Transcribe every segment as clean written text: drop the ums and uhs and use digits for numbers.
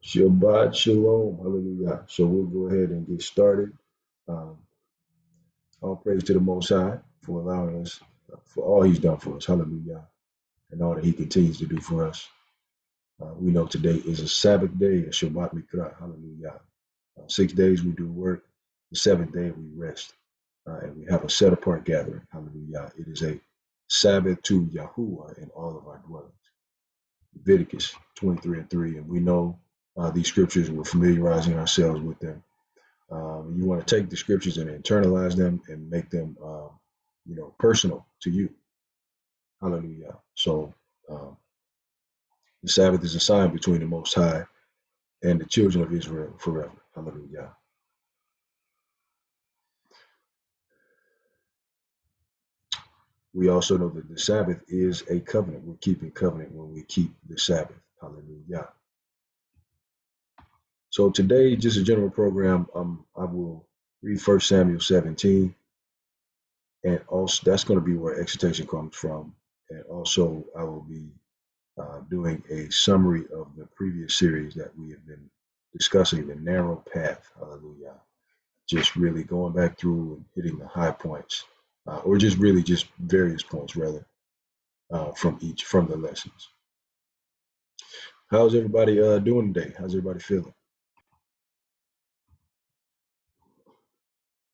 Shabbat Shalom. Hallelujah. So we'll go ahead and get started. Um, all praise to the Most High for allowing us, for all He's done for us. Hallelujah. And all that He continues to do for us. We know today is a Sabbath day, a Shabbat Mikra. Hallelujah. 6 days we do work, the seventh day we rest. And we have a set apart gathering. Hallelujah. It is a Sabbath to Yahuwah in all of our dwellings. Leviticus 23:3. And we know these scriptures, we're familiarizing ourselves with them. You want to take the scriptures and internalize them and make them, personal to you. Hallelujah. So um, the Sabbath is a sign between the Most High and the children of Israel forever. Hallelujah. We also know that the Sabbath is a covenant. We're keeping covenant when we keep the Sabbath. Hallelujah. So today, just a general program, I will read 1 Samuel 17, and also that's going to be where exhortation comes from. And also, I will be doing a summary of the previous series that we have been discussing, the narrow path. Hallelujah. Just really going back through and hitting the high points, or just really just various points rather, from the lessons. How's everybody doing today? How's everybody feeling?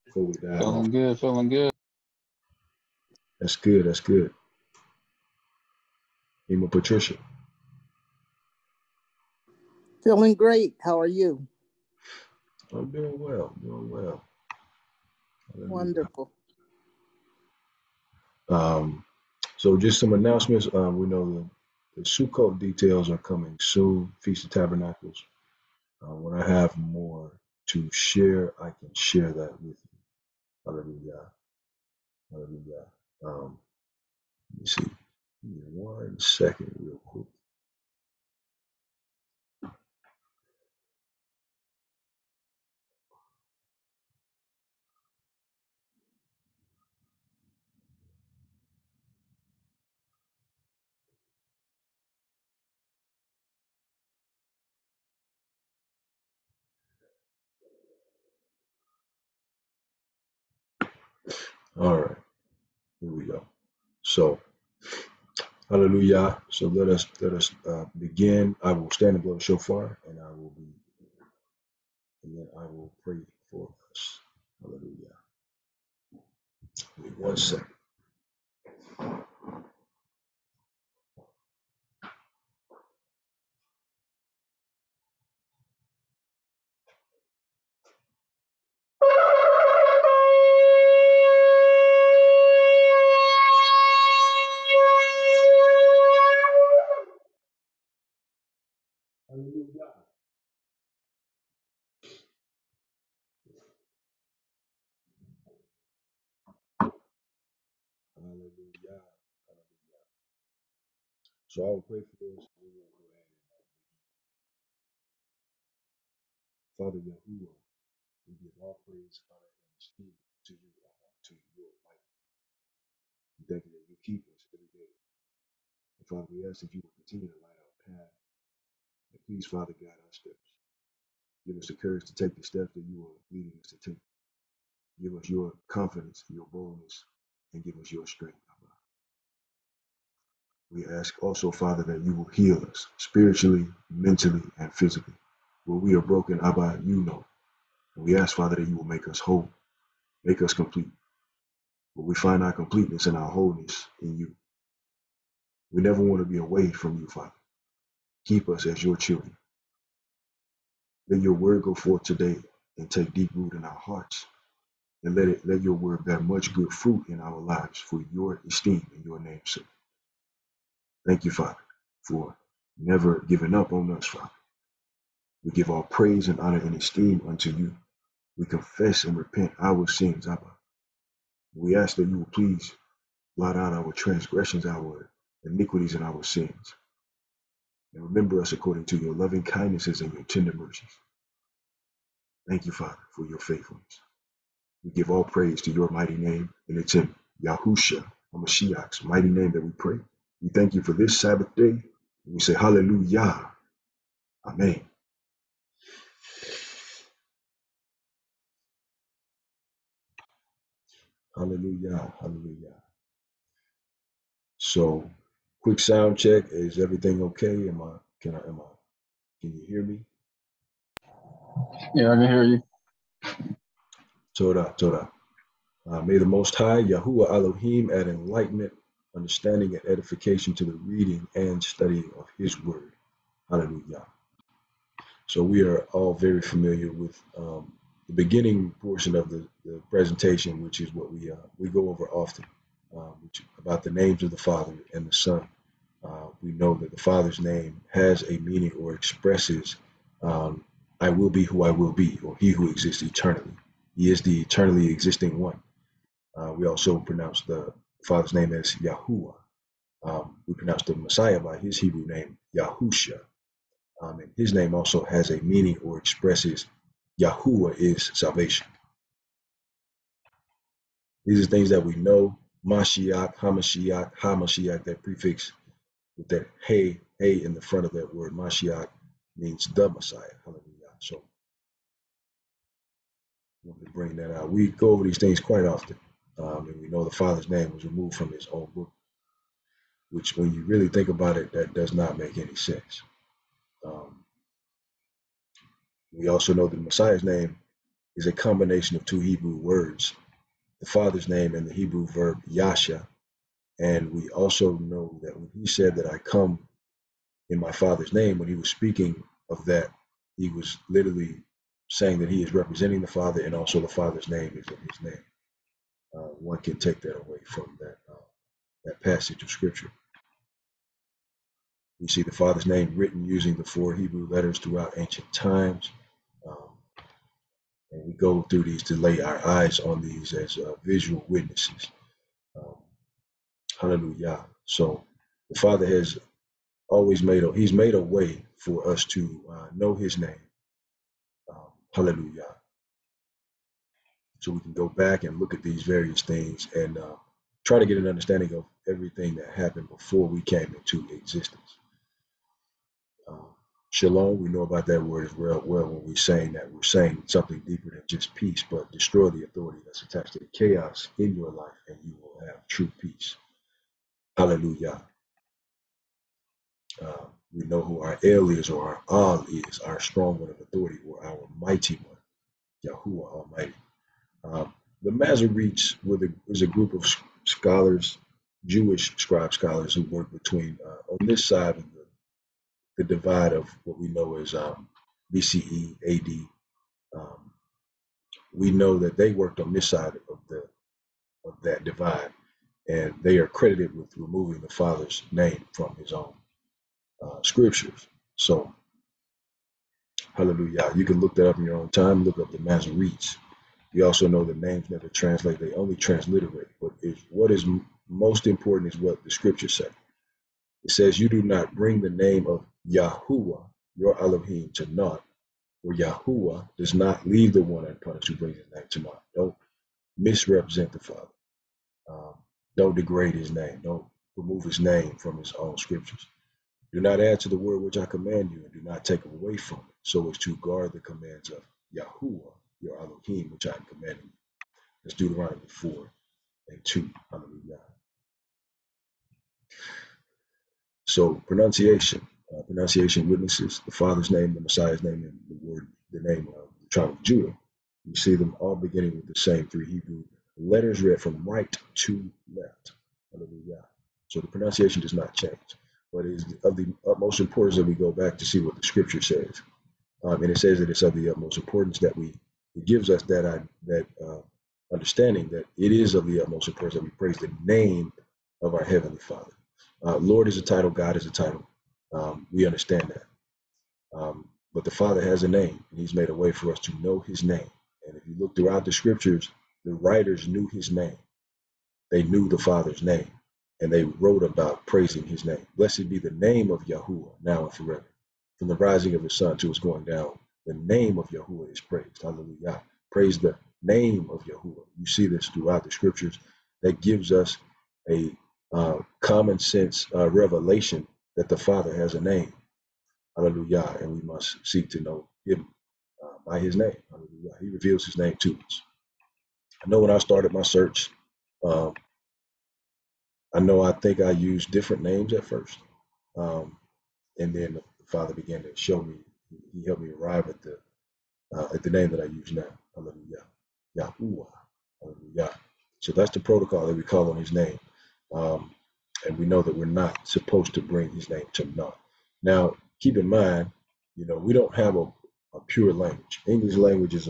Before we dive off. Feeling good, feeling good. That's good. That's good. Ema Patricia. Feeling great. How are you? I'm doing well. Doing well. Hallelujah. Wonderful. So just some announcements. We know the Sukkot details are coming soon. Feast of Tabernacles. When I have more to share, I can share that with you. Hallelujah. Hallelujah. Let me see. Give me 1 second, real quick. All right. Here we go. So, hallelujah. So let us begin. I will stand and blow the shofar, and then I will pray for us. Hallelujah. Give me 1 second. Hallelujah. Hallelujah. Hallelujah. So I will pray for us. We will go ahead and Father Yahuwah, we give all praise, honor, and esteem to you, to your life. We thank you that you keep us every day. And Father, we ask that you will continue to light our path. And please, Father, guide our steps. Give us the courage to take the steps that you are leading us to take. Give us your confidence, your boldness, and give us your strength. We ask also, Father, that you will heal us spiritually, mentally, and physically. Where we are broken, Abba, you know. And we ask, Father, that you will make us whole, make us complete. But we find our completeness and our wholeness in you. We never want to be away from you, Father. Keep us as your children. Let your word go forth today and take deep root in our hearts. And let your word bear much good fruit in our lives for your esteem and your name's sake. Thank you, Father, for never giving up on us, Father. We give all praise and honor and esteem unto you. We confess and repent our sins, Abba. We ask that you will please blot out our transgressions, our iniquities, and our sins. And remember us according to your loving kindnesses and your tender mercies. Thank you, Father, for your faithfulness. We give all praise to your mighty name, and it's in Yahusha, HaMashiach's mighty name that we pray. We thank you for this Sabbath day. And we say hallelujah. Amen. Hallelujah. Hallelujah. So, quick sound check. Is everything okay? Can you hear me? Yeah, I can hear you. Torah, Torah. May the Most High, Yahuwah Elohim, add enlightenment, understanding, and edification to the reading and studying of His Word. Hallelujah. So we are all very familiar with the beginning portion of the presentation, which is what we go over often, which about the names of the Father and the Son. We know that the Father's name has a meaning or expresses I will be who I will be, or He who exists eternally. He is the eternally existing one. We also pronounce the Father's name as Yahuwah. We pronounce the Messiah by His Hebrew name, Yahusha. And His name also has a meaning or expresses Yahuwah is salvation. These are things that we know. Mashiach, Hamashiach, that prefix with that hey in the front of that word, Mashiach, means the Messiah. Hallelujah. So I wanted to bring that out. We go over these things quite often. And we know the Father's name was removed from His own book, which when you really think about it, that does not make any sense. We also know that the Messiah's name is a combination of two Hebrew words, the Father's name and the Hebrew verb Yasha. And we also know that when He said that I come in my Father's name, when He was speaking of that, He was literally saying that He is representing the Father, and also the Father's name is in His name. One can take that away from that passage of Scripture. We see the Father's name written using the 4 Hebrew letters throughout ancient times. And we go through these to lay our eyes on these as visual witnesses. Hallelujah. So the Father has always He's made a way for us to know His name. Hallelujah. So we can go back and look at these various things and try to get an understanding of everything that happened before we came into existence. Shalom, we know about that word as well when we're saying that. We're saying something deeper than just peace, but destroy the authority that's attached to the chaos in your life, and you will have true peace. Hallelujah. We know who our El is, or our Al is, our strong one of authority, or our mighty one, Yahuwah Almighty. The Masoretes was a group of scholars, Jewish scribe scholars, who worked between on this side of the divide of what we know as BCE, AD. We know that they worked on this side of that divide, and they are credited with removing the Father's name from His own scriptures. So, hallelujah. You can look that up in your own time, look up the Masoretes. You also know that names never translate, they only transliterate. But what is most important is what the scriptures say. It says, you do not bring the name of Yahuwah, your Elohim, to naught, for Yahuwah does not leave the one unpunished who brings his name to naught. Don't misrepresent the Father. Don't degrade His name. Don't remove His name from His own scriptures. Do not add to the word which I command you, and do not take away from it, so as to guard the commands of Yahuwah, your Elohim, which I am commanding you. That's Deuteronomy 4:2. Hallelujah. So pronunciation witnesses the Father's name, the Messiah's name, and the name of the tribe of Judah. You see them all beginning with the same 3 Hebrew letters read from right to left. Hallelujah. So the pronunciation does not change, but it is of the utmost importance that we go back to see what the scripture says. And it says that it's of the utmost importance that it gives us that understanding that it is of the utmost importance that we praise the name of our Heavenly Father. Lord is a title, God is a title. We understand that. But the Father has a name, and He's made a way for us to know His name. And if you look throughout the scriptures, the writers knew His name. They knew the Father's name, and they wrote about praising His name. Blessed be the name of Yahuwah, now and forever. From the rising of His sun to His going down, the name of Yahuwah is praised. Hallelujah. Praise the name of Yahuwah. You see this throughout the scriptures. That gives us a common sense revelation that the Father has a name. Hallelujah. And we must seek to know Him by His name. Hallelujah. He reveals His name to us. I know when I started my search Um, I know I think I used different names at first. And then the Father began to show me, he helped me arrive at the name that I use now. Hallelujah. Yahuwah. Hallelujah. So that's the protocol that we call on his name. Um, and we know that we're not supposed to bring his name to naught. Now, keep in mind, we don't have a pure language. English language is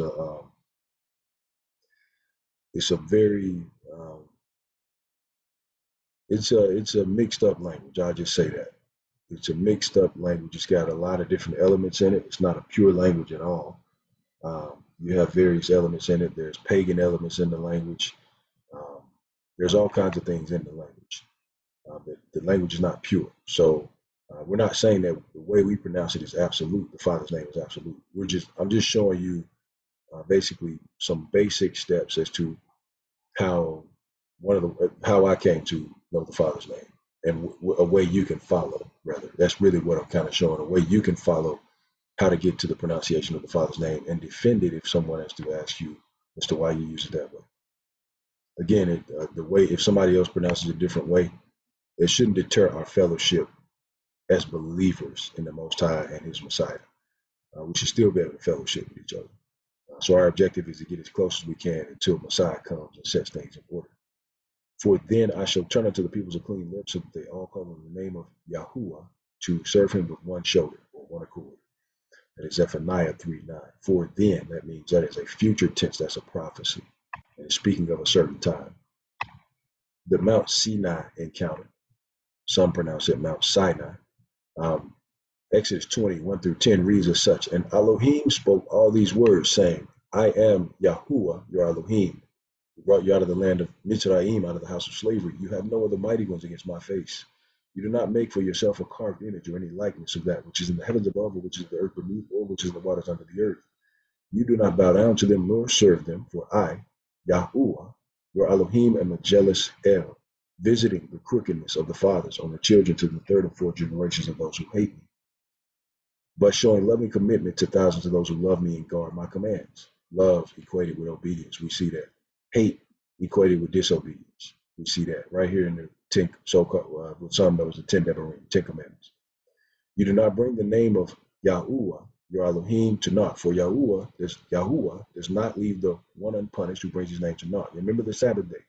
it's a very it's a mixed up language. I'll just say that. It's a mixed up language. It's got a lot of different elements in it. It's not a pure language at all. You have various elements in it. There's pagan elements in the language. Um, there's all kinds of things in the language. The language is not pure. So we're not saying that the way we pronounce it is absolute. The Father's name is absolute. I'm just showing you basically some basic steps as to how how I came to know the Father's name, and a way you can follow. Rather, that's really what I'm kind of showing, a way you can follow how to get to the pronunciation of the Father's name and defend it if someone has to ask you as to why you use it that way. Again, the way, if somebody else pronounces it a different way, it shouldn't deter our fellowship as believers in the Most High and His Messiah. We should still be able to fellowship with each other. So our objective is to get as close as we can until Messiah comes and sets things in order. For then I shall turn unto the peoples a clean lips, so that they all call on the name of Yahuwah to serve him with one shoulder or one accord. That is Zephaniah 3:9. For then, that means that is a future tense, that's a prophecy. And speaking of a certain time. The Mount Sinai encounter. Some pronounce it Mount Sinai. Exodus 20:1-10 reads as such, and Elohim spoke all these words, saying, I am Yahuwah, your Elohim, who brought you out of the land of Mitzrayim, out of the house of slavery. You have no other mighty ones against my face. You do not make for yourself a carved image or any likeness of that which is in the heavens above, or which is in the earth beneath, or which is in the waters under the earth. You do not bow down to them nor serve them, for I, Yahuwah, your Elohim, am a jealous El, visiting the crookedness of the fathers on the children to the third and fourth generations of those who hate me, but showing loving commitment to thousands of those who love me and guard my commands. Love equated with obedience. We see that. Hate equated with disobedience. We see that right here in the 10, so-called, with some knows the 10 Devarim, 10 Commandments. You do not bring the name of Yahuwah, your Elohim, to naught. For Yahuwah does not leave the one unpunished who brings his name to naught. Remember the Sabbath day,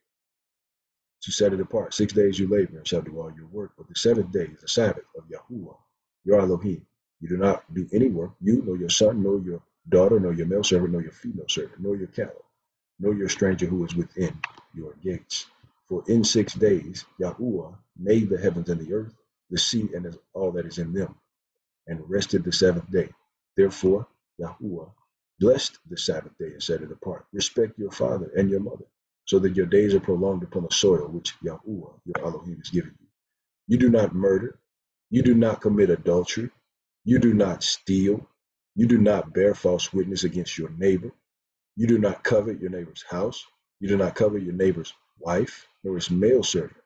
to set it apart. 6 days you labor and shall do all your work. But the seventh day is the Sabbath of Yahuwah, your Elohim. You do not do any work, you, nor your son, nor your daughter, nor your male servant, nor your female servant, nor your cattle, nor your stranger who is within your gates. For in 6 days Yahuwah made the heavens and the earth, the sea, and all that is in them, and rested the seventh day. Therefore Yahuwah blessed the Sabbath day and set it apart. Respect your father and your mother, so that your days are prolonged upon the soil which Yahuwah, your Elohim, is giving you. You do not murder. You do not commit adultery. You do not steal. You do not bear false witness against your neighbor. You do not covet your neighbor's house. You do not covet your neighbor's wife, nor his male servant,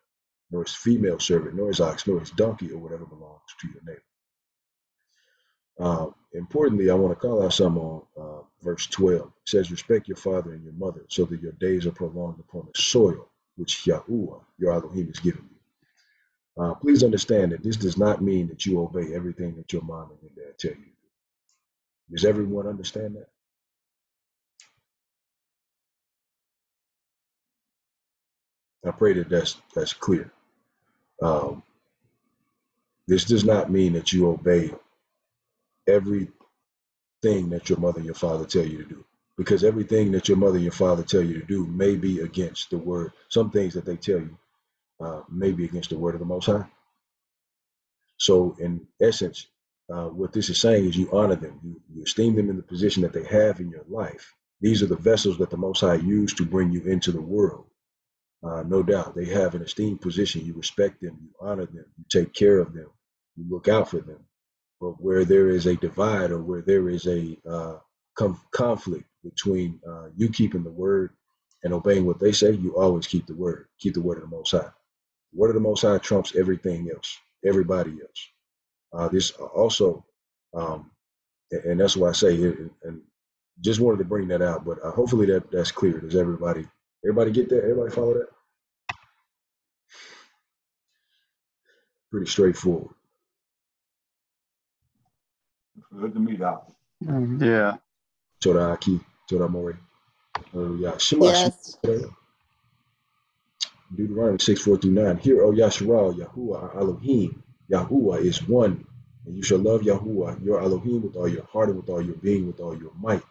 nor his female servant, nor his ox, nor his donkey, or whatever belongs to your neighbor. Importantly, I want to call out some on verse 12. It says, respect your father and your mother, so that your days are prolonged upon the soil which Yahuwah, your Elohim, is giving you. Please understand that this does not mean that you obey everything that your mom and your dad tell you to do. Does everyone understand that? I pray that that's clear. This does not mean that you obey everything that your mother and your father tell you to do, because everything that your mother and your father tell you to do may be against the word. Some things that they tell you may be against the word of the Most High. So in essence, what this is saying is you honor them, you esteem them in the position that they have in your life. These are the vessels that the Most High used to bring you into the world. No doubt they have an esteemed position. You respect them, you honor them, you take care of them, you look out for them. But where there is a divide, or where there is a conflict between you keeping the word and obeying what they say, you always keep the word of the Most High. The word of the Most High trumps everything else, everybody else. This also, and that's why I say it, and just wanted to bring that out, but hopefully that's clear. Does everybody get that? Everybody follow that? Pretty straightforward. Good to meet out. Yeah. Torah Aki, Torah Mori. Hallelujah. Shema Yes. Deuteronomy 6:4-9. Hear, O Yasharal, Yahuwah, our Elohim. Yahuwah is one. And you shall love Yahuwah, your Elohim, with all your heart and with all your being, with all your might.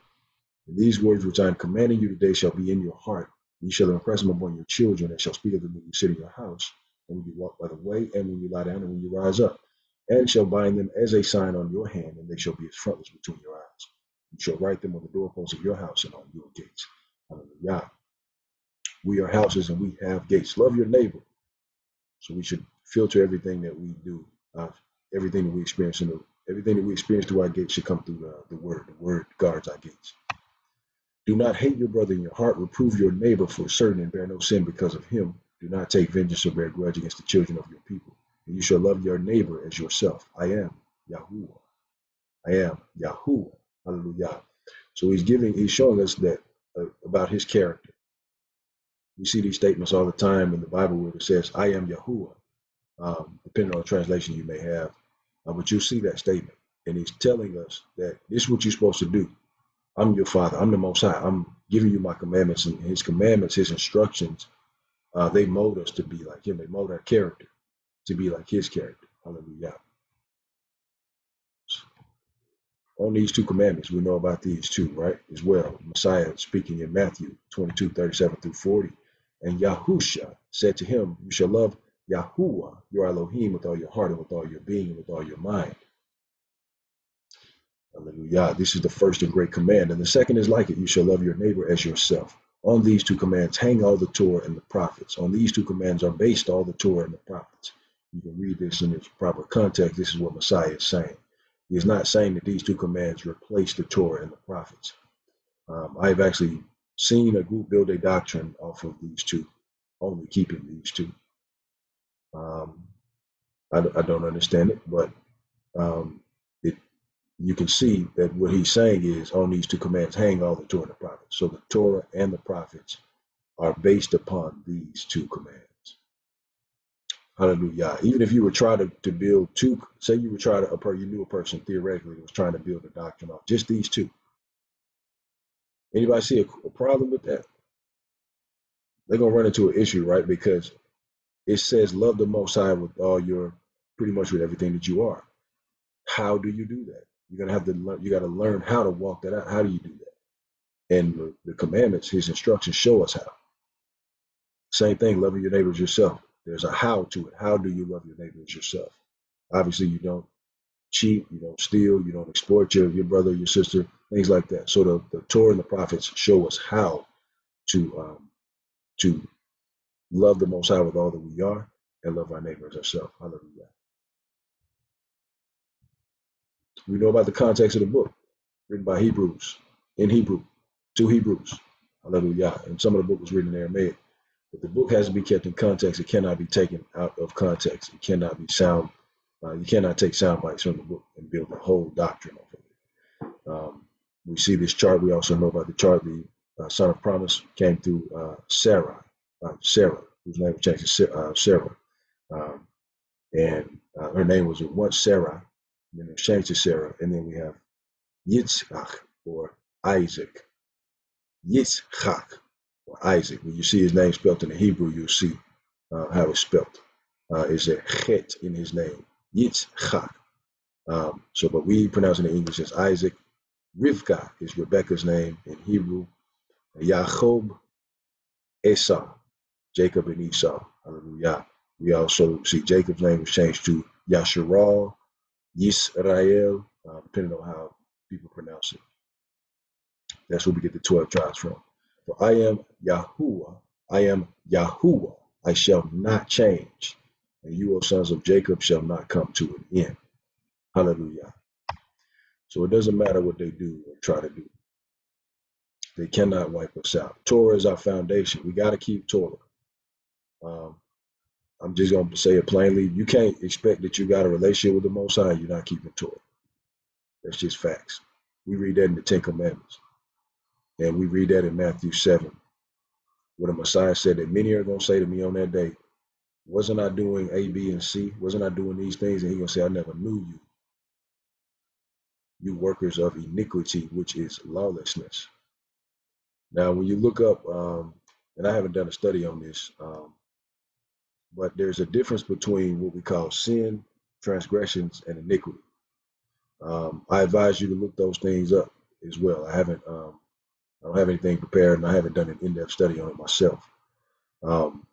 And these words which I am commanding you today shall be in your heart. You shall impress them upon your children, and shall speak of them when you sit in your house, and when you walk by the way, and when you lie down, and when you rise up. And shall bind them as a sign on your hand, and they shall be as frontlets between your eyes. You shall write them on the doorposts of your house and on your gates. Hallelujah. We are houses and we have gates. Love your neighbor. So we should filter everything that we do, everything that we experience, everything that we experience through our gates should come through the word. The word guards our gates. Do not hate your brother in your heart. Reprove your neighbor for certain and bear no sin because of him. Do not take vengeance or bear grudge against the children of your people. And you shall love your neighbor as yourself. I am Yahuwah. I am Yahuwah. Hallelujah. So he's showing us that about his character. We see these statements all the time in the Bible where it says, I am Yahuwah, depending on the translation you may have. But you'll see that statement. And he's telling us that this is what you're supposed to do. I'm your father. I'm the Most High. I'm giving you my commandments, and his commandments, his instructions, they mold us to be like him. They mold our character to be like his character. Hallelujah. On these two commandments, we know about these two, right? As well. Messiah speaking in Matthew 22:37-40. And Yahusha said to him, you shall love Yahuwah, your Elohim, with all your heart and with all your being and with all your mind. Hallelujah. This is the first and great command. And the second is like it. You shall love your neighbor as yourself. On these two commands hang all the Torah and the prophets. On these two commands are based all the Torah and the prophets. You can read this in its proper context. This is what Messiah is saying. He is not saying that these two commands replace the Torah and the prophets. I've actually seen a group build a doctrine off of these two, only keeping these two. I don't understand it, but you can see that what he's saying is on these two commands hang all the Torah and the prophets. So the Torah and the prophets are based upon these two commands. Hallelujah. Even if you were trying to build two, say you were trying to, you knew a person theoretically was trying to build a doctrine off just these two. Anybody see a problem with that? They're going to run into an issue, right? Because it says love the Most High with all your, pretty much with everything that you are. How do you do that? You're going to have to learn, you got to learn how to walk that out. How do you do that? And the commandments, his instructions show us how. Same thing, loving your neighbor as yourself. There's a how to it. How do you love your neighbor as yourself? Obviously, you don't cheat, you don't steal, you don't exploit your brother, your sister, things like that. So the Torah and the prophets show us how to love the Most High with all that we are and love our neighbor as ourselves. Hallelujah. We know about the context of the book, written by Hebrews, in Hebrew, to Hebrews. Hallelujah. And some of the book was written in Aramaic. But the book has to be kept in context. It cannot be taken out of context. It cannot be sound. You cannot take sound bites from the book and build a whole doctrine off of it. We see this chart. We also know about the chart. The son of promise came through Sarah, whose name was changed to Sarah. And her name was once Sarah, and then it was changed to Sarah. And then we have Yitzchak, or Isaac. Yitzchak, or Isaac. When you see his name spelled in the Hebrew, you'll see how it's spelled. Is a chet in his name, Yitzchak. But we pronounce it in English as Isaac. Rivka is Rebecca's name in Hebrew. Yaakov, Esau, Jacob and Esau. Hallelujah. We also see Jacob's name was changed to Yasharal, Yisrael, depending on how people pronounce it. That's where we get the 12 tribes from. For I am Yahuwah, I am Yahuwah, I shall not change, and you, O sons of Jacob, shall not come to an end. Hallelujah. So it doesn't matter what they do or try to do. They cannot wipe us out. Torah is our foundation. We got to keep Torah. I'm just going to say it plainly. You can't expect that you got a relationship with the Most High and you're not keeping Torah. That's just facts. We read that in the Ten Commandments. And we read that in Matthew 7, where the Messiah said that many are going to say to me on that day, Wasn't I doing A, B, and C? Wasn't I doing these things? And he's gonna say, I never knew you, you workers of iniquity, which is lawlessness. Now, when you look up, and I haven't done a study on this, but there's a difference between what we call sin, transgressions, and iniquity. I advise you to look those things up as well. I don't have anything prepared, and I haven't done an in-depth study on it myself. Um,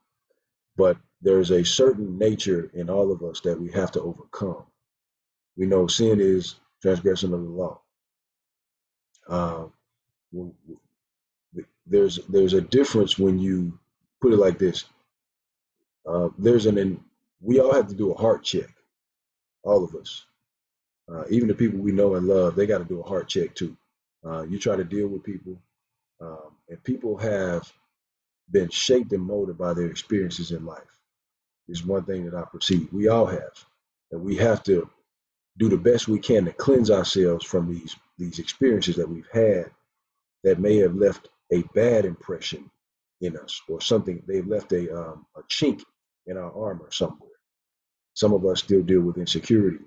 but there's a certain nature in all of us that we have to overcome. We know sin is transgression of the law. Um, there's a difference when you put it like this. We all have to do a heart check, all of us. Even the people we know and love, they got to do a heart check too. You try to deal with people, and people have been shaped and molded by their experiences in life. Is one thing that I perceive. We all have, and we have to do the best we can to cleanse ourselves from these experiences that we've had that may have left a bad impression in us, or something. They've left a chink in our armor somewhere. Some of us still deal with insecurity,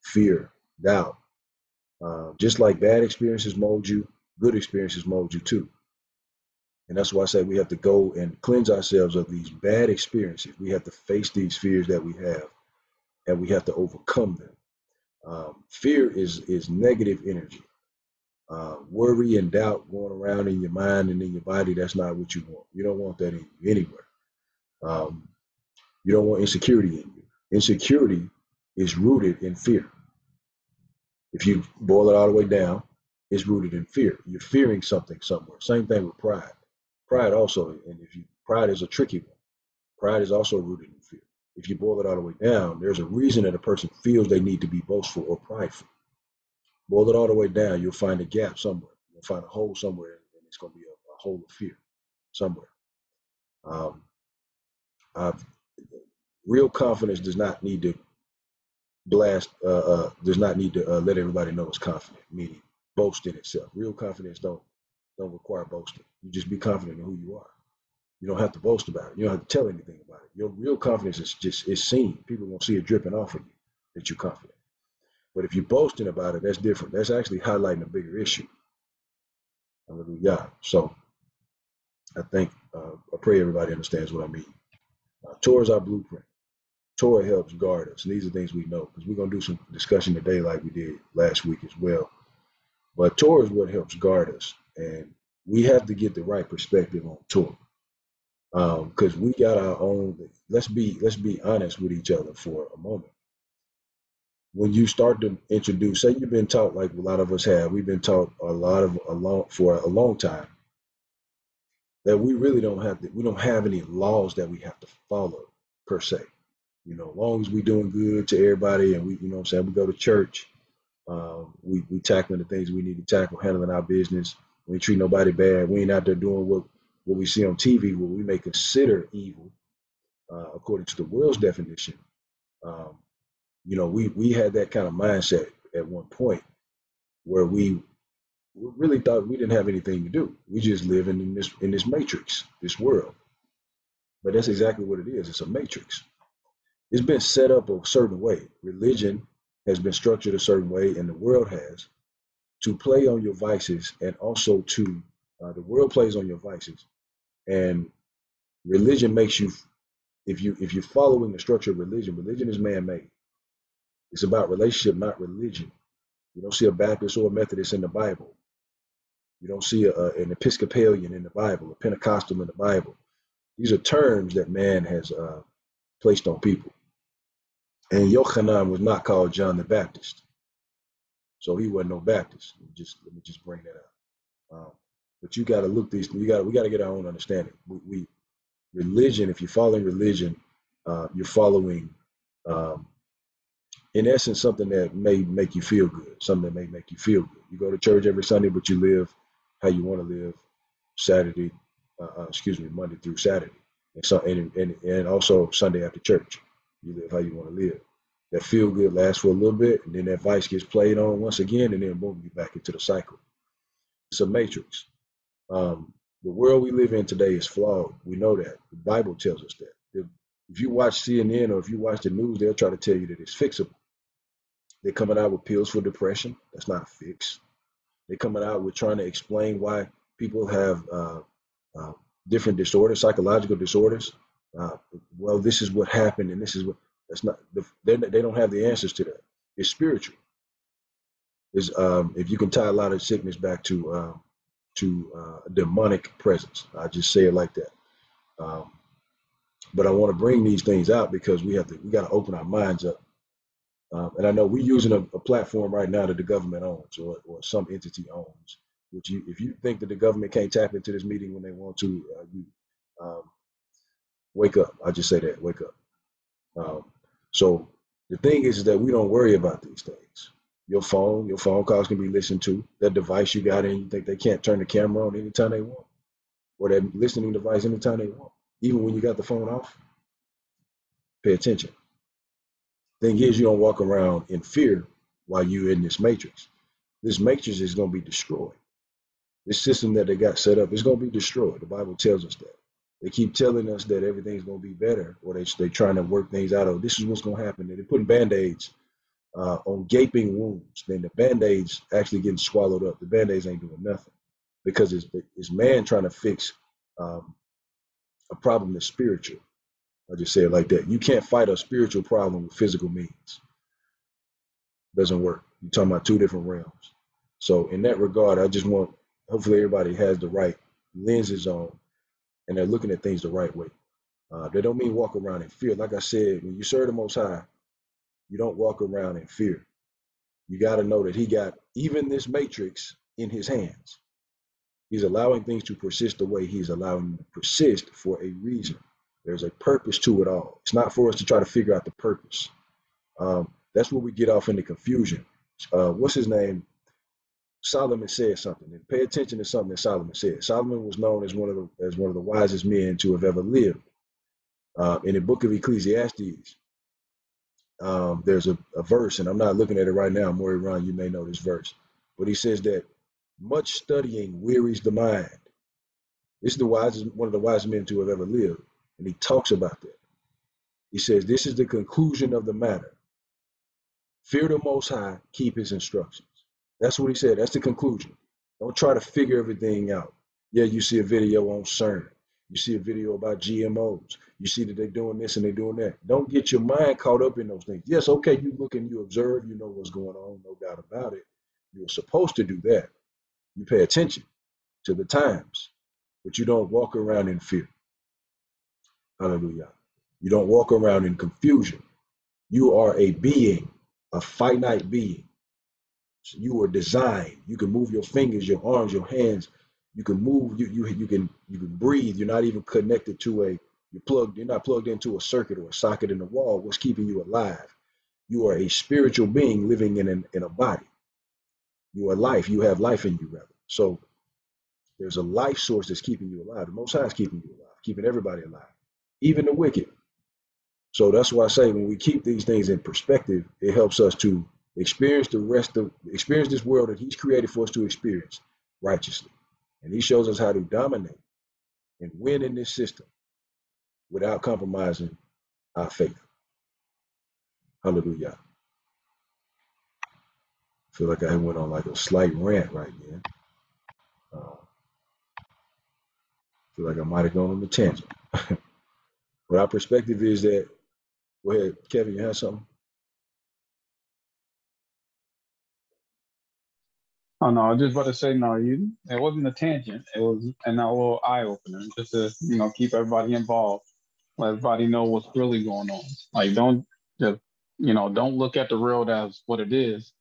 fear, doubt. Just like bad experiences mold you, good experiences mold you too. And that's why I say we have to go and cleanse ourselves of these bad experiences. We have to face these fears that we have, and we have to overcome them. Fear is negative energy. Worry and doubt going around in your mind and in your body, that's not what you want. You don't want that in you anywhere. Um, you don't want insecurity in you. Insecurity is rooted in fear. If you boil it all the way down, it's rooted in fear. You're fearing something somewhere. Same thing with pride. Pride also, and pride is a tricky one. Pride is also rooted in fear. If you boil it all the way down, there's a reason that a person feels they need to be boastful or prideful. Boil it all the way down, you'll find a gap somewhere. You'll find a hole somewhere, and it's going to be a hole of fear somewhere. Um, Real confidence does not need to let everybody know it's confident, meaning boast in itself. Real confidence don't require boasting. You just be confident in who you are. You don't have to boast about it. You don't have to tell anything about it. Your real confidence is seen. People won't see it dripping off of you that you're confident. But if you're boasting about it, that's different. That's actually highlighting a bigger issue. Hallelujah. So I pray everybody understands what I mean. Torah is our blueprint. Torah helps guard us. And these are things we know, because we're going to do some discussion today like we did last week as well. But Torah is what helps guard us. And we have to get the right perspective on Torah. Because we got our own. Let's be honest with each other for a moment. When you start to introduce, say you've been taught, like a lot of us have, we've been taught for a long time, that we really don't have any laws that we have to follow per se. As long as we doing good to everybody, and we go to church, we tackling the things we need to tackle, handling our business. We ain't treat nobody bad. We ain't out there doing what we see on TV, what we may consider evil, according to the world's definition. We had that kind of mindset at one point where we really thought we didn't have anything to do. We just live in this matrix, this world. But that's exactly what it is. It's a matrix. It's been set up a certain way. Religion has been structured a certain way, and the world has, to play on your vices, and also the world plays on your vices, and religion makes you. If you're following the structure of religion is man-made. It's about relationship, not religion. You don't see a Baptist or a Methodist in the Bible. You don't see an Episcopalian in the Bible, a Pentecostal in the Bible. These are terms that man has placed on people. And Yochanan was not called John the Baptist, so he wasn't no Baptist. Let me just bring that up. But you got to look these. We got to get our own understanding. Religion. If you're following religion, you're following, in essence, something that may make you feel good. Something that may make you feel good. You go to church every Sunday, but you live how you want to live. Monday through Saturday, and also Sunday after church. You live how you want to live. That feel good lasts for a little bit, and then that vice gets played on once again, and then boom, you back into the cycle. It's a matrix. The world we live in today is flawed. We know that. The Bible tells us that. If you watch CNN or if you watch the news, they'll try to tell you that it's fixable. They're coming out with pills for depression. That's not a fix. They're coming out with trying to explain why people have uh, different disorders, psychological disorders. Uh, well, this is what happened, and this is what. That's not. They don't have the answers to that. It's spiritual. Is if you can tie a lot of sickness back to demonic presence. I just say it like that. Um, but I want to bring these things out because we got to open our minds up. And I know we're using a platform right now that the government owns or some entity owns. Which if you think that the government can't tap into this meeting when they want to, you um, wake up. I just say that, wake up. Um, so the thing is that we don't worry about these things. Your phone calls can be listened to. That device you got in, you think they can't turn the camera on anytime they want, or that listening device anytime they want, even when you got the phone off. Pay attention. Thing is, you don't walk around in fear while you're in this matrix. This matrix is going to be destroyed. This system that they got set up is going to be destroyed. The Bible tells us that. They keep telling us that everything's going to be better, or they're trying to work things out. Oh, this is what's going to happen. They're putting band-aids on gaping wounds. Then the band-aids actually getting swallowed up. The band-aids ain't doing nothing because it's man trying to fix a problem that's spiritual. I just say it like that. You can't fight a spiritual problem with physical means. Doesn't work. You're talking about two different realms. So in that regard, I just want, hopefully everybody has the right lenses on and they're looking at things the right way. They don't mean walk around in fear. Like I said, when you serve the Most High, you don't walk around in fear. You got to know that he got even this matrix in his hands. He's allowing things to persist the way he's allowing them to persist for a reason. There's a purpose to it all. It's not for us to try to figure out the purpose. That's where we get off into confusion. What's his name? Solomon said something, and pay attention to something that Solomon said. Solomon was known as one of the wisest men to have ever lived. In the book of Ecclesiastes, there's a verse, and I'm not looking at it right now. Maury Ron, you may know this verse, but he says that much studying wearies the mind. This is one of the wisest men to have ever lived, and he talks about that. He says, this is the conclusion of the matter. Fear the Most High, keep his instructions. That's what he said. That's the conclusion. Don't try to figure everything out. Yeah, you see a video on CERN. You see a video about GMOs. You see that they're doing this and they're doing that. Don't get your mind caught up in those things. Yes, okay, you look and you observe, you know what's going on, no doubt about it. You're supposed to do that. You pay attention to the times, but you don't walk around in fear. Hallelujah. You don't walk around in confusion. You are a being, a finite being. So you are designed. You can move your fingers, your arms, your hands. You can move. You can breathe. You're not even connected to you're not plugged into a circuit or a socket in the wall. What's keeping you alive? You are a spiritual being living in a body. You are life. You have life in you, rather. So there's a life source that's keeping you alive. The Most High is keeping you alive, keeping everybody alive, even the wicked. So that's why I say when we keep these things in perspective, it helps us to experience this world that he's created for us to experience righteously. And he shows us how to dominate and win in this system without compromising our faith. Hallelujah. I feel like I went on like a slight rant right then. Feel like I might have gone on a tangent. But our perspective is that, go ahead, Kevin, you have something? Oh no, I was just about to say no. It wasn't a tangent. It was a little eye opener, just to keep everybody involved, let everybody know what's really going on. Like don't just don't look at the world as what it is,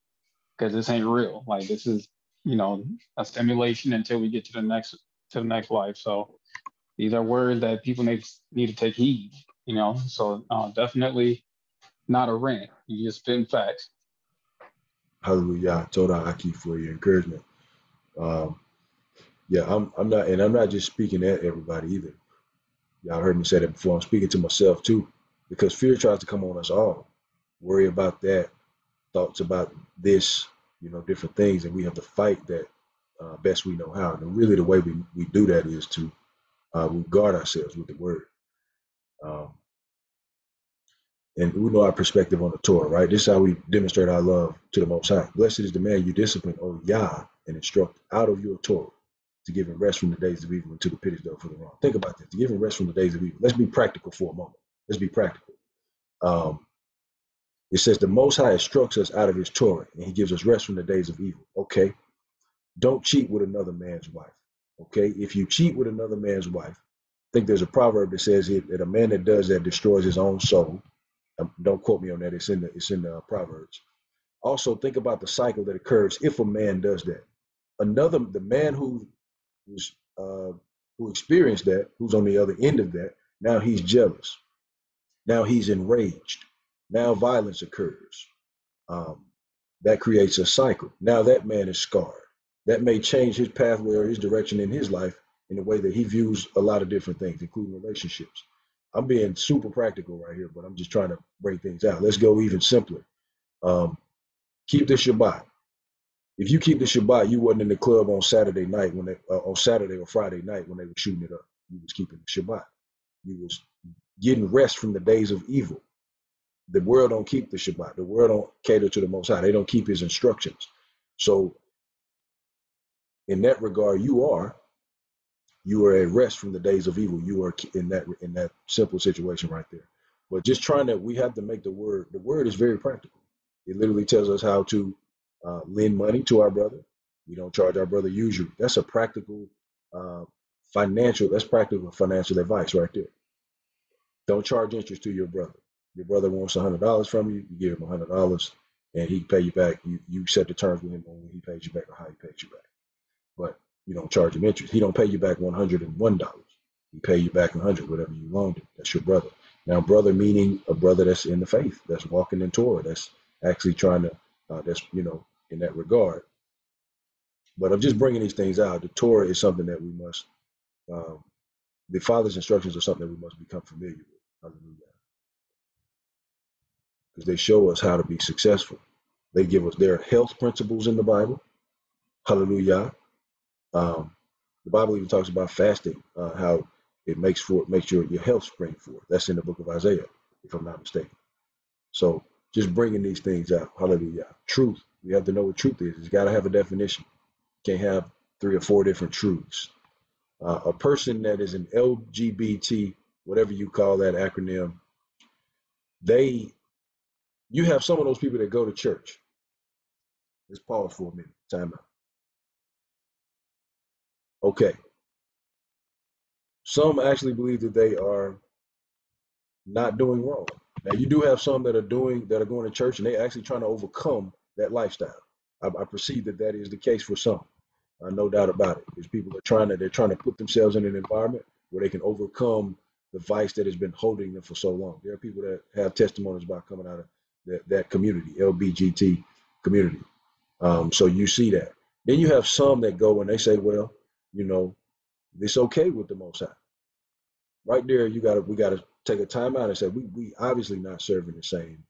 because this ain't real. Like this is a simulation until we get to the next life. So these are words that people need to take heed. So definitely not a rant. You just spitting facts. Hallelujah. Toda Aki for your encouragement. Yeah, I'm not just speaking at everybody either. Y'all heard me say that before. I'm speaking to myself too, because fear tries to come on us all. Worry about that, thoughts about this, different things, and we have to fight that best we know how. And really, the way we do that is to we guard ourselves with the word. And we know our perspective on the Torah, right? This is how we demonstrate our love to the Most High. Blessed is the man you discipline, O Yah, and instruct out of your Torah to give him rest from the days of evil and to the pit door for the wrong. Think about that, to give him rest from the days of evil. Let's be practical for a moment. Let's be practical. It says the Most High instructs us out of his Torah, and he gives us rest from the days of evil. Okay, don't cheat with another man's wife. Okay, if you cheat with another man's wife, I think there's a proverb that says that a man that does that destroys his own soul. Don't quote me on that. It's in the Proverbs. Also, think about the cycle that occurs if a man does that. The man who experienced that, who's on the other end of that, now he's jealous. Now he's enraged. Now violence occurs. That creates a cycle. Now that man is scarred. That may change his pathway or his direction in his life in a way that he views a lot of different things, including relationships. I'm being super practical right here, but I'm just trying to break things out. Let's go even simpler. Keep the Shabbat. If you keep the Shabbat, you wasn't in the club on Saturday night on Saturday or Friday night when they were shooting it up. You was keeping the Shabbat. You was getting rest from the days of evil. The world don't keep the Shabbat. The world don't cater to the Most High. They don't keep his instructions. So in that regard, you are at rest from the days of evil. You are in that simple situation right there. But just we have to make the word is very practical. It literally tells us how to lend money to our brother. We don't charge our brother usury. That's a practical financial advice right there. Don't charge interest to your brother. Your brother wants $100 from you, you give him $100 and he pay you back. You set the terms with him on when he pays you back or how he pays you back. But you don't charge him interest. He don't pay you back $101. He pay you back $100, whatever you loaned him. That's your brother. Now, brother meaning a brother that's in the faith, that's walking in Torah, that's actually trying to, that's, in that regard. But I'm just bringing these things out. The Torah is something that we must, the Father's instructions are something that we must become familiar with. Hallelujah. Because they show us how to be successful. They give us their health principles in the Bible. Hallelujah. The Bible even talks about fasting, how it makes your health spring forth. That's in the book of Isaiah, if I'm not mistaken. So just bringing these things out. Hallelujah. Truth. We have to know what truth is. It's got to have a definition. You can't have 3 or 4 different truths. A person that is an LGBT, whatever you call that acronym, you have some of those people that go to church. Let's pause for a minute. Time out. Okay. Some actually believe that they are not doing wrong. Now, you do have some that are going to church and they actually trying to overcome that lifestyle. I perceive that is the case for some. No doubt about it. Because people are trying to put themselves in an environment where they can overcome the vice that has been holding them for so long. There are people that have testimonies about coming out of that community, LBGT community. So you see that. Then you have some that go and they say, well, it's okay with the Most High. Right there, we gotta take a time out and say we obviously not serving the same,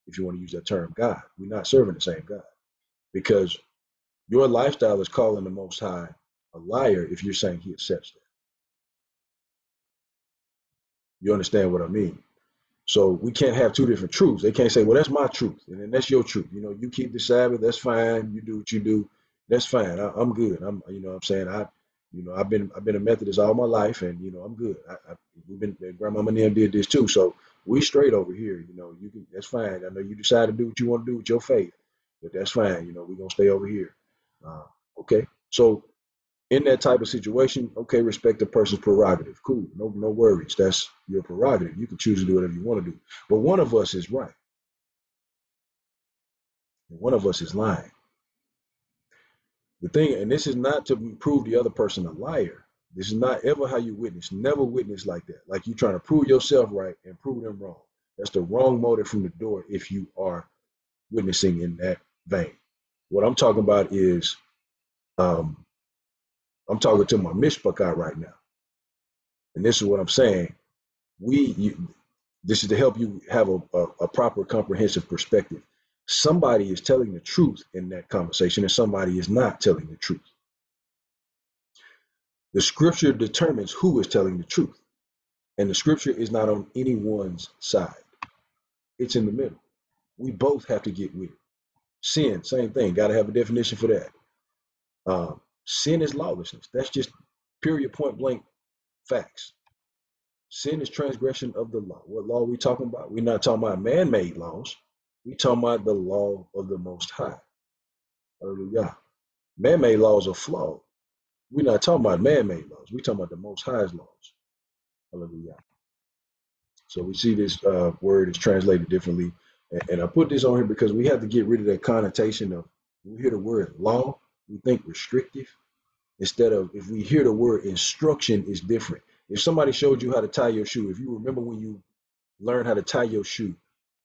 if you want to use that term, God. We're not serving the same God, because your lifestyle is calling the Most High a liar if you're saying he accepts that. You understand what I mean? So we can't have 2 different truths. They can't say, well, that's my truth, and then that's your truth. You keep the Sabbath, that's fine. You do what you do, that's fine. I'm good. I'm saying I've been a Methodist all my life, and I'm good. Grandmama and them did this too, so we straight over here. That's fine. I know you decide to do what you want to do with your faith, but that's fine. We're gonna stay over here. Okay, so in that type of situation, okay, respect the person's prerogative. Cool, no worries. That's your prerogative. You can choose to do whatever you want to do. But one of us is right, and one of us is lying. The thing, and this is not to prove the other person a liar. This is not ever how you witness. Never witness like that. Like you trying to prove yourself right and prove them wrong. That's the wrong motive from the door if you are witnessing in that vein. What I'm talking about is, I'm talking to my mishpachah right now. And this is what I'm saying. This is to help you have a proper comprehensive perspective. Somebody is telling the truth in that conversation and somebody is not telling the truth. The scripture determines who is telling the truth, and the scripture is not on anyone's side. It's in the middle. We both have to get with it. Sin, same thing. Got to have a definition for that. Sin is lawlessness. That's just period, point blank facts. Sin is transgression of the law. What law are we talking about? We're not talking about man-made laws. We're talking about the law of the Most High. Hallelujah. Man-made laws are flawed. We're not talking about man-made laws. We're talking about the Most High's laws. Hallelujah. So we see this word is translated differently. And I put this on here because we have to get rid of that connotation of, when we hear the word law, we think restrictive. Instead of, if we hear the word instruction, is different. If somebody showed you how to tie your shoe, if you remember when you learned how to tie your shoe,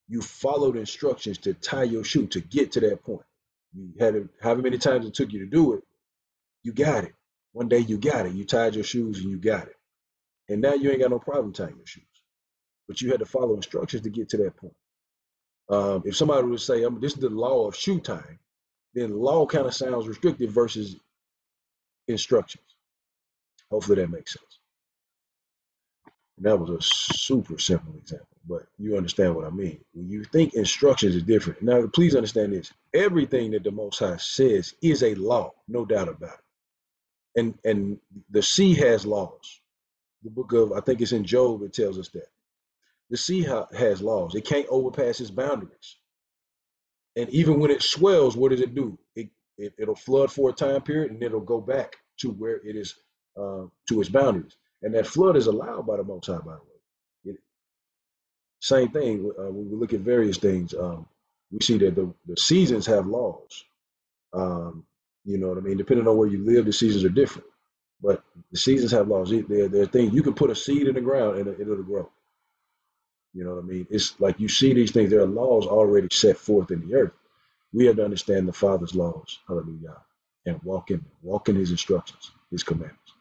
you followed instructions to tie your shoe to get to that point. You had it, however many times it took you to do it, you got it. One day you got it. You tied your shoes and you got it. And now you ain't got no problem tying your shoes. But you had to follow instructions to get to that point. If somebody would say, this is the law of shoe tying, then law kind of sounds restrictive versus instructions. Hopefully that makes sense. And that was a super simple example, but you understand what I mean. When you think instructions is different. Now, please understand this. Everything that the Most High says is a law, no doubt about it. And the sea has laws. The book of, I think it's in Job, it tells us that. The sea has laws. It can't overpass its boundaries. And even when it swells, what does it do? It'll flood for a time period and it'll go back to where it is, to its boundaries. And that flood is allowed by the Most High, by the way. Same thing, when we look at various things, we see that the seasons have laws. You know what I mean? Depending on where you live, the seasons are different. But the seasons have laws. There are things, you can put a seed in the ground and it'll grow. You know what I mean? It's like you see these things, there are laws already set forth in the earth. We have to understand the Father's laws, hallelujah, and walk in his instructions, his commandments.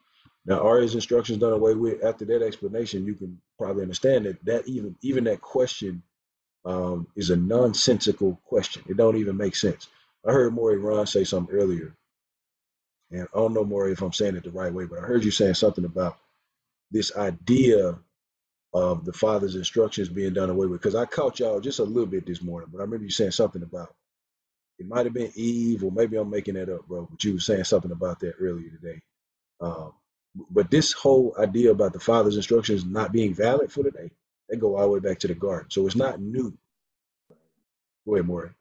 Now, are his instructions done away with? After that explanation, you can probably understand that even that question is a nonsensical question. It don't even make sense. I heard Maury Ron say something earlier, and I don't know, Maury, if I'm saying it the right way, but I heard you saying something about this idea of the Father's instructions being done away with. Because I caught y'all just a little bit this morning, but I remember you saying something about, it might have been Eve, or maybe I'm making that up, bro, but you were saying something about that earlier today. But this whole idea about the Father's instructions not being valid for today, they go all the way back to the garden. So it's not new. Go ahead, Maury.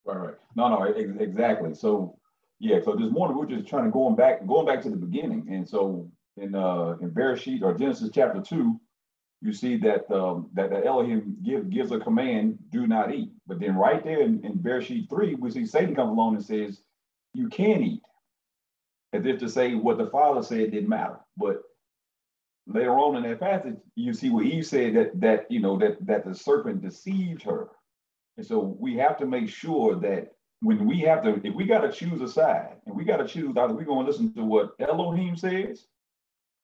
Right. No, exactly. So yeah, so this morning we're just trying to going back to the beginning. And so in Bereshit, or Genesis chapter 2, you see that that Elohim gives a command, do not eat. But then right there in Bereshit 3, we see Satan come along and says, you can eat. As if to say what the Father said didn't matter. But later on in that passage, you see where Eve said that the serpent deceived her. And so we have to make sure that if we got to choose a side, and we got to choose either we're going to listen to what Elohim says,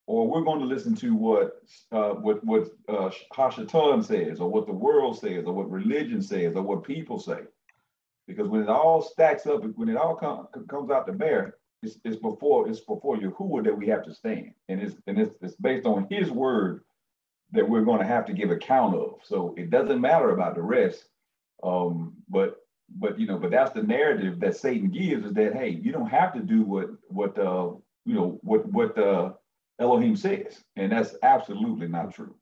or we're going to listen to what Hashatan says, or what the world says, or what religion says, or what people say. Because when it all stacks up, when it all comes out to bear, it's before Yahuwah that we have to stand, and it's based on His word that we're going to have to give account of. So it doesn't matter about the rest, but that's the narrative that Satan gives, is that, hey, you don't have to do what Elohim says, and that's absolutely not true.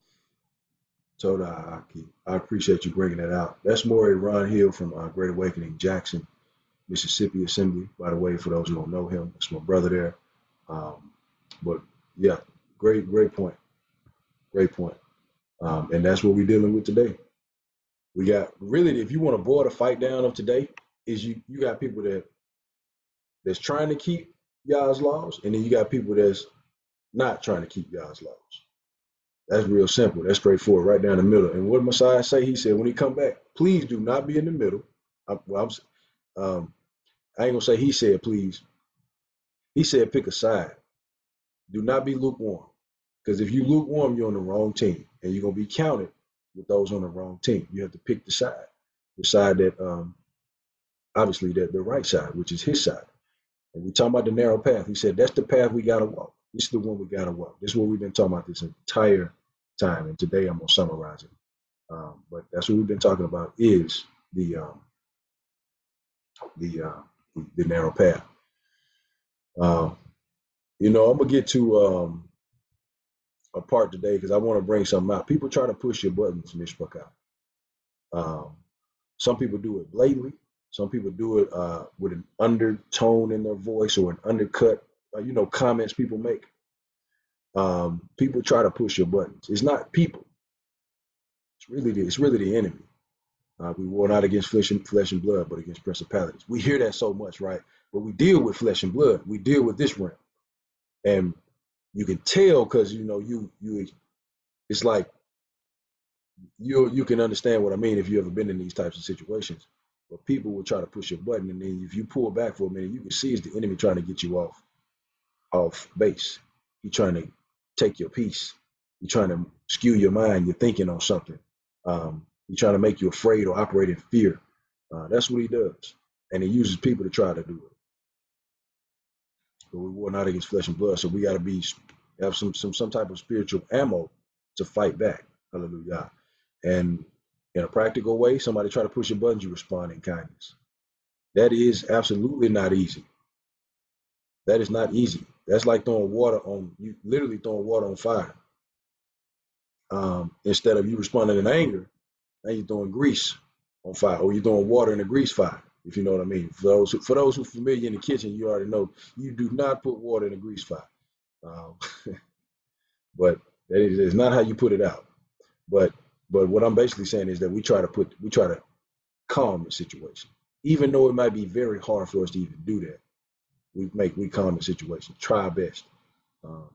Toda Aki, I appreciate you bringing that out. That's Maury Ron Hill from Great Awakening, Jackson, Mississippi Assembly. By the way, for those who don't know him, it's my brother there. But yeah, great point. And that's what we're dealing with today. We got, really, if you want to boil the fight down of today, is you got people that's trying to keep Yah's laws, and then you got people that's not trying to keep Yah's laws. That's real simple. That's straightforward, right down the middle. And what Messiah say? He said, when he come back, please do not be in the middle. I ain't gonna say he said, please. He said, pick a side. Do not be lukewarm. Because if you lukewarm, you're on the wrong team, and you're gonna be counted with those on the wrong team. You have to pick the side that, obviously, the right side, which is his side. And we talking about the narrow path. He said, that's the path we gotta walk. This is the one we gotta walk. This is what we've been talking about this entire time. And today I'm gonna summarize it. But that's what we've been talking about is the the uh, the narrow path. I'm gonna get to a part today because I want to bring something out. People try to push your buttons, Mishpachah. Um, some people do it blatantly. Some people do it with an undertone in their voice or an undercut. Comments people make. People try to push your buttons. It's not people. It's really the enemy. We war not against flesh and blood, but against principalities. We hear that so much, right? But we deal with flesh and blood. We deal with this realm, and you can tell because you it's like you can understand what I mean if you ever been in these types of situations. But people will try to push your button, and then if you pull back for a minute, you can see it's the enemy trying to get you off base. He's trying to take your peace. He's trying to skew your mind. You're thinking on something. He's trying to make you afraid or operate in fear. That's what he does, and he uses people to try to do it. But we war not against flesh and blood, so we got to have some type of spiritual ammo to fight back. Hallelujah. And in a practical way, somebody try to push your buttons, you respond in kindness. That is absolutely not easy. That is not easy. That's like you literally throwing water on fire. Instead of you responding in anger, now you're throwing grease on fire, or you're throwing water in a grease fire, if you know what I mean. For those who are familiar in the kitchen, you already know you do not put water in a grease fire. Um, but that is not how you put it out. But what I'm basically saying is that we try to calm the situation, even though it might be very hard for us to even do that. We calm the situation. Try our best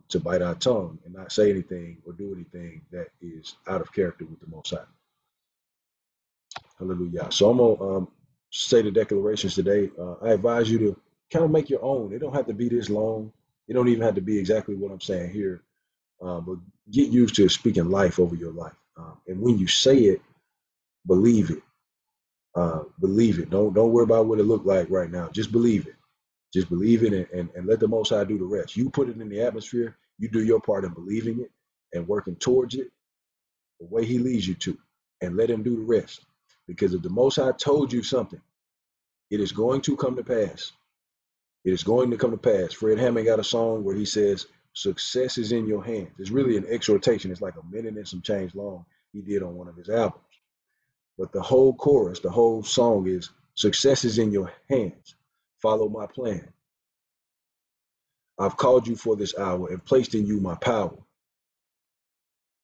to bite our tongue and not say anything or do anything that is out of character with the Most High. Hallelujah. So I'm gonna say the declarations today. I advise you to kind of make your own. It don't have to be this long. It don't even have to be exactly what I'm saying here. But get used to speaking life over your life. And when you say it, believe it. Believe it. Don't worry about what it look like right now. Just believe it. Just believe it and let the Most High do the rest. You put it in the atmosphere. You do your part in believing it and working towards it the way He leads you to, and let Him do the rest. Because if the Most High told you something, it is going to come to pass. It is going to come to pass. Fred Hammond got a song where he says, "Success is in your hands." It's really an exhortation. It's like a minute and some change long. He did on one of his albums. But the whole chorus, the whole song is, "Success is in your hands. Follow my plan. I've called you for this hour and placed in you my power.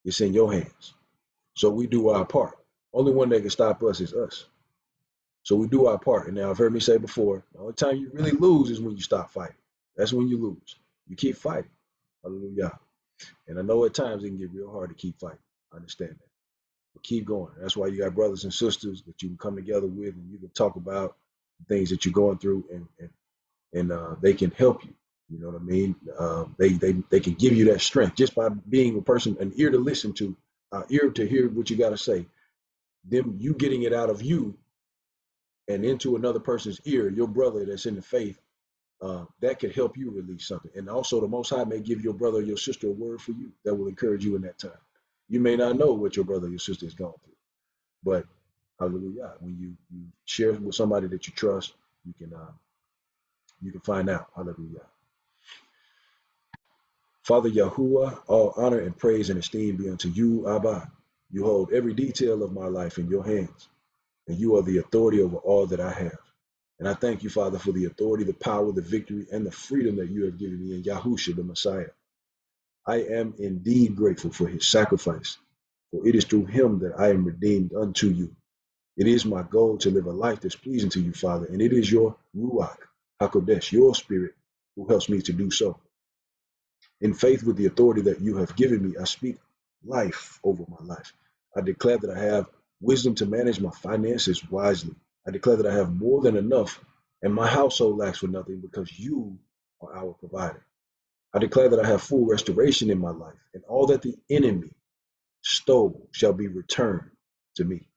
It's in your hands." So we do our part. Only one that can stop us is us. So we do our part. And now I've heard me say before, the only time you really lose is when you stop fighting. That's when you lose. You keep fighting. Hallelujah. And I know at times it can get real hard to keep fighting. I understand that. But keep going. That's why you got brothers and sisters that you can come together with and you can talk about things that you're going through and they can help you. You know what I mean? They can give you that strength just by being a person, an ear to listen to, ear to hear what you got to say. Them you getting it out of you and into another person's ear, your brother that's in the faith, that could help you release something. And also the Most High may give your brother or your sister a word for you that will encourage you in that time. You may not know what your brother or your sister has gone through, but hallelujah, when you share with somebody that you trust, you can find out. Hallelujah. Father Yahuwah, all honor and praise and esteem be unto you, Abba. You hold every detail of my life in your hands, and you are the authority over all that I have. And I thank you, Father, for the authority, the power, the victory, and the freedom that you have given me in Yahusha, the Messiah. I am indeed grateful for his sacrifice, for it is through him that I am redeemed unto you. It is my goal to live a life that's pleasing to you, Father, and it is your Ruach HaKodesh, your spirit, who helps me to do so. In faith with the authority that you have given me, I speak life over my life. I declare that I have wisdom to manage my finances wisely. I declare that I have more than enough and my household lacks for nothing because you are our provider. I declare that I have full restoration in my life, and all that the enemy stole shall be returned to me.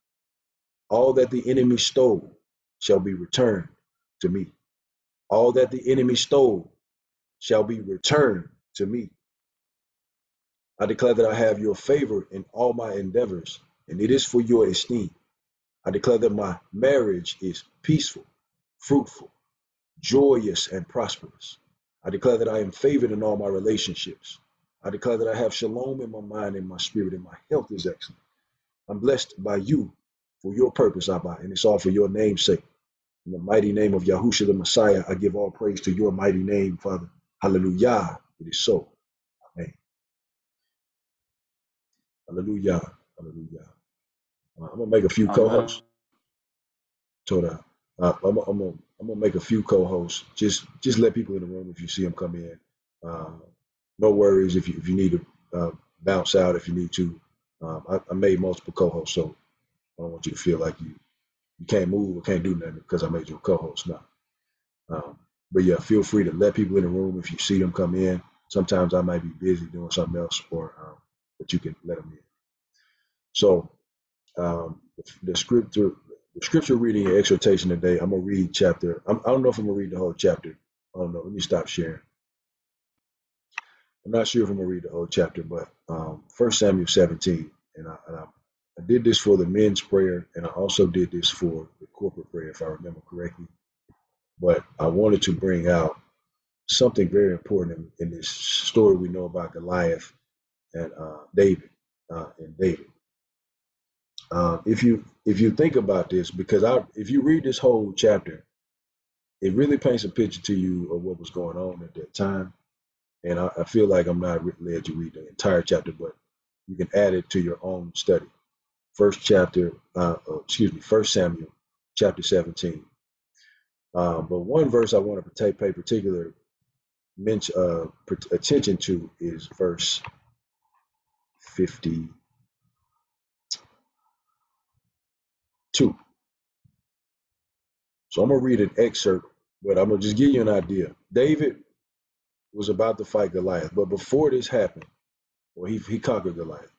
All that the enemy stole shall be returned to me. All that the enemy stole shall be returned to me. I declare that I have your favor in all my endeavors. and it is for your esteem. I declare that my marriage is peaceful, fruitful, joyous, and prosperous. I declare that I am favored in all my relationships. I declare that I have shalom in my mind and my spirit, and my health is excellent. I'm blessed by you for your purpose, Abba, and it's all for your name's sake. In the mighty name of Yahushua the Messiah, I give all praise to your mighty name, Father. Hallelujah. It is so. Amen. Hallelujah. Hallelujah. I'm gonna make a few Amen. co-hosts. Toda. I'm gonna make a few co-hosts. Just let people in the room if you see them come in. No worries if you need to bounce out if you need to. I made multiple co-hosts, so I don't want you to feel like you can't move or can't do nothing because I made you a co-host now. But yeah, feel free to let people in the room if you see them come in. Sometimes I might be busy doing something else, but you can let them in. So the scripture reading and exhortation today, I'm gonna read chapter. I don't know if I'm gonna read the whole chapter. I don't know. Let me stop sharing. I'm not sure if I'm gonna read the whole chapter, but 1 Samuel 17, and I did this for the men's prayer, and I also did this for the corporate prayer, if I remember correctly. But I wanted to bring out something very important in this story we know about Goliath and David. If you think about this, because if you read this whole chapter, it really paints a picture to you of what was going on at that time. And I feel like I'm not led to read the entire chapter, but you can add it to your own study. First Samuel chapter 17. But one verse I want to pay particular attention to is verse 52. So I'm gonna read an excerpt, but I'm gonna just give you an idea. David was about to fight Goliath, but before this happened, well, he conquered Goliath.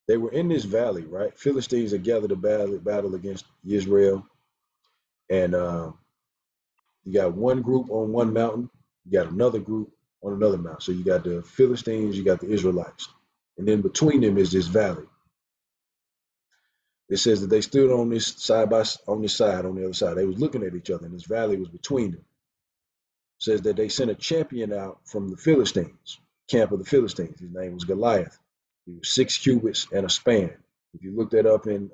They were in this valley, right? Philistines had gathered to battle against Israel, and you got one group on one mountain, you got another group on another mountain. So you got the Philistines, you got the Israelites, and then between them is this valley. It says that they stood on this side on the other side. They was looking at each other, and this valley was between them. It says that they sent a champion out from the Philistines, camp of the Philistines. His name was Goliath. He was 6 cubits and a span. If you look that up in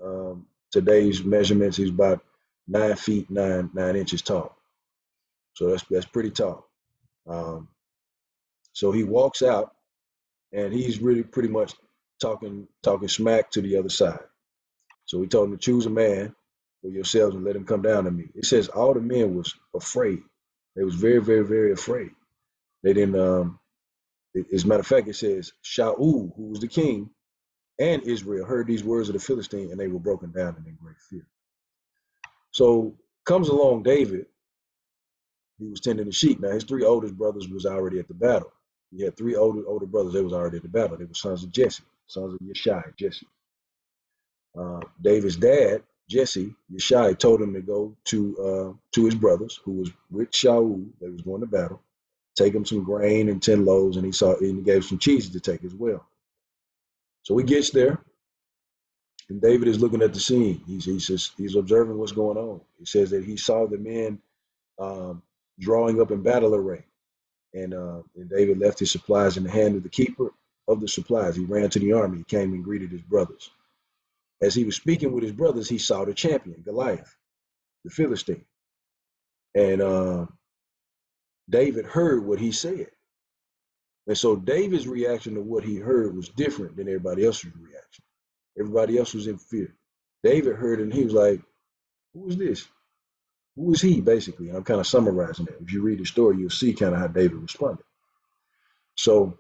today's measurements, he's about 9 feet 9 inches tall. So that's pretty tall. So he walks out, and he's really pretty much talking smack to the other side. So he told him to choose a man for yourselves and let him come down to me. It says all the men was afraid. They was very, very, very afraid. They didn't. As a matter of fact, it says Shaul, who was the king, and Israel heard these words of the Philistine, and they were broken down and in great fear. So comes along David, he was tending the sheep. Now his 3 oldest brothers was already at the battle. He had 3 older brothers. They was already at the battle. They were sons of Jesse, sons of Yeshai, Jesse. David's dad, Jesse, Yeshai, told him to go to his brothers, who was with Shaul. They was going to battle. Take him some grain and 10 loaves, and he gave some cheese to take as well. So he gets there, and David is looking at the scene. He's observing what's going on. He says that he saw the men drawing up in battle array, and David left his supplies in the hand of the keeper of the supplies. He ran to the army. He came and greeted his brothers. As he was speaking with his brothers, he saw the champion, Goliath, the Philistine. And David heard what he said. And so David's reaction to what he heard was different than everybody else's reaction. Everybody else was in fear. David heard it, and he was like, who is this? Who is he, basically? And I'm kind of summarizing it. If you read the story, you'll see kind of how David responded. So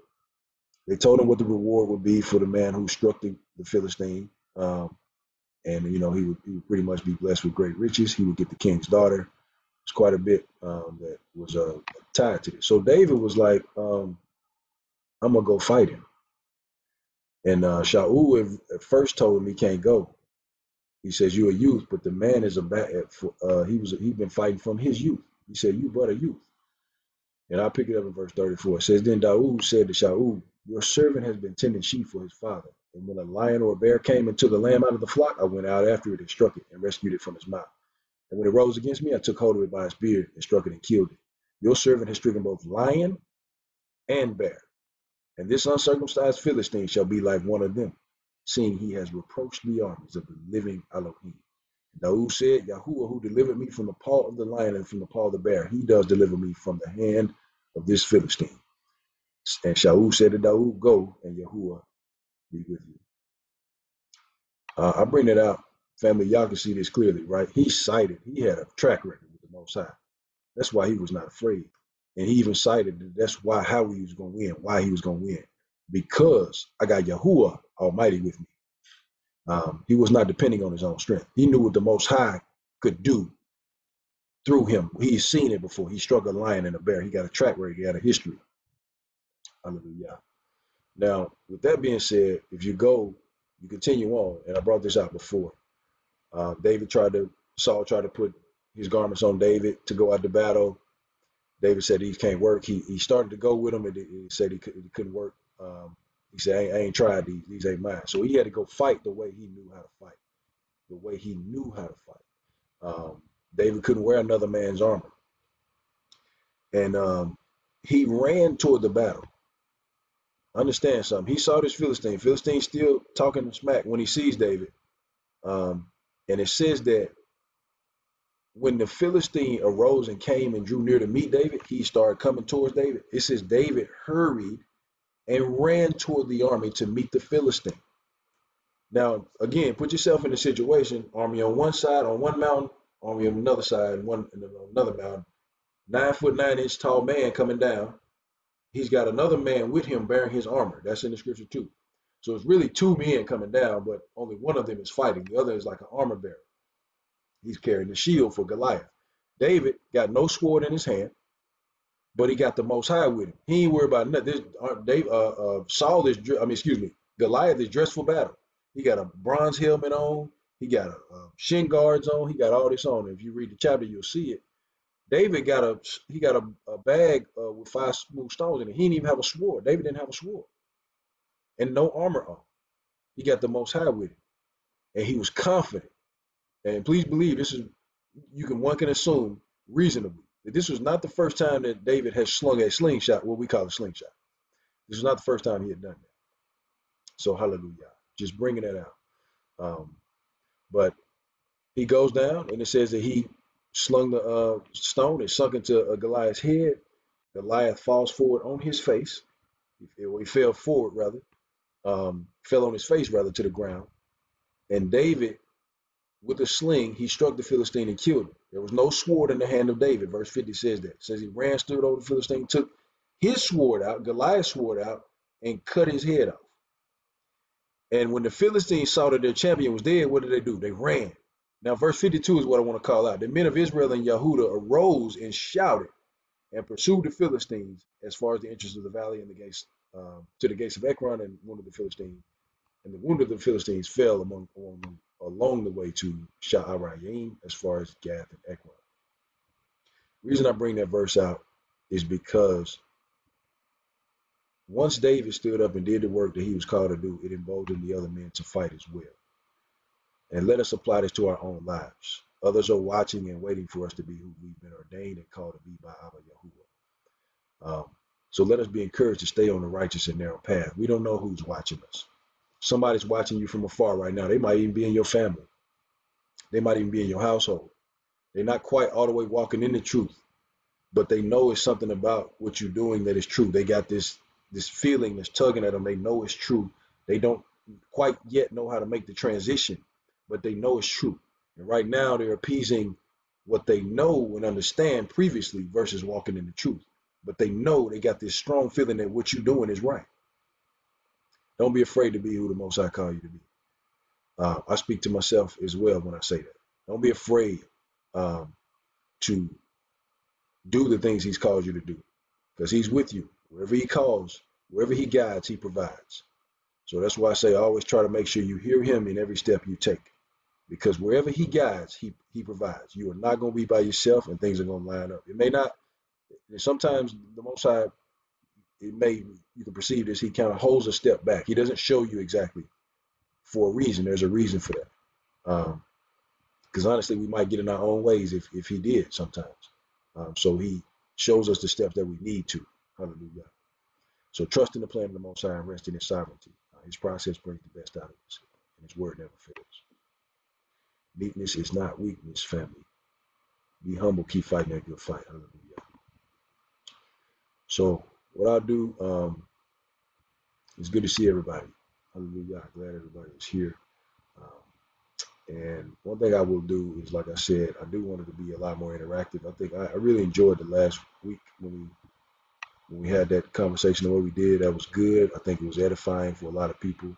they told him what the reward would be for the man who struck the Philistine. And, he would pretty much be blessed with great riches. He would get the king's daughter. It's quite a bit that was tied to this. So David was like, I'm going to go fight him. And Shaul at first told him he can't go. He says, you're a youth, but the man is he'd been fighting from his youth. He said, you but a youth. And I'll pick it up in verse 34. It says, then Daud said to Shaul, your servant has been tending sheep for his father. And when a lion or a bear came and took a lamb out of the flock, I went out after it and struck it and rescued it from its mouth. And when it rose against me, I took hold of it by its beard and struck it and killed it. Your servant has stricken both lion and bear. And this uncircumcised Philistine shall be like one of them, seeing he has reproached the armies of the living Elohim. Daud said, Yahuwah, who delivered me from the paw of the lion and from the paw of the bear, he does deliver me from the hand of this Philistine. And Shaul said to Daud, go, and Yahuwah be with you. I bring that out, family. Y'all can see this clearly, right? He had a track record with the Most High. That's why he was not afraid. And he even cited that that's how he was going to win, why he was going to win. Because I got Yahuwah Almighty with me. He was not depending on his own strength. He knew what the Most High could do through him. He's seen it before. He struck a lion and a bear. He got a track record. He had a history. Hallelujah. Now, with that being said, if you continue on, and I brought this out before. Saul tried to put his garments on David to go out to battle. David said these can't work. He started to go with them, and he said it couldn't work. He said, I ain't tried these. These ain't mine. So he had to go fight the way he knew how to fight. The way he knew how to fight. David couldn't wear another man's armor. And he ran toward the battle. Understand something. He saw this Philistine. Philistine still talking smack when he sees David. And it says that when the Philistine arose and came and drew near to meet David, he started coming towards David. It says David hurried and ran toward the army to meet the Philistine. Now, again, put yourself in a situation, army on one side, on one mountain, army on another side, on another mountain, 9 foot 9 inch tall man coming down. He's got another man with him bearing his armor. That's in the scripture too. So it's really 2 men coming down, but only one of them is fighting. The other is like an armor bearer. He's carrying the shield for Goliath. David got no sword in his hand, but he got the Most High with him. He ain't worried about nothing. Goliath is dressed for battle. He got a bronze helmet on. He got shin guards on. He got all this on. If you read the chapter, you'll see it. David got a bag with 5 smooth stones in it. He didn't even have a sword. David didn't have a sword and no armor on. He got the Most High with him, and he was confident. And please believe one can assume reasonably that this was not the first time that David has slung a slingshot, what we call a slingshot. This was not the first time he had done that. So hallelujah, just bringing that out. But he goes down, and it says that he slung the stone. It sunk into Goliath's head. Goliath falls forward on his face. He fell forward, fell on his face, to the ground. And David, with a sling, he struck the Philistine and killed him. There was no sword in the hand of David. Verse 50 says that. It says he ran, stood over the Philistine, took his sword out, Goliath's sword out, and cut his head off. And when the Philistines saw that their champion was dead, what did they do? They ran. Now, verse 52 is what I want to call out. The men of Israel and Yehudah arose and shouted and pursued the Philistines as far as the entrance of the valley and the gates to the gates of Ekron, and wounded the Philistines. And the wound of the Philistines fell along the way to Sha'arayim as far as Gath and Ekron. The reason I bring that verse out is because once David stood up and did the work that he was called to do, it emboldened the other men to fight as well. And let us apply this to our own lives. Others are watching and waiting for us to be who we've been ordained and called to be by Abba Yahuwah. So let us be encouraged to stay on the righteous and narrow path. We don't know who's watching us. Somebody's watching you from afar right now. They might even be in your family. They might even be in your household. They're not quite all the way walking in the truth, but they know it's something about what you're doing that is true. They got this feeling that's tugging at them. They know it's true. They don't quite yet know how to make the transition, but they know it's true. And right now they're appeasing what they know and understand previously versus walking in the truth. But they know they got this strong feeling that what you're doing is right. Don't be afraid to be who the Most High call you to be. I speak to myself as well when I say that. Don't be afraid to do the things he's called you to do, because he's with you. Wherever he calls, wherever he guides, he provides. So that's why I say always try to make sure you hear him in every step you take, because wherever he guides, he provides. You are not going to be by yourself, and things are going to line up. It may not. Sometimes the Most High, you can perceive this, he kind of holds a step back. He doesn't show you exactly for a reason. There's a reason for that. Because honestly, we might get in our own ways if he did sometimes. So he shows us the steps that we need to. Hallelujah. So trust in the plan of the Most High and rest in his sovereignty. His process brings the best out of us, and his word never fails. Meekness is not weakness, family. Be humble, keep fighting that good fight. Hallelujah. So what I'll do, it's good to see everybody. Hallelujah. I'm glad everybody is here. And one thing I will do is, like I said, I do want it to be a lot more interactive. I think I really enjoyed the last week when we had that conversation the way we did. That was good. I think it was edifying for a lot of people.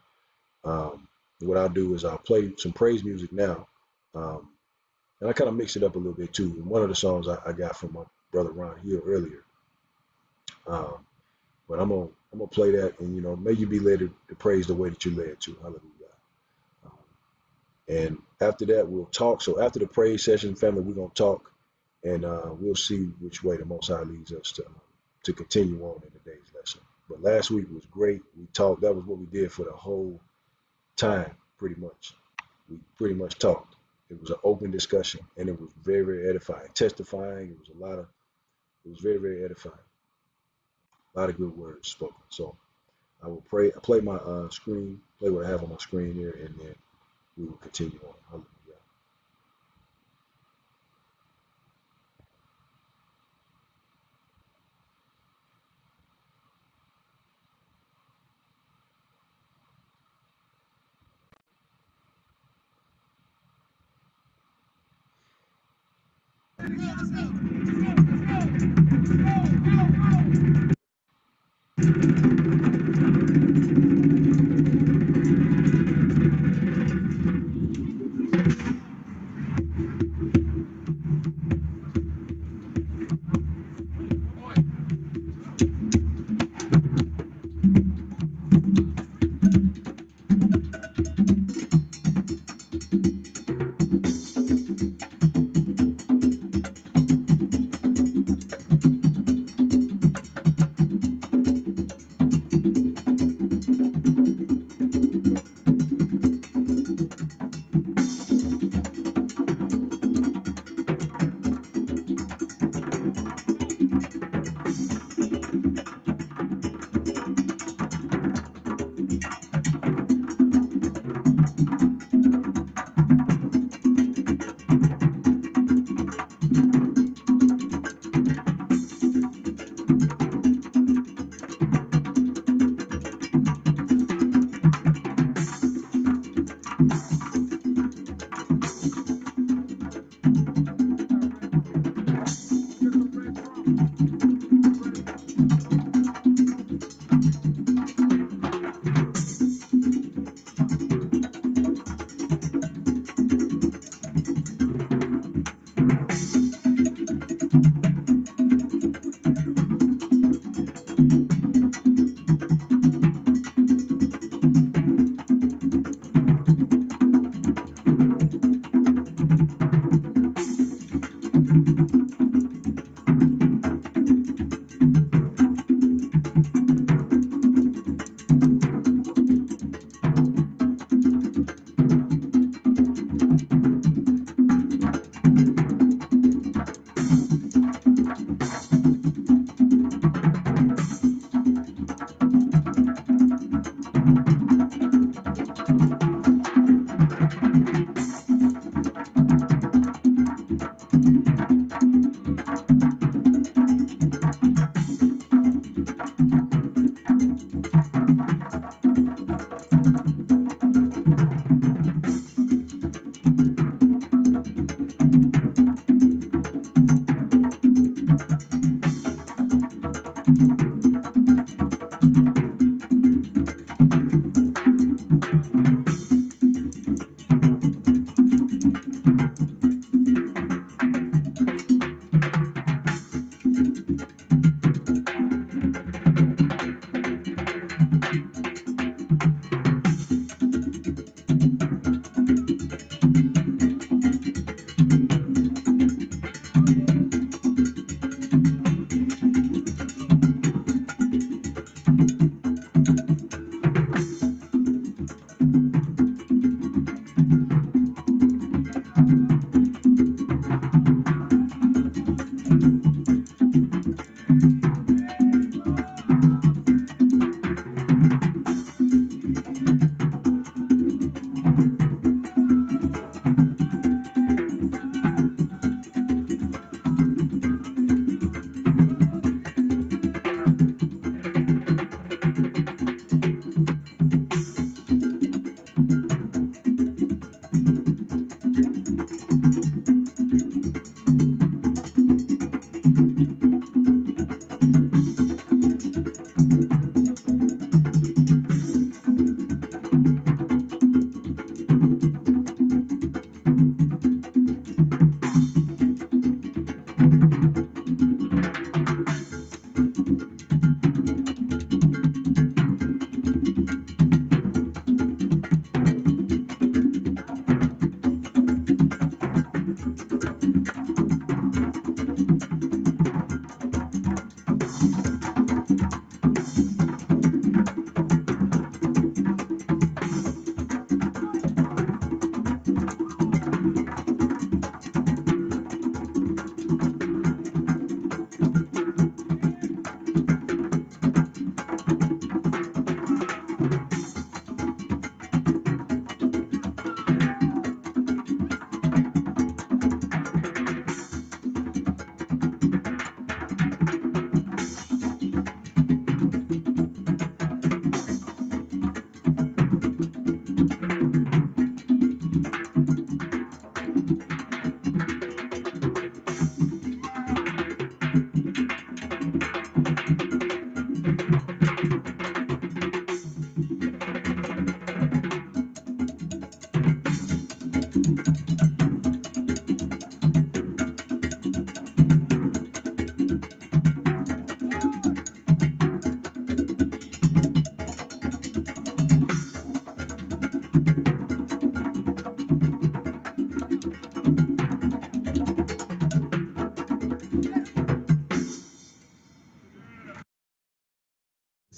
What I'll do is I'll play some praise music now. And I kind of mix it up a little bit too. And one of the songs I got from my brother Ron Hill earlier. But I'm gonna play that, and may you be led to praise the way that you're led to. Hallelujah. And after that, we'll talk. So after the praise session, family, we're gonna talk, and we'll see which way the Most High leads us to continue on in today's lesson. But last week was great. We talked. That was what we did for the whole time, pretty much. We pretty much talked. It was an open discussion, and it was very, very edifying. Testifying. It was very, very edifying. A lot of good words spoken. So I will play my screen, play what I have on my screen here, and then we will continue on. Hallelujah.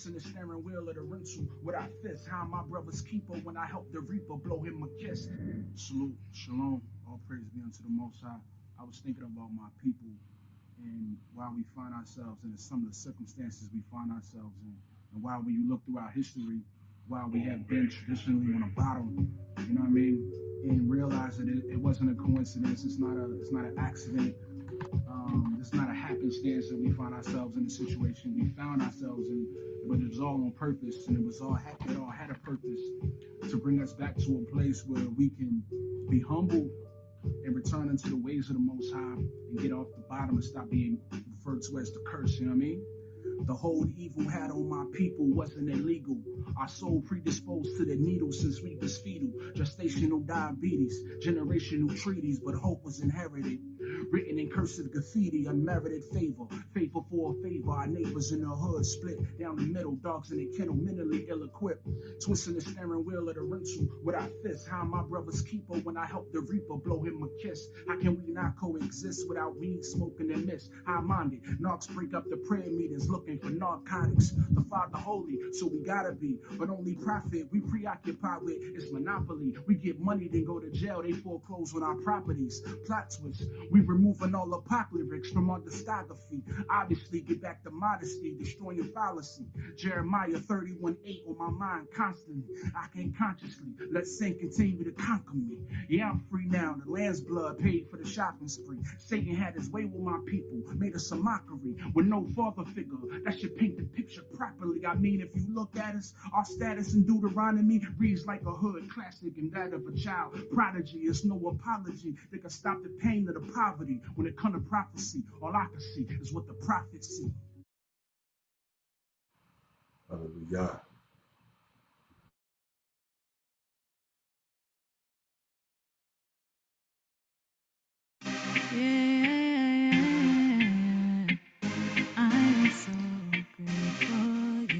twisting the steering wheel of the rental with our fists. How my brother's keeper when I help the reaper blow him a kiss. Salute, shalom, all praise be unto the Most High. I was thinking about my people and why we find ourselves in some of the circumstances we find ourselves in, and why when you look throughout history, why we have been traditionally on the bottom, you know what I mean, and realize that it wasn't a coincidence. It's not an accident. It's not a happenstance that we find ourselves in the situation we found ourselves in, but it was all on purpose, and it all had a purpose to bring us back to a place where we can be humble and return into the ways of the Most High and get off the bottom and stop being referred to as the curse, you know what I mean? The whole evil had on my people wasn't illegal. Our soul predisposed to the needle since we was fetal. Gestational diabetes, generational treaties, but hope was inherited. Written in cursive graffiti, unmerited favor. Favor for a favor, our neighbors in the hood split down the middle. Dogs in the kennel, mentally ill-equipped. Twisting the steering wheel of the rental with our fists. How my brother's keeper when I help the reaper blow him a kiss. How can we not coexist without weed smoking and mist? High-minded, narcs break up the prayer meetings looking for narcotics. The Father holy, so we gotta be. But only profit we preoccupied with is monopoly. We get money, then go to jail. They foreclose on our properties. Plot twist, we removing all apocalyptics from our discography. Obviously, get back to modesty, destroying fallacy. Jeremiah 31:8 on my mind constantly. I can't consciously let sin continue to conquer me. Yeah, I'm free now. The lamb's blood paid for the shopping spree. Satan had his way with my people, made us a mockery with no father figure. That should paint the picture properly. I mean, if you look at us, our status in Deuteronomy reads like a hood classic and that of a child prodigy. It's no apology that can stop the pain of the poverty. When it comes to prophecy, all I can see is what the prophets see. Hallelujah. Yeah, I'm so grateful, yeah.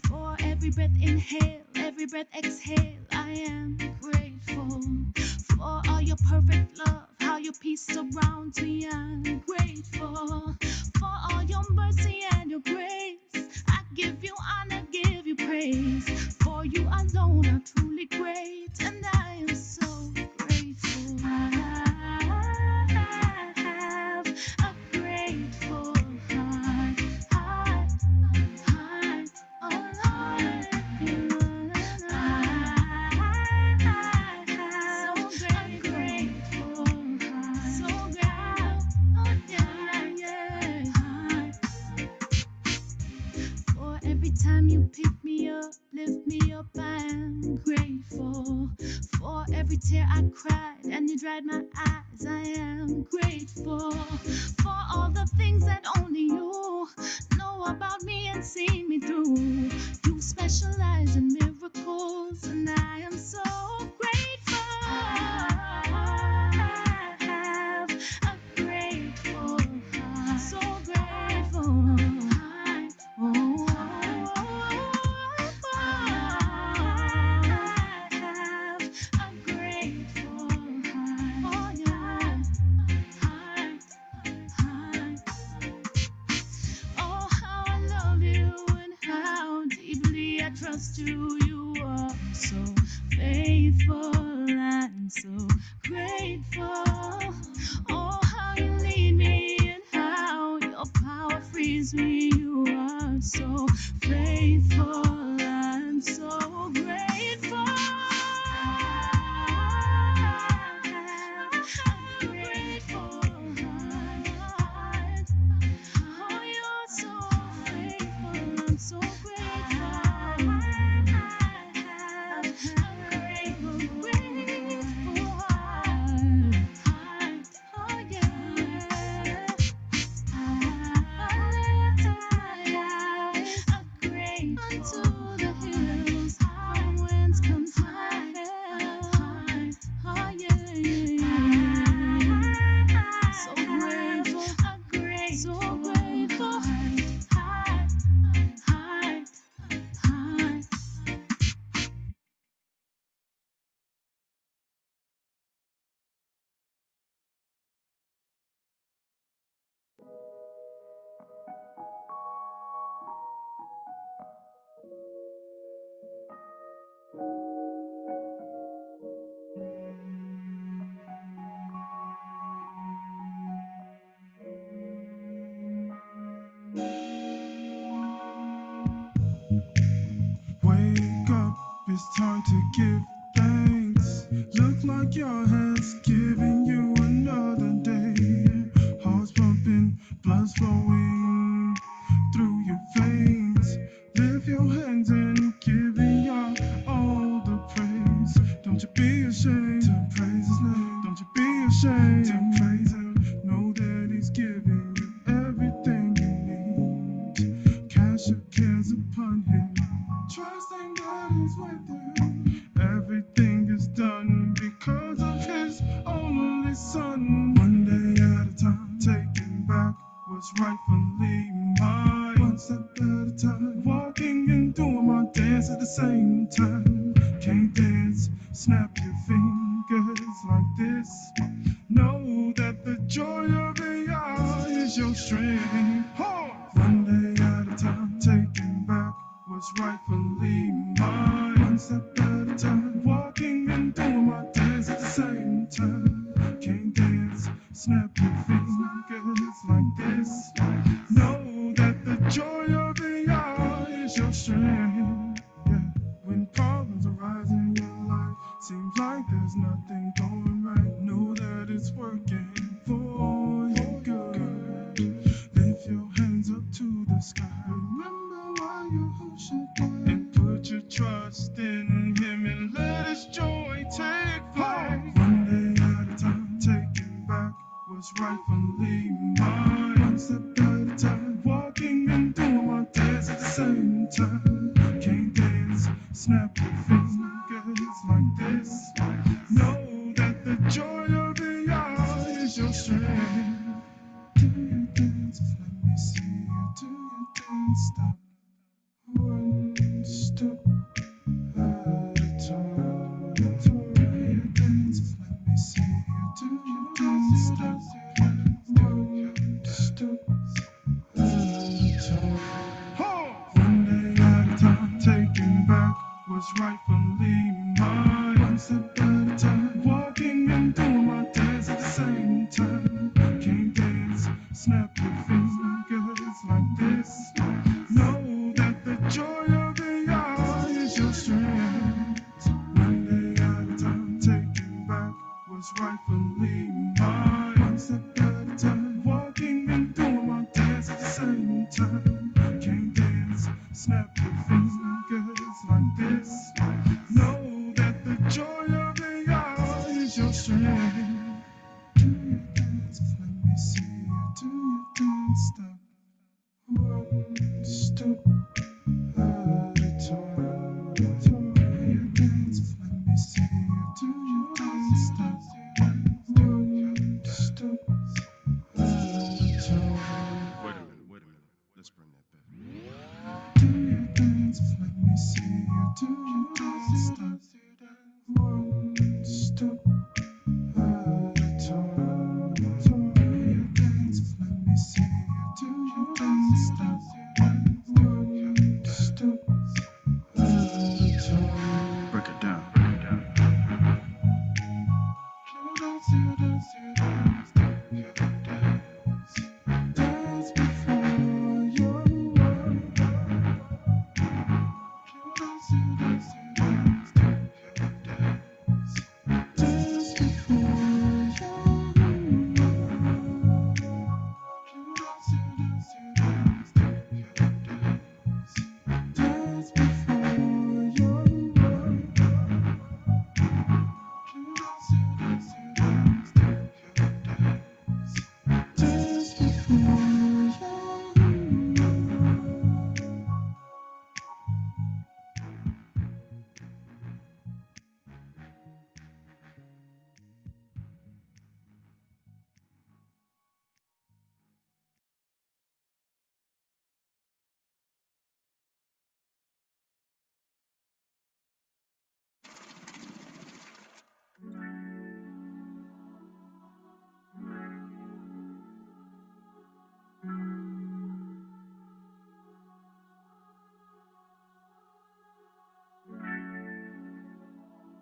For every breath inhale, every breath exhale, I am grateful for all your perfect love, how your peace surrounds me. I'm grateful for all your mercy and your grace. I give you honor, give you praise. For you alone are truly great, and I am so grateful. I have a grateful heart, heart, heart. For every time you pick me up, lift me up, I am grateful. For every tear I cried and you dried my eyes, I am grateful. For all the things that only you know about me and see me through. You specialize in miracles, and I am so grateful. I have a grateful heart, so grateful. Oh, I have a grateful heart. Oh, yeah. Heart, heart. Oh, how I love you and how deeply I trust you. You are so faithful. like your hands giving you another day. Heart's pumping, blood's flowing through your veins. Lift your hands and give your all the praise. Don't you be ashamed to praise his name. Don't you be ashamed to praise him. Know that he's giving you everything you need. Cast your cares upon him, trusting that he's with you. Everything is done because of his only son. One day at a time, taking back what's rightfully mine. One step at a time, walking and doing my dance at the same time. Can't dance, snap your fingers like this. Know that the joy of AI is your strength. One day at a time, taking back what's rightfully mine. One step at a time, walking and doing my dance at the same time. Can't dance, snap your fingers like this. Know that the joy of AI is your strength. Yeah. When problems arise in your life, seems like there's nothing going right. Know that it's working for your good. Lift your hands up to the sky. Remember why you should die. And put your trust in him and let his joy take flight. One day at a time, taking back what's rightfully mine. One step at a time, walking and doing my dance at the same time. Can't dance, snap your fingers like this. Know that the joy of the hour is your strength. Do your dance, let me see you do your dance. Stop one step at a time. Do your dance, let me see you do your dance. Stop one step at a time. One day at a time, taking back what's rightfully mine. One step at a time, walking and doing my dance at the same time. Can't dance, snap your fingers like this. Know that the joy of the hour is your strength. One day at a time, taking back what's rightfully mine. One step at a time, walking and doing my dance at the same time. Can't dance, snap your fingers like this. Know that the joy of the hour is your strength. Do your dance, let me see you do your dance. Stop one step at a time. Do your dance, let me see you do your dance. Stop one step at a time. Wait a minute. Let's bring that back. Do your dance, let me see you do your dance. Stop one step at a time. Do your dance, let me see you do your dance. Stop one step at a time. Break it down. Dance before your world. Dance before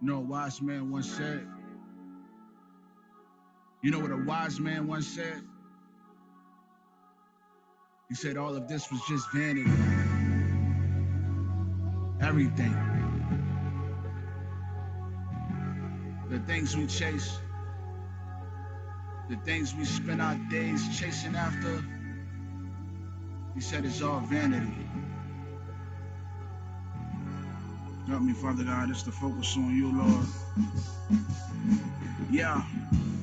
know, a wise man once said, you know what a wise man once said? He said all of this was just vanity. Everything. The things we chase, the things we spend our days chasing after, he said it's all vanity. Help me, Father God, just to focus on you, Lord. Yeah,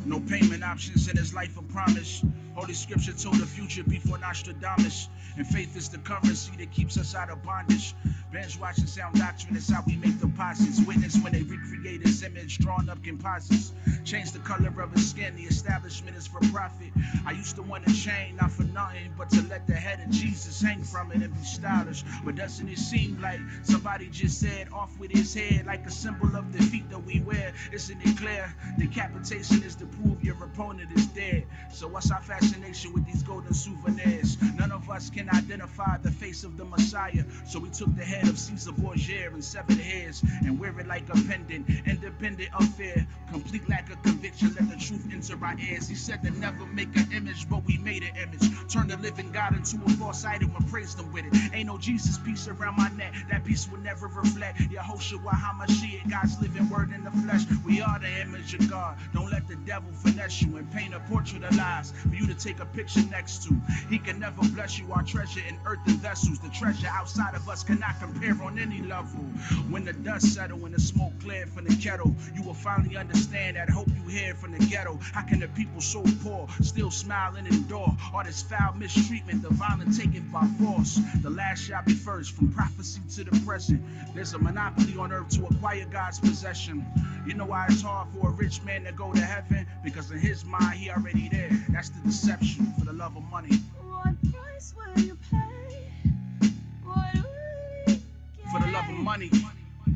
no payment options in his life of promise. Holy Scripture told the future before Nostradamus. And faith is the currency that keeps us out of bondage. Binge watching sound doctrine is how we make deposits. Witness when they recreate his image, drawn up composites. Change the color of his skin, the establishment is for profit. I used to want a chain, not for nothing, but to let the head of Jesus hang from it and be stylish. But doesn't it seem like somebody just said off with his head, like a symbol of defeat that we wear? Isn't it clear? Decapitation is to prove your opponent is dead. So what's our fascination with these golden souvenirs? None of us can identify the face of the Messiah. So we took the head of Caesar Borgia and severed hairs and wear it like a pendant, independent of fear, complete lack of conviction. Let the truth enter our ears. He said to never make an image, but we made an image. Turn the living God into a false idol and praised him with it. Ain't no Jesus piece around my neck. That piece will never reflect Yahushua HaMashiach, God's living word in the flesh. We are the image of God. Don't let the devil finesse you and paint a portrait of lies for you to take a picture next to. He can never bless you. Our treasure in earthen vessels. The treasure outside of us cannot compare on any level. When the dust settle and the smoke clear from the kettle, you will finally understand that hope you hear from the ghetto. How can the people so poor still smile and endure all this foul mistreatment, the violent taken by force? The last shall be first, from prophecy to the present. There's a monopoly on earth to acquire God's possession. You know why it's hard for a rich man to go to heaven? Because in his mind he already there. That's the deception for the love of money. What price will you pay? What will you For the love of money.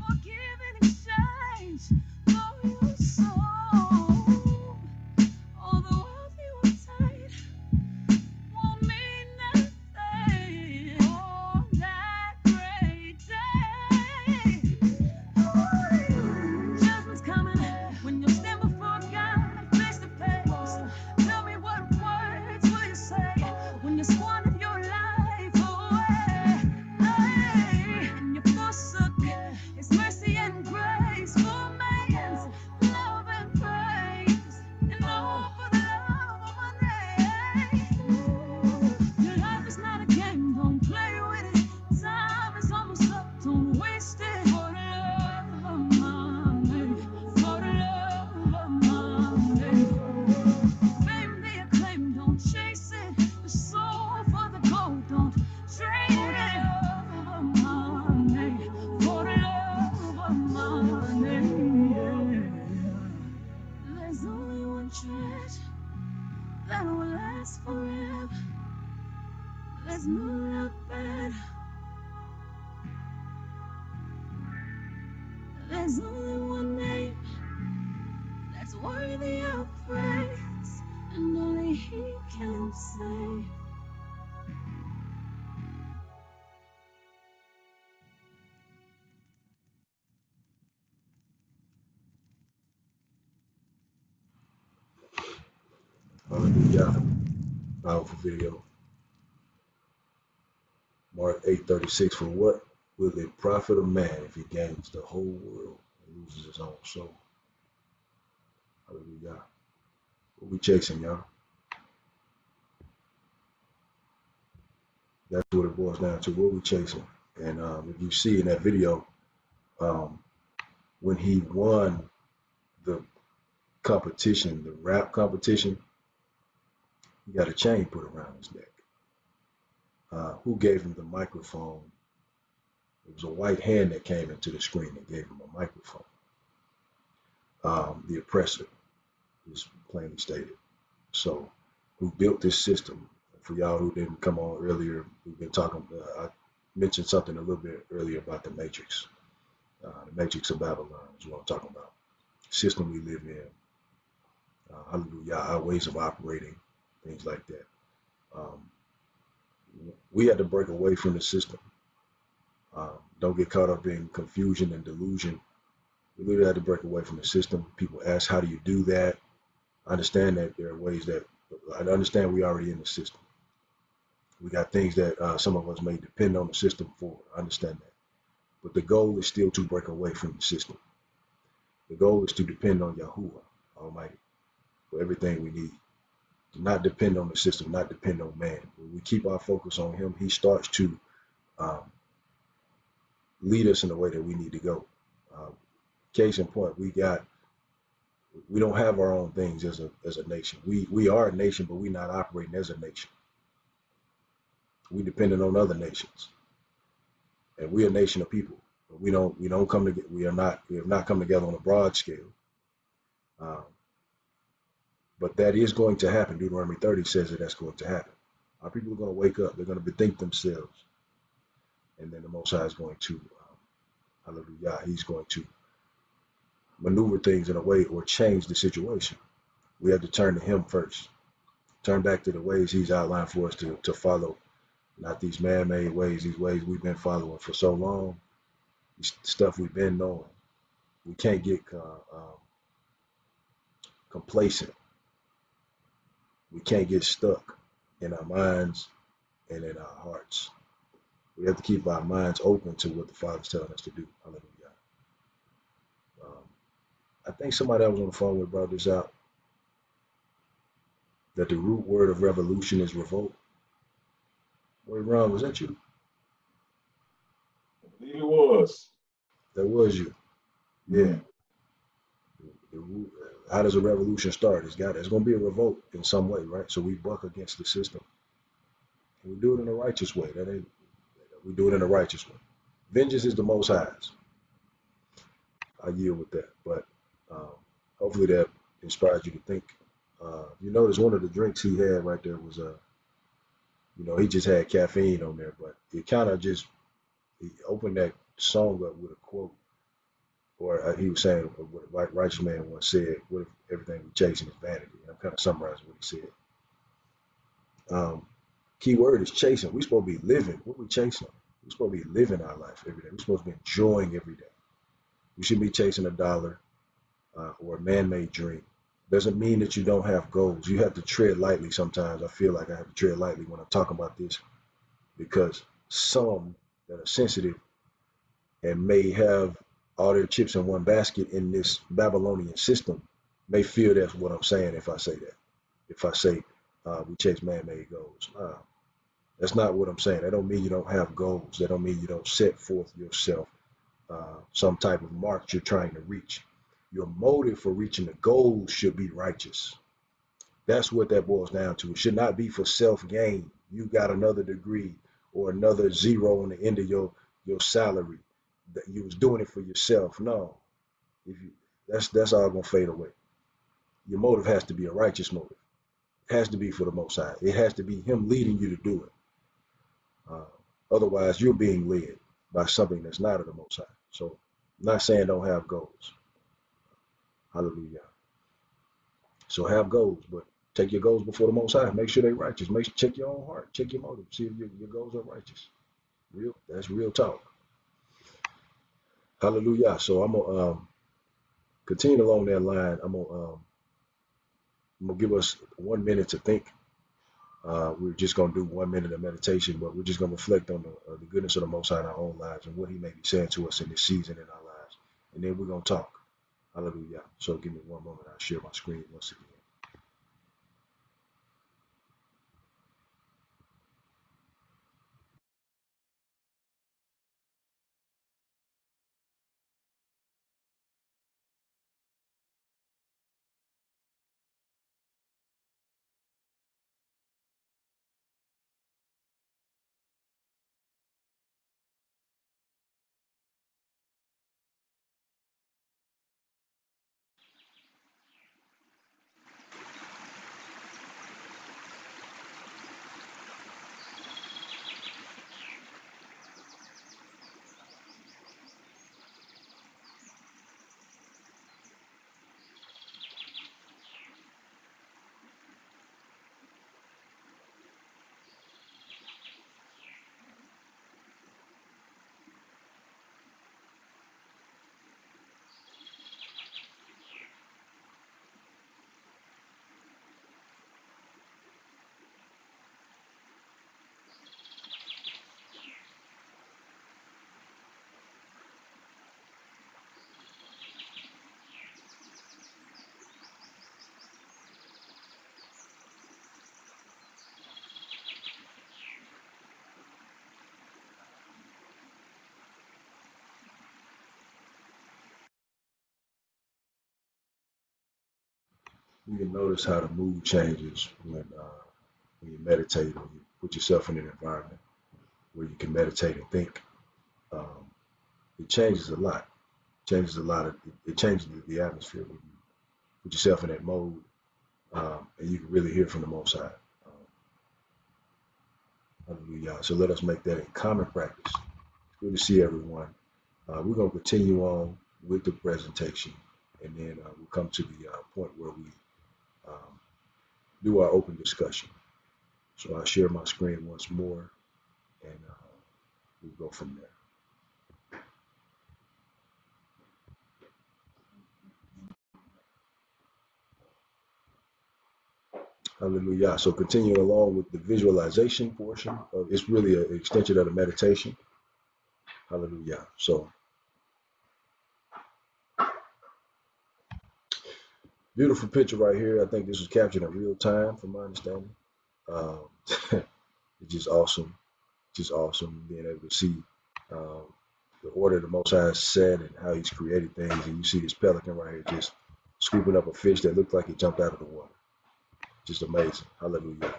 or give in exchange for your soul? All the world you obtain won't mean nothing on that great day. Judgment's coming when you stand before God face to face. Tell me what words will you say when you squandered your life away? And you forsook His mercy and grace for man's love and praise, and all for the love of money. Your life is not a game, don't play with it. Time is almost up, don't waste it. For the love of money, for the love of money. Fame the acclaim, don't chase it. The soul for the gold, don't trade it. For the love of money, yeah. There's only one treasure that will last forever. There's no love better. There's only one name that's worthy of praise, and only He can save. Hallelujah. Powerful video. Mark 8:36. For what will it profit a man if he gains the whole world and loses his own soul? Hallelujah. What we chasing, y'all? That's what it boils down to. What we chasing. And if you see in that video, when he won the competition, the rap competition, he got a chain put around his neck. Who gave him the microphone? It was a white hand that came into the screen and gave him a microphone. The oppressor is plainly stated. So, who built this system? For y'all who didn't come on earlier, we've been talking. I mentioned something a little bit earlier about the Matrix. The Matrix of Babylon is what I'm talking about. System we live in. Hallelujah. Our ways of operating, things like that. We had to break away from the system. Don't get caught up in confusion and delusion. We literally had to break away from the system. People ask, how do you do that? I understand that there are ways that, I understand we already in the system. We got things that some of us may depend on the system for. I understand that. But the goal is still to break away from the system. The goal is to depend on Yahuwah Almighty for everything we need. To not depend on the system, not depend on man. When we keep our focus on him, he starts to um, lead us in the way that we need to go. Case in point, we don't have our own things as a nation. We are a nation, but we're not operating as a nation. We dependent on other nations, and we're a nation of people. But we don't come together. We have not come together on a broad scale. But that is going to happen. Deuteronomy 30 says that that's going to happen. Our people are going to wake up. They're going to bethink themselves, and then the Most High is going to, hallelujah, he's going to maneuver things in a way or change the situation. We have to turn to him first. Turn back to the ways he's outlined for us to follow, not these man-made ways, these ways we've been following for so long, stuff we've been knowing. We can't get complacent. We can't get stuck in our minds and in our hearts. We have to keep our minds open to what the Father's telling us to do. Hallelujah. I think somebody I was on the phone with brought this out, that the root word of revolution is revolt. Wait, Ron, was that you? I believe it was. That was you. Yeah. How does a revolution start? It's going to be a revolt in some way, right? So we buck against the system. And we do it in a righteous way. We do it in a righteous way. Vengeance is the Most High's. I yield with that. But hopefully that inspires you to think. You notice one of the drinks he had right there was, he just had caffeine on there, but it kind of just, he opened that song up with a quote, or he was saying what a righteous man once said, what if everything we chasing is vanity? And I'm kind of summarizing what he said. Key word is chasing. We're supposed to be living. What we chasing? We're supposed to be living our life every day. We're supposed to be enjoying every day. We shouldn't be chasing a dollar or a man-made dream. Doesn't mean that you don't have goals. You have to tread lightly sometimes. I feel like I have to tread lightly when I'm talking about this, because some that are sensitive and may have all their chips in one basket in this Babylonian system may feel that's what I'm saying if I say that. If I say we chase man-made goals. That's not what I'm saying. That don't mean you don't have goals. That don't mean you don't set forth yourself some type of mark you're trying to reach. Your motive for reaching the goal should be righteous. That's what that boils down to. It should not be for self-gain. You got another degree or another zero on the end of your salary that you was doing it for yourself. No, that's all gonna fade away. Your motive has to be a righteous motive. It has to be for the Most High. It has to be him leading you to do it. Otherwise, you're being led by something that's not of the Most High. So I'm not saying don't have goals. Hallelujah. So have goals, but take your goals before the Most High. Make sure they're righteous. Check your own heart. Check your motive. See if your goals are righteous. That's real talk. Hallelujah. So I'm gonna continue along that line. I'm gonna give us 1 minute to think. We're just gonna do 1 minute of meditation, but we're just gonna reflect on the goodness of the Most High in our own lives and what He may be saying to us in this season in our lives, and then we're gonna talk. Hallelujah. So give me 1 moment. I'll share my screen once again. You can notice how the mood changes when you meditate or you put yourself in an environment where you can meditate and think. Um, it changes a lot. Changes a lot of it changes the atmosphere when you put yourself in that mode, and you can really hear from the Most High. Hallelujah. So let us make that a common practice. Good to see everyone. We're going to continue on with the presentation, and then we'll come to the point where we um, do our open discussion. So I'll share my screen once more, and we'll go from there. Hallelujah. So continuing along with the visualization portion, it's really an extension of the meditation. Hallelujah. So beautiful picture right here. I think this was captured in real time from my understanding. It's just awesome. Just awesome being able to see the order the Most High set and how he's created things. And you see this pelican right here just scooping up a fish that looked like it jumped out of the water. Just amazing. Hallelujah.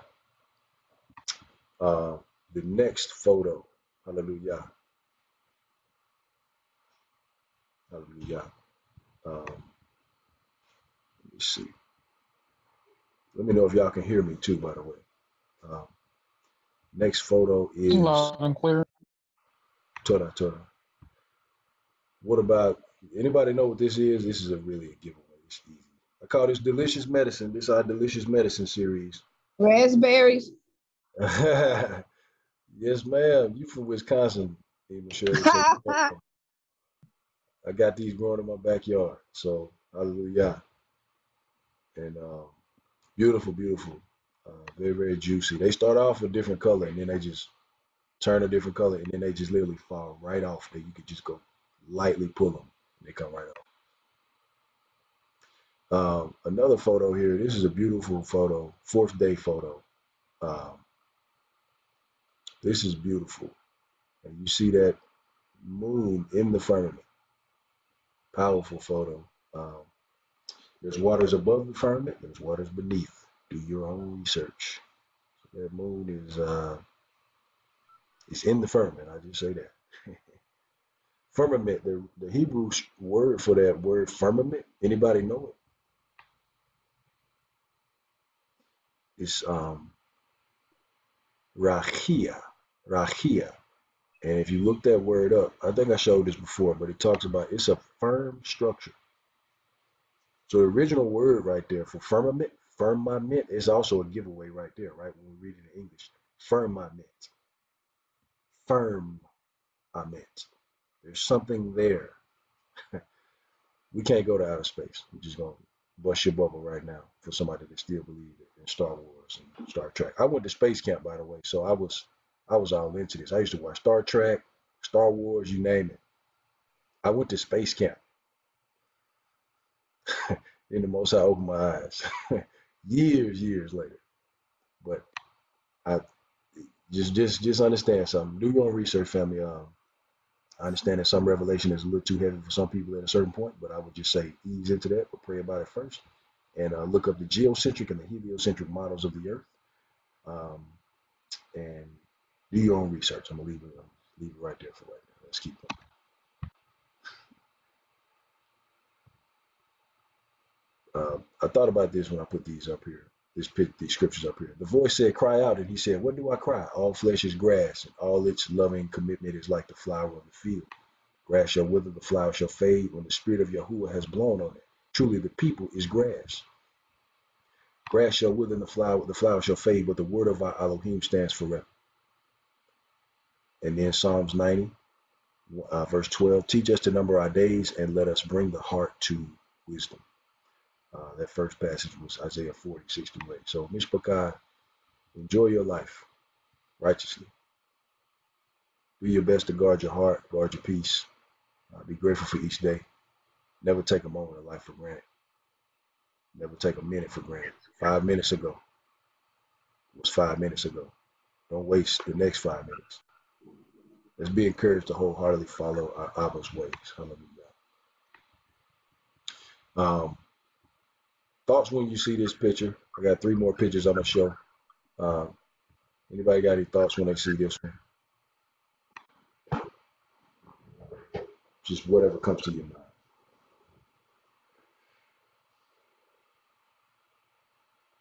The next photo. Hallelujah. Hallelujah. Let me see. Let me know if y'all can hear me too, by the way. Next photo is loud and clear. Toda. What about anybody know what this is? This is a really a giveaway. It's easy. I call this Delicious Medicine. This is our Delicious Medicine series. Raspberries. Yes, ma'am. You from Wisconsin, Michelle. So I got these growing in my backyard. So hallelujah. And beautiful, beautiful. Very, very juicy. They start off a different color and then they just turn a different color and then they just literally fall right off. That you could just go lightly pull them and they come right off. Another photo here. This is a beautiful photo, 4th day photo. This is beautiful. And you see that moon in the firmament. Powerful photo. There's waters above the firmament. There's waters beneath. Do your own research. So that moon is it's in the firmament. I just say that. Firmament. The Hebrew word for that word firmament. Anybody know it? It's rachia. Rachia. And if you look that word up, I think I showed this before, but it talks about it's a firm structure. So the original word right there for firmament is also a giveaway right there, right? When we read it in English, firmament. There's something there. We can't go to outer space. We're just gonna bust your bubble right now for somebody that still believes in Star Wars and Star Trek. I went to space camp, by the way, so I was all into this. I used to watch Star Trek, Star Wars, you name it. I went to space camp. In the Most High opened my eyes years later. But I just understand something. Do your own research, family. I understand that some revelation is a little too heavy for some people at a certain point, but I would just say ease into that, but pray about it first, and look up the geocentric and the heliocentric models of the Earth, and do your own research. I'm gonna leave it right there for right now. Let's keep going. I thought about this when I put these up here. These scriptures up here. The voice said, "Cry out," and he said, "What do I cry? All flesh is grass, and all its loving commitment is like the flower of the field. Grass shall wither, the flower shall fade when the spirit of Yahuwah has blown on it. Truly, the people is grass. Grass shall wither, and the flower shall fade, but the word of our Elohim stands forever." And then Psalms 90, verse 12, teach us to number our days and let us bring the heart to wisdom. That first passage was Isaiah 40, 6-8. So, Mishpachah, enjoy your life righteously. Do your best to guard your heart, guard your peace. Be grateful for each day. Never take a moment of life for granted. Never take a minute for granted. 5 minutes ago was 5 minutes ago. Don't waste the next 5 minutes. Let's be encouraged to wholeheartedly follow our Abba's ways. Hallelujah. Thoughts when you see this picture? I got 3 more pictures I'm gonna show. Anybody got any thoughts when they see this one? Just whatever comes to your mind.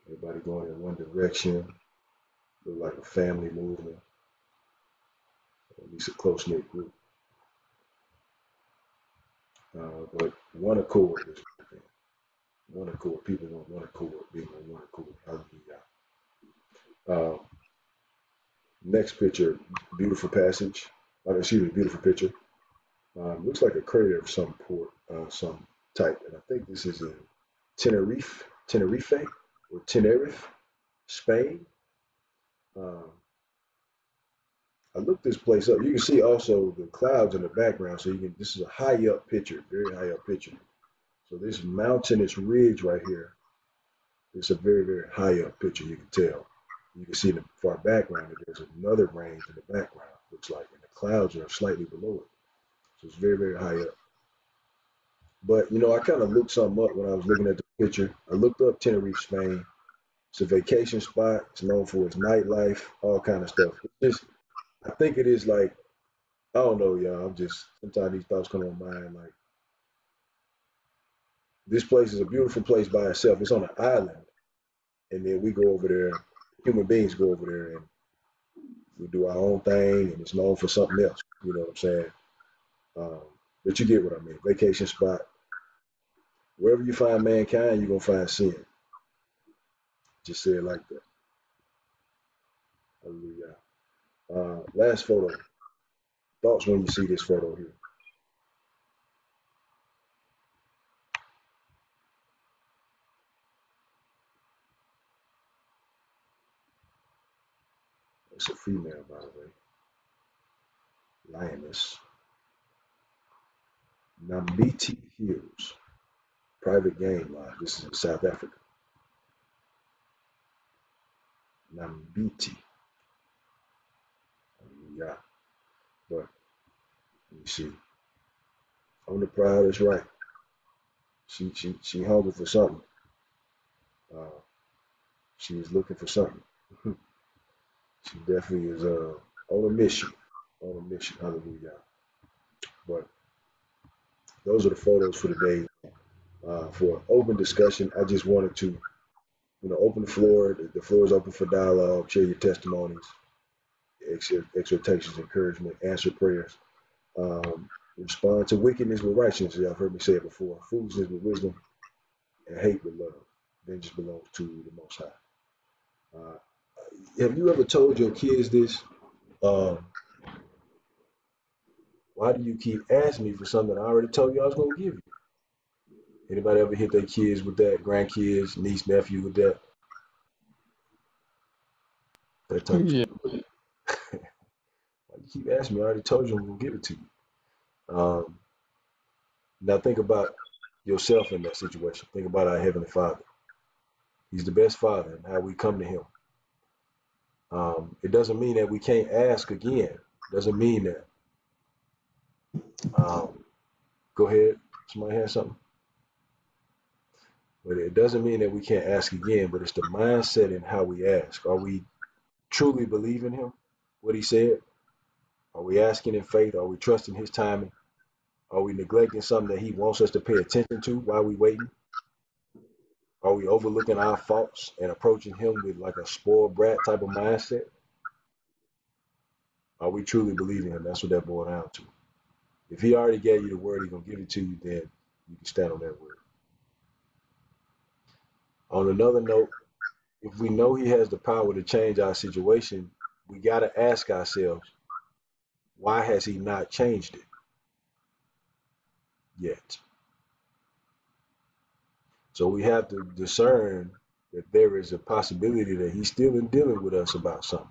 Everybody going in one direction. Look like a family movement, or at least a close-knit group. But one accord is one thing. One accord. People want one accord, being on one accord. Hallelujah. Next picture, beautiful passage. Excuse me, beautiful picture. Looks like a crater of some port, some type. And I think this is in Tenerife, or Tenerife, Spain. I looked this place up. You can see also the clouds in the background. So this is a high up picture, very high up picture. So this mountainous ridge right here, it's a very, very high up picture. You can tell. You can see in the far background that there's another range in the background, looks like, and the clouds are slightly below it. So it's very, very high up. But, I kind of looked something up when I was looking at the picture. I looked up Tenerife, Spain. It's a vacation spot. It's known for its nightlife, all kind of stuff. I think it is like, I don't know, y'all. Sometimes these thoughts come on my mind. Like, this place is a beautiful place by itself. It's on an island. And then we go over there, human beings go over there and we do our own thing, and it's known for something else. You know what I'm saying? But you get what I mean. Vacation spot. Wherever you find mankind, you're going to find sin. Just say it like that. Hallelujah. Last photo. Thoughts when you see this photo here? It's a female, by the way. Lioness. Nambiti Hills. Private game line. This is in South Africa. Nambiti. Hallelujah. But let me see. On the prowl is right. She hungry for something. She is looking for something. She definitely is on a mission. On a mission. Hallelujah. But those are the photos for today. For open discussion, I just wanted to, open the floor. The floor is open for dialogue. Share your testimonies, exhortations, encouragement, answer prayers. Respond to wickedness with righteousness. Y'all have heard me say it before. Foolishness with wisdom, and hate with love. Vengeance belongs to the Most High. Have you ever told your kids this? Why do you keep asking me for something I already told you I was going to give you? Anybody ever hit their kids with that? Grandkids, niece, nephew with that? That type of Yeah. stuff. Why you keep asking me? I already told you I'm going to give it to you. Now think about yourself in that situation. Think about our Heavenly Father. He's the best Father, and how we come to Him. It doesn't mean that we can't ask again. It doesn't mean that. Go ahead. Somebody has something? But it doesn't mean that we can't ask again, but it's the mindset and how we ask. Are we truly believing Him, what He said? Are we asking in faith? Are we trusting His timing? Are we neglecting something that He wants us to pay attention to while we're waiting? Are we overlooking our faults and approaching Him with like a spoiled brat type of mindset? Are we truly believing Him? That's what that boils down to. If He already gave you the word, He's going to give it to you, then you can stand on that word. On another note, if we know He has the power to change our situation, we got to ask ourselves, why has He not changed it yet? So we have to discern that there is a possibility that He's still dealing with us about something.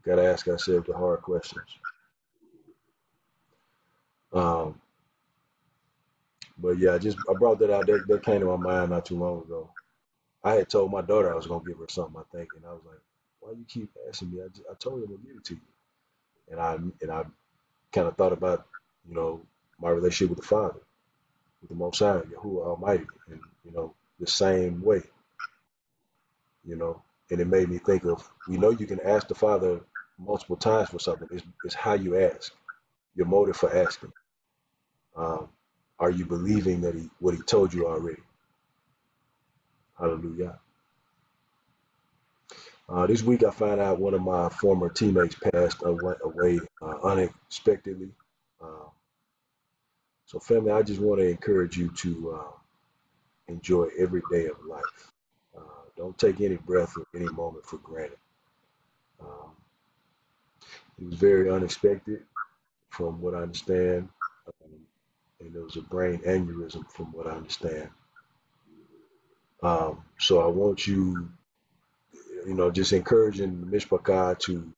Got to ask ourselves the hard questions. But yeah, I brought that out. That came to my mind not too long ago. I had told my daughter I was gonna give her something, I think, and I was like, "Why you keep asking me? I told you I'm gonna give it to you." And I kind of thought about, my relationship with the Father. with the Most High, Yahuwah Almighty, and the same way, and it made me think of, we know you can ask the Father multiple times for something. It's how you ask, your motive for asking. Are you believing that what he told you already? Hallelujah. This week I found out one of my former teammates passed away unexpectedly. So family, I just want to encourage you to enjoy every day of life. Don't take any breath or any moment for granted. It was very unexpected from what I understand. And there was a brain aneurysm from what I understand. So I want you, just encouraging Mishpachah to,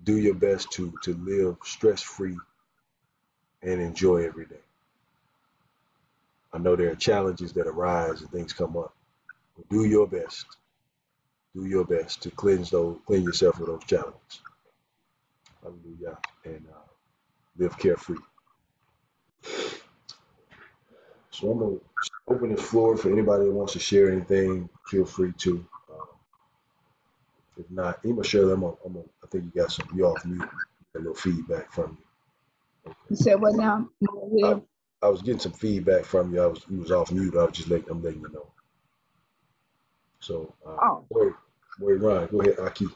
do your best to live stress-free and enjoy every day. I know there are challenges that arise and things come up, but do your best. Do your best to cleanse yourself of those challenges. Hallelujah. And live carefree. So I'm going to open the floor for anybody that wants to share anything. Feel free to. If not, Shirley, I think you off mute. A little feedback from you. Okay. You said what now? I was getting some feedback from you. You was off mute. I'm letting you know. So, Boy, Ron, go ahead, Aki.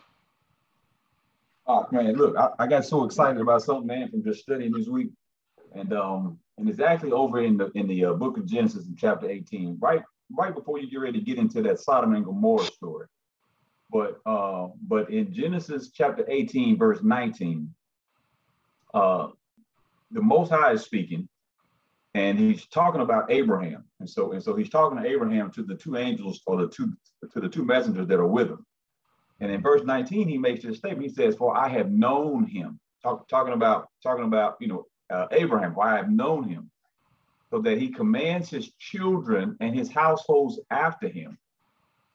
Oh man, look, I got so excited about something, man, from just studying this week, and it's actually over in the book of Genesis in chapter 18, right before you get ready to get into that Sodom and Gomorrah story. But in Genesis chapter 18, verse 19, the Most High is speaking, and he's talking about Abraham, and so he's talking to Abraham, to the two angels, or to the two messengers that are with him. And in verse 19, he makes this statement. He says, "For I have known him," talking about Abraham. "For I have known him, so that he commands his children and his households after him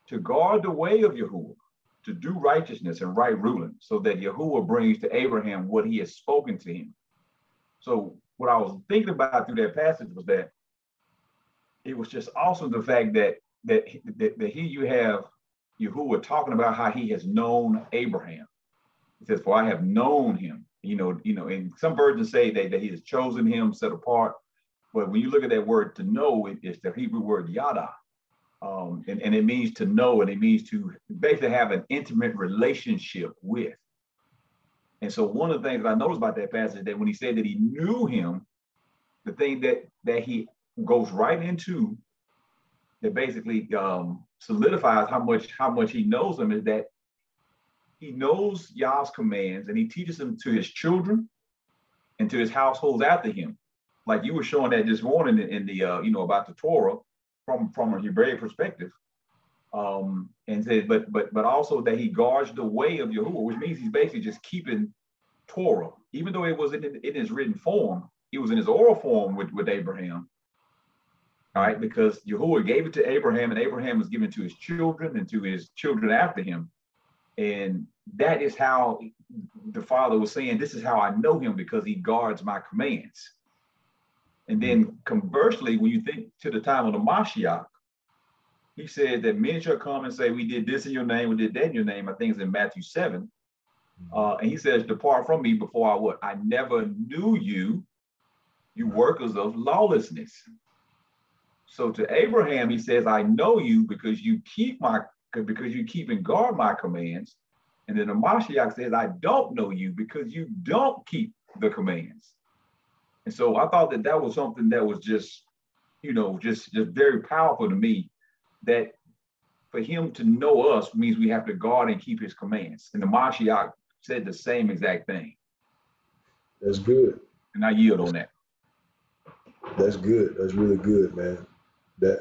to guard the way of Yahuwah, to do righteousness and right ruling, so that Yahuwah brings to Abraham what he has spoken to him." So what I was thinking about through that passage was that it was just awesome, the fact that here you have Yahuwah talking about how he has known Abraham. He says, "For I have known him." And some versions say that he has chosen him, set apart. But when you look at that word, to know, it's the Hebrew word yada. And it means to know, and it means to basically have an intimate relationship with. And so one of the things that I noticed about that passage is that when he said that he knew him, the thing that he goes right into that basically solidifies how much he knows him, is that he knows Yah's commands, and he teaches them to his children and to his households after him. Like you were showing that this morning in the about the Torah from a Hebraic perspective, and said, but also that he guards the way of Yahuwah, which means he's basically just keeping Torah, even though it was in his written form. It was in his oral form with Abraham. All right, because Yahuwah gave it to Abraham, and Abraham was given to his children and to his children after him. And that is how the Father was saying, "This is how I know him, because he guards my commands." And then conversely, when you think to the time of the Mashiach, he said that many shall come and say, "We did this in your name, we did that in your name." I think it's in Matthew 7. And he says, "Depart from me before I what? I never knew you, you workers of lawlessness." So to Abraham, he says, "I know you because you keep and guard my commands." And then the Mashiach says, "I don't know you because you don't keep the commands." And so I thought that was something that was just very powerful to me, that for him to know us means we have to guard and keep his commands. And the Mashiach said the same exact thing. That's good. And I yield on that. That's good. That's really good, man.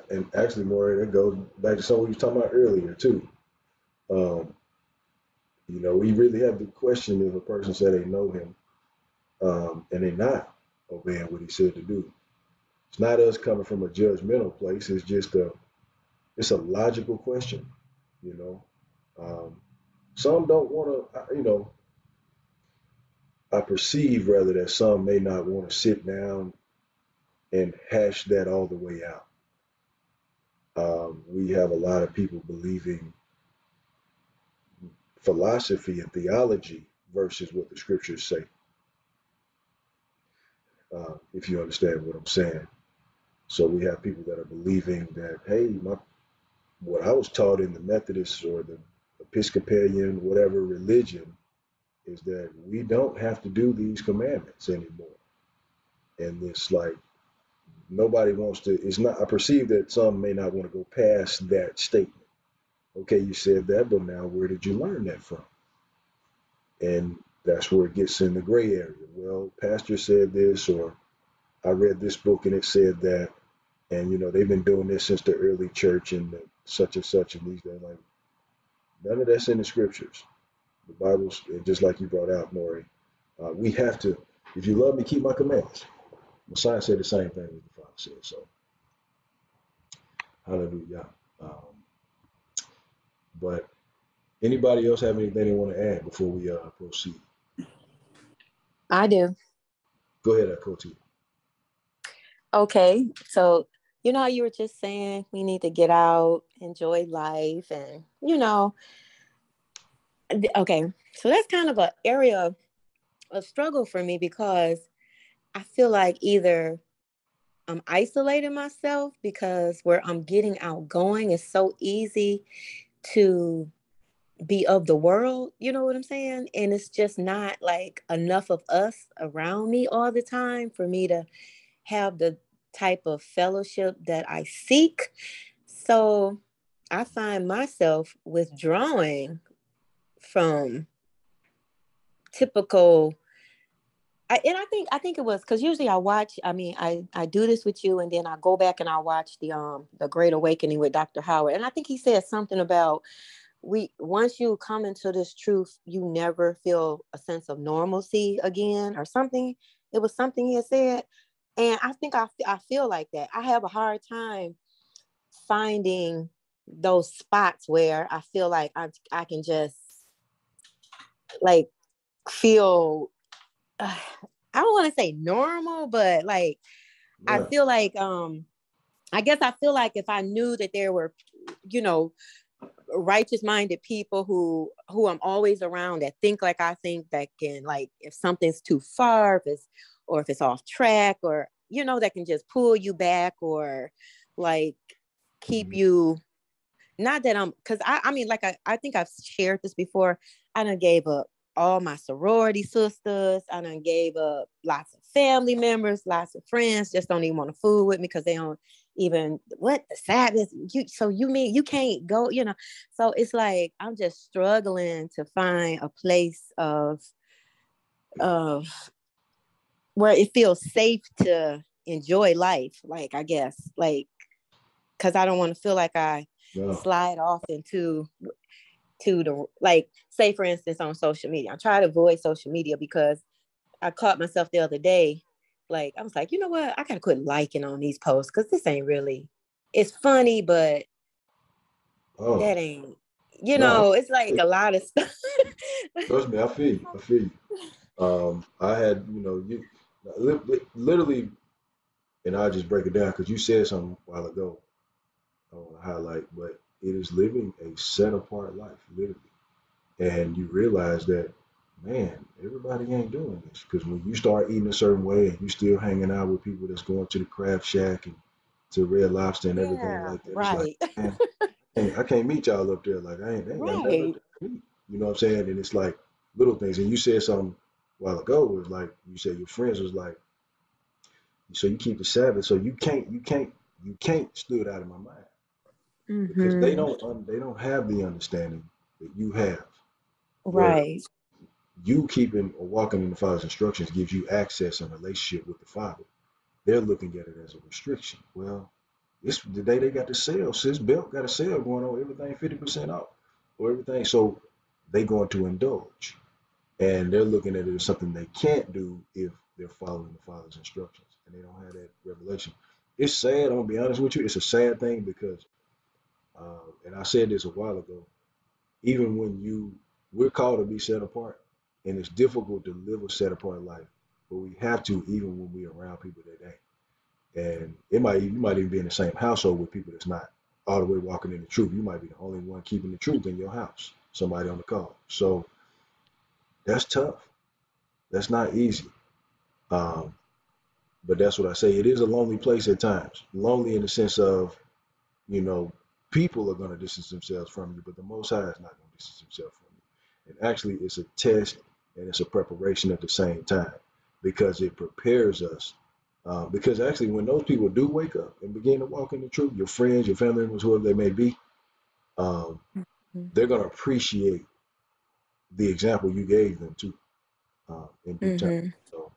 And actually, Maureen, it goes back to something we were talking about earlier too. We really have to question if a person said they know him, and they're not obeying what he said to do. It's not us coming from a judgmental place. It's just it's a logical question. Some don't want to. I perceive rather that some may not want to sit down and hash that all the way out. We have a lot of people believing philosophy and theology versus what the scriptures say. If you understand what I'm saying. So we have people that are believing that, hey, what I was taught in the Methodist or the Episcopalian, whatever religion, is that we don't have to do these commandments anymore. And it's like nobody wants to, it's not, I perceive that some may not want to go past that statement. Okay, you said that, but now where did you learn that from? And that's where it gets in the gray area. Well, pastor said this, or I read this book and it said that, and they've been doing this since the early church and such and such, and these days, like, none of that's in the scriptures. The Bible's just like you brought out, Maury. We have to, if you love me, keep my commandments. Messiah said the same thing as the Father said. So, hallelujah. But anybody else have anything they want to add before we proceed? I do. Go ahead, Koti. Okay, so how you were just saying we need to get out, enjoy life, and okay, so that's kind of an area of struggle for me because I feel like either I'm isolating myself because where I'm getting outgoing is so easy to be of the world, you know what I'm saying? And it's just not like enough of us around me all the time for me to have the type of fellowship that I seek. So I find myself withdrawing from typical. I think it was because usually I watch. I mean, I do this with you, and then I go back and I watch the Great Awakening with Dr. Howard, and I think he said something about once you come into this truth, you never feel a sense of normalcy again, or something. It was something he had said, and I think I feel like that. I have a hard time finding those spots where I feel like I can just like feel. I don't want to say normal, but like Yeah. I feel like I guess I feel like if I knew that there were, righteous-minded people who I'm always around that think like I think, that can, like, if something's too far, if it's off track, or that can just pull you back, or like keep you. Not that because I mean, like I think I've shared this before. I done gave up all my sorority sisters. I done gave up lots of family members, lots of friends just don't even want to fool with me because they don't even, what, the Sabbath? You mean you can't go, So it's like I'm just struggling to find a place of where it feels safe to enjoy life, like, I guess, like, because I don't want to feel like I slide off into the, like, say for instance on social media. I try to avoid social media because I caught myself the other day, like, I was like, you know what, I gotta quit liking on these posts because this ain't really, it's funny, but that ain't, it's like a lot of stuff. Trust me, I feel you. I had, you literally, and I'll just break it down because you said something a while ago I want to highlight, but it is living a set apart life, literally. And you realize that, man, everybody ain't doing this. Because when you start eating a certain way and you still hanging out with people that's going to the crab shack and to Red Lobster and everything like that, right. It's like, man, I can't meet y'all up there. Like, they ain't got nothing up there to meet. You know what I'm saying? And it's like little things. And you said something a while ago, was like, you said your friends was like, so you keep the Sabbath, so you can't stood out of my mind. Because they don't have the understanding that you have. Right. You keeping or walking in the Father's instructions gives you access and relationship with the Father. They're looking at it as a restriction. Well, it's the day they got the sale. Sis Belt got a sale going on, everything 50% off or everything. So they going to indulge. And they're looking at it as something they can't do if they're following the Father's instructions. And they don't have that revelation. It's sad, I'm going to be honest with you. It's a sad thing because, and I said this a while ago, even when we're called to be set apart, And it's difficult to live a set apart life, but we have to even when we're around people that ain't. And you might even be in the same household with people that's not all the way walking in the truth. You might be the only one keeping the truth in your house, somebody on the call. So that's tough. That's not easy. Um, but that's what I say. It is a lonely place at times. Lonely in the sense of, you know, people are going to distance themselves from you, but the Most High is not going to distance himself from you. And actually, it's a test and it's a preparation at the same time because it prepares us. Because actually, when those people do wake up and begin to walk in the truth, your friends, your family members, whoever they may be, they're going to appreciate the example you gave them too in due time. So,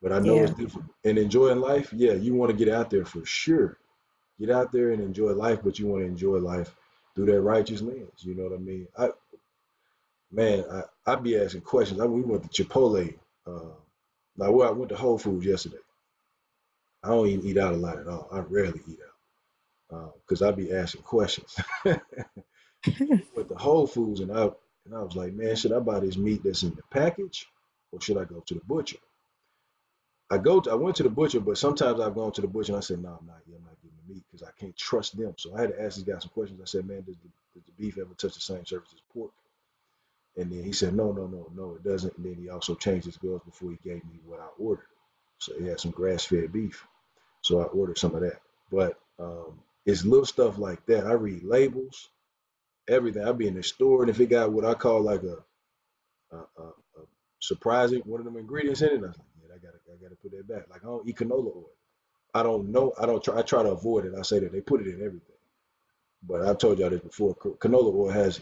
but I know it's difficult. And enjoying life, yeah, you want to get out there for sure. Get out there and enjoy life, but you want to enjoy life through that righteous lens. You know what I mean? I'd be asking questions. We went to Chipotle. I went to Whole Foods yesterday. I don't even eat out a lot at all. I rarely eat out because I'd be asking questions. Went to Whole Foods and I was like, man, should I buy this meat that's in the package or should I go to the butcher? I went to the butcher, but sometimes I've gone to the butcher and I said, no, I'm not getting the meat because I can't trust them. So I had to ask this guy some questions. I said, man, does the beef ever touch the same surface as pork? And then he said, no, it doesn't. And then he also changed his bills before he gave me what I ordered. So he had some grass-fed beef. So I ordered some of that. But it's little stuff like that. I read labels, everything. I'll be in the store, and if it got what I call like a surprising one of them ingredients in it, I was like, yeah, I gotta put that back. Like I don't eat canola oil. I don't know. I try to avoid it. I say that they put it in everything. But I've told y'all this before. Canola oil has,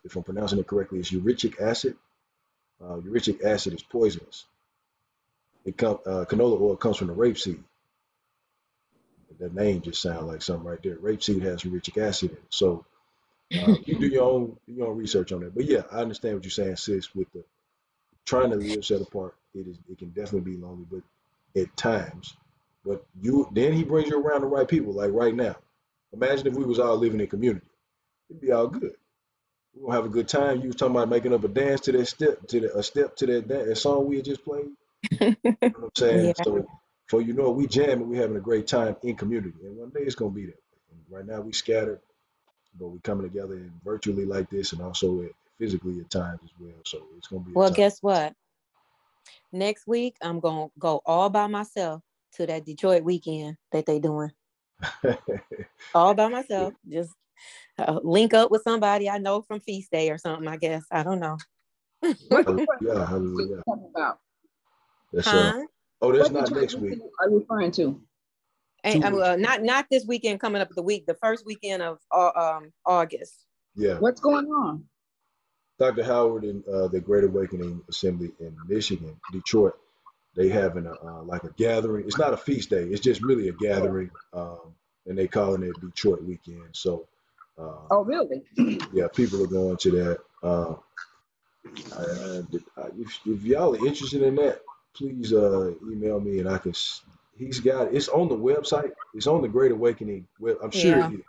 if I'm pronouncing it correctly, it's uric acid. Uric acid is poisonous. Canola oil comes from the rapeseed. That name just sounds like something right there. Rapeseed has uric acid in it. So you do your own research on that. But yeah, I understand what you're saying, sis, with the trying to live set apart. It can definitely be lonely, but at times. But then he brings you around the right people, like right now. Imagine if we was all living in community. It'd be all good. We're gonna have a good time. You was talking about making up a dance to that step, to that song we had just played. You know what I'm saying? Yeah. So for you know, we jamming, we having a great time in community. And one day it's gonna be that. And right now we scattered, but we coming together and virtually like this and also physically at times as well. So it's gonna be Well, guess what? Next week I'm gonna go all by myself to that Detroit weekend that they doing. All by myself. Just link up with somebody I know from Feast Day or something, I guess. I don't know. Hallelujah. About? That's What not next week. Are you referring to? Not this weekend coming up the week, the first weekend of August. Yeah. What's going on? Dr. Howard and the Great Awakening Assembly in Michigan, Detroit, they having like a gathering. It's not a feast day. It's just really a gathering, and they calling it Detroit Weekend. So, oh, really? Yeah, people are going to that. If y'all are interested in that, please email me and I can. It's on the website. It's on the Great Awakening web. I'm sure it is.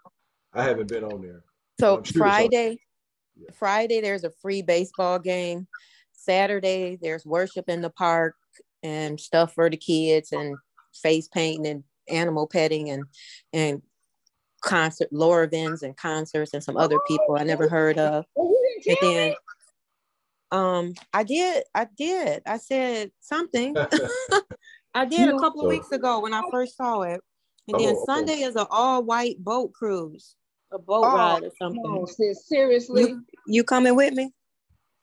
I haven't been on there. So Friday there's a free baseball game. Saturday there's worship in the park and stuff for the kids and face painting and animal petting and concert, Laura Vins and concerts and some other people I never heard of. And then I did. I said something. I did a couple of weeks ago when I first saw it. And then Sunday is an all-white boat cruise, a boat ride or something. No, sis, seriously? You coming with me?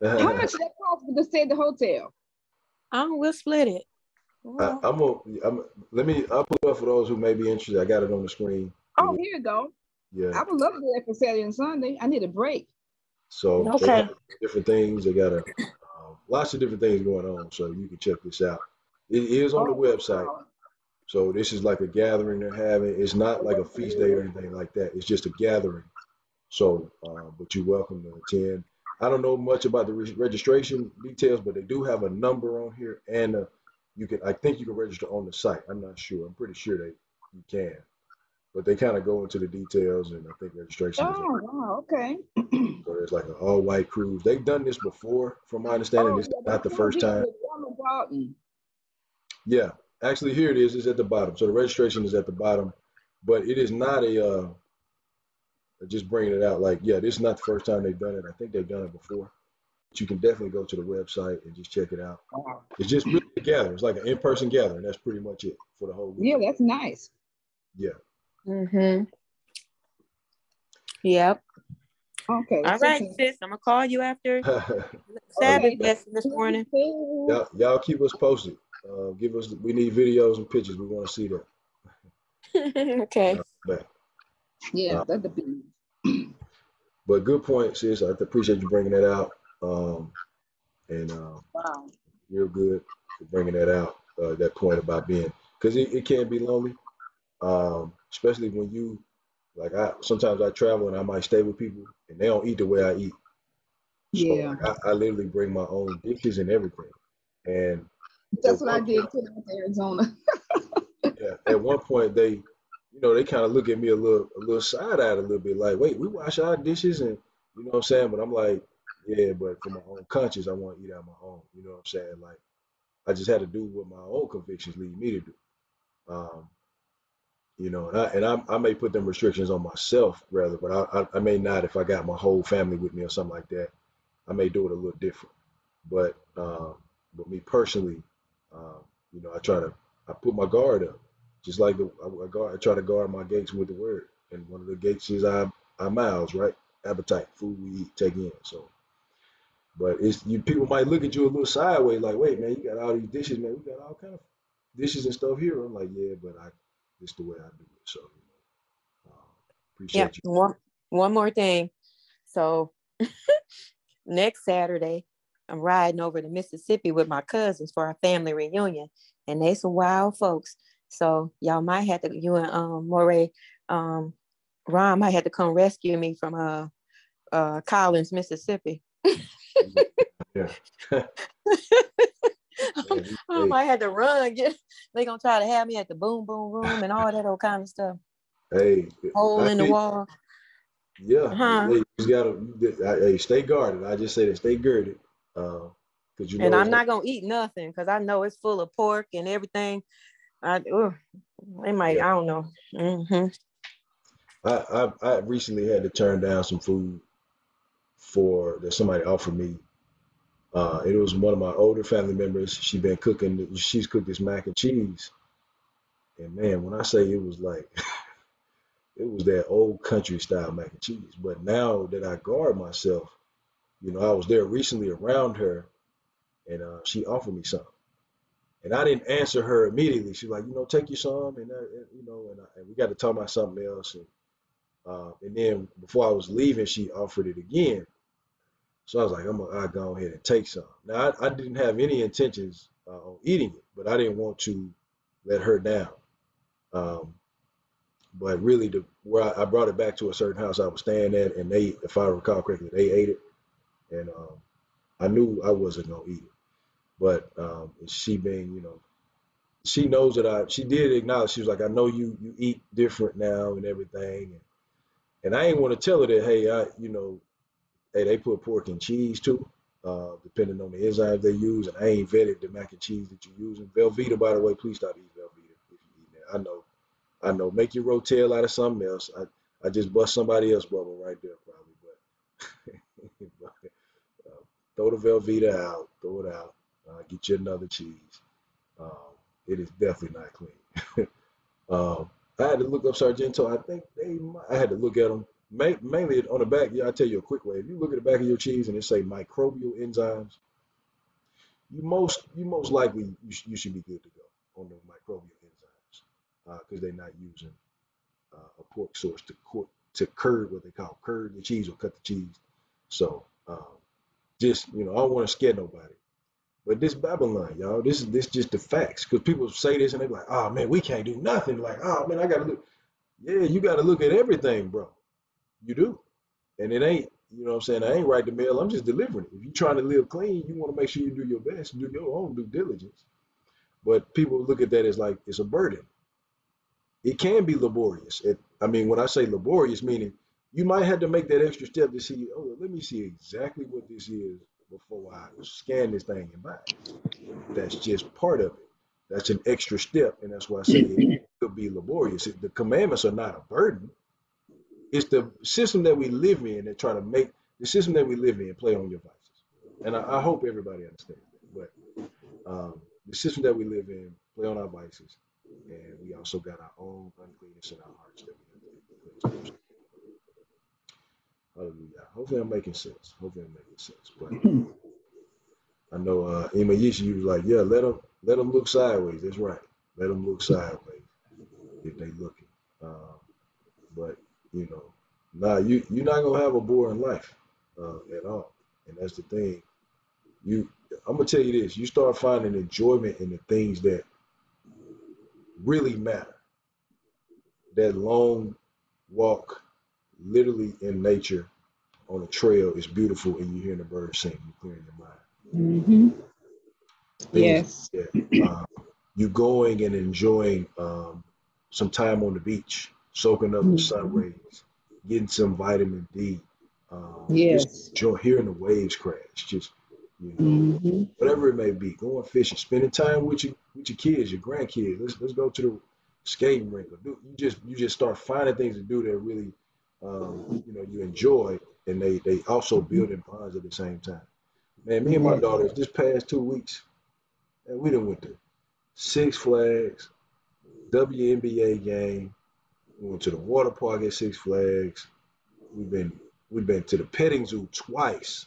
How much does that cost to stay at the hotel? We'll split it. I'll put it up for those who may be interested. I got it on the screen. Oh, here you go. Yeah. I would love to do that for Saturday and Sunday. I need a break. So they have different things. They got lots of different things going on. So you can check this out. It is on the website. So this is like a gathering they're having. It's not like a feast day or anything like that. It's just a gathering. So, but you're welcome to attend. I don't know much about the registration details, but they do have a number on here, and I think you can register on the site. I'm not sure. I'm pretty sure you can. but they kind of go into the details, and I think registration is. Oh, wow, okay. So there's like an all-white cruise. They've done this before, from my understanding. Oh, This is yeah, not the they first did time. with Ronald Dalton. Yeah, actually, here it is. It's at the bottom. So the registration is at the bottom, but it is not a. Just bringing it out, like, yeah, this is not the first time they've done it. I think they've done it before. But you can definitely go to the website and just check it out. Wow. It's just really a gathering. It's like an in-person gathering. That's pretty much it for the whole week. Yeah, that's nice. Yeah. Mm-hmm. Yep. Okay. All right, sis. I'm gonna call you after Sabbath Okay. lesson this morning. Y'all keep us posted. Give us. We need videos and pictures. We want to see that. Okay. Yeah, that'd be. But good point, sis. I appreciate you bringing that out. Wow. Real good for bringing that out. That point about being, because it can be lonely, especially when you, like, sometimes I travel and I might stay with people and they don't eat the way I eat. So Yeah. like, I literally bring my own dishes and everything. And that's what I did too in Arizona. Yeah, at one point they kind of look at me a little side-eyed a little bit, like, wait, we wash our dishes, and you know what I'm saying? But I'm like, yeah, but for my own conscience, I want to eat out my own. You know what I'm saying? Like, I just had to do what my own convictions lead me to do. I may put them restrictions on myself rather, but I may not if I got my whole family with me or something like that. I may do it a little different. But me personally, I put my guard up, just like I try to guard my gates with the word, and one of the gates is our mouths, right? Appetite, food we eat, take in. So, but people might look at you a little sideways, like, wait, man, you got all these dishes, man. We got all kind of dishes and stuff here. I'm like, yeah, but this the way I do it. So, appreciate you. One more thing. So next Saturday, I'm riding over to Mississippi with my cousins for our family reunion, and they some wild folks. So y'all might have to, you and Moray, Ron might have to come rescue me from Collins, Mississippi. Yeah. I might have to run. They gonna try to have me at the boom boom room and all that old kind of stuff. Hey, hole in the wall. Yeah, you just gotta stay guarded. I just say that, stay girded, because you know. And I'm not gonna eat nothing because I know it's full of pork and everything. They might. I don't know. Mm-hmm. I recently had to turn down some food that somebody offered me. It was one of my older family members. She's cooked this mac and cheese, and man, when I say it was like. It was that old country style mac and cheese. But now that I guard myself, I was there recently around her, and she offered me some. And I didn't answer her immediately. She's like, take you some, and we got to talk about something else. And then before I was leaving, she offered it again. So I was like, I'll go ahead and take some. Now, I didn't have any intentions on eating it, but I didn't want to let her down. But really, where I brought it back to a certain house I was staying at, and they, if I recall correctly, they ate it, and I knew I wasn't gonna eat it. But she being, she knows that she did acknowledge. She was like, I know you eat different now and everything, and I ain't want to tell her that, hey, they put pork and cheese too, depending on the enzymes they use, and I ain't vetted the mac and cheese that you're using. Velveeta, by the way, please stop eating Velveeta if you eat that. I know, make your rotel out of something else. I just bust somebody else's bubble right there, probably. But throw the Velveeta out, throw it out, get you another cheese. It is definitely not clean. I had to look up Sargento. I think I had to look at them. Mainly on the back, I'll tell you a quick way. If you look at the back of your cheese and it say microbial enzymes, you most likely you should be good to go on the microbial enzymes. Because they're not using a pork source to curd what they call curd the cheese or cut the cheese. So just I don't want to scare nobody, but this Babylon, y'all, this just the facts. Because people say this and they're like, oh man, we can't do nothing. Like, oh man, I gotta look. Yeah, you gotta look at everything, bro. You do, and it ain't. You know what I'm saying? I ain't write the mail. I'm just delivering it. If you're trying to live clean, you want to make sure you do your best, do your own due diligence. But people look at that as like it's a burden. It can be laborious I mean, when I say laborious, meaning you might have to make that extra step to see, oh, let me see exactly what this is before I scan this thing and buy it. That's just part of it. That's an extra step, and that's why I say it could be laborious. The commandments are not a burden. It's the system that we live in that try to make the system that we live in play on your vices. And I hope everybody understands that. But the system that we live in play on our vices, and we also got our own uncleanness in our hearts that we have to cleanse. Hallelujah. Hopefully I'm making sense. But I know Imayishi, you was like, yeah, let them look sideways. That's right. Let them look sideways if they looking. But you know, you're not gonna have a boring life at all. And that's the thing. I'm gonna tell you this: you start finding enjoyment in the things that really matter. That long walk, literally in nature, on a trail is beautiful, and you're hearing the birds sing. You're clearing your mind. Mm-hmm. Things, Yes. you going and enjoying some time on the beach, soaking up the sun rays, getting some vitamin D, Yes. just hearing the waves crash, just whatever it may be, going fishing, spending time with your kids, your grandkids. Let's go to the skating rink. You just start finding things to do that really you enjoy, and they also build in bonds at the same time. Man, me and my daughters this past 2 weeks, and we done went to Six Flags, WNBA game. We went to the water park at Six Flags. We've been to the petting zoo twice.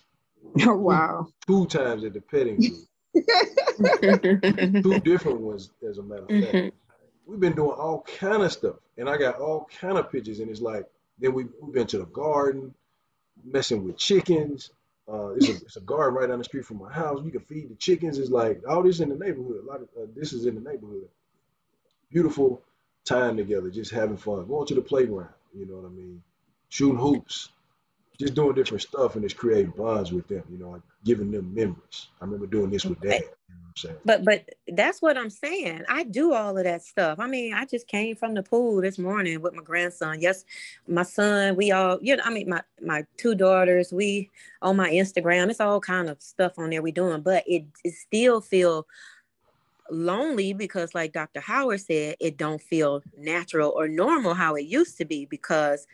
Oh, wow. 2 times at the petting zoo. 2 different ones, as a matter of fact. We've been doing all kind of stuff, and I got all kind of pictures. And it's like, then we've been to the garden, messing with chickens. It's a garden right down the street from my house. You can feed the chickens. It's like all this in the neighborhood. A lot of this is in the neighborhood. Beautiful time together, just having fun, going to the playground. You know what I mean? Shooting hoops, just doing different stuff, and it's creating bonds with them. Like giving them memories. I remember doing this with Dad. You know what I'm saying? But that's what I'm saying. I do all of that stuff. I mean, I just came from the pool this morning with my grandson. Yes, my son, we all, my 2 daughters, we on my Instagram, it's all kind of stuff on there we doing, but it still feel lonely because like Dr. Howard said, it don't feel natural or normal how it used to be because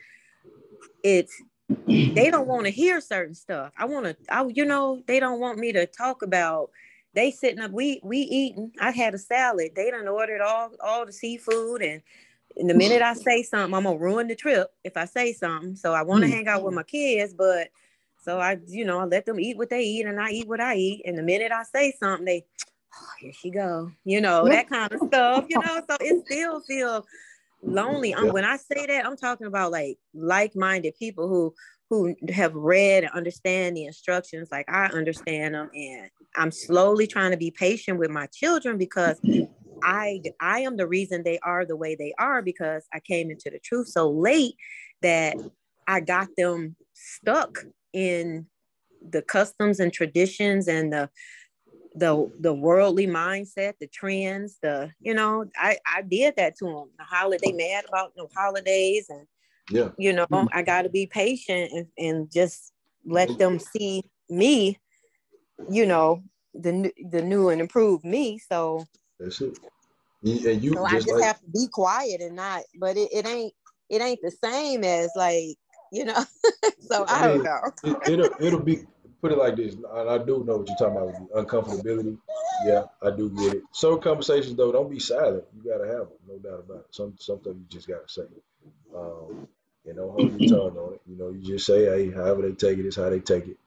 they don't want to hear certain stuff. They don't want me to talk about. They sitting up, we eating. I had a salad. They done ordered all the seafood, and in the minute I say something, I'm gonna ruin the trip if I say something. So I want to hang out with my kids, but so I let them eat what they eat, and I eat what I eat. And the minute I say something, they, oh, here she go, that kind of stuff. So it still feels lonely. When I say that, I'm talking about like-minded people who have read and understand the instructions like I understand them, and I'm slowly trying to be patient with my children because I am the reason they are the way they are because I came into the truth so late that I got them stuck in the customs and traditions and the worldly mindset, the trends, I did that to them. They mad about no holidays, and I got to be patient and just let them see me, the new and improved me. So that's it. And so I just have to be quiet and not, but it ain't the same as so I don't know. It'll be, put it like this. I do know what you're talking about with the uncomfortability. Yeah, I do get it. Some conversations though, don't be silent. You gotta have them, no doubt about it. Some stuff you just gotta say. Don't hold your tongue on it. You just say, hey, however they take it is how they take it.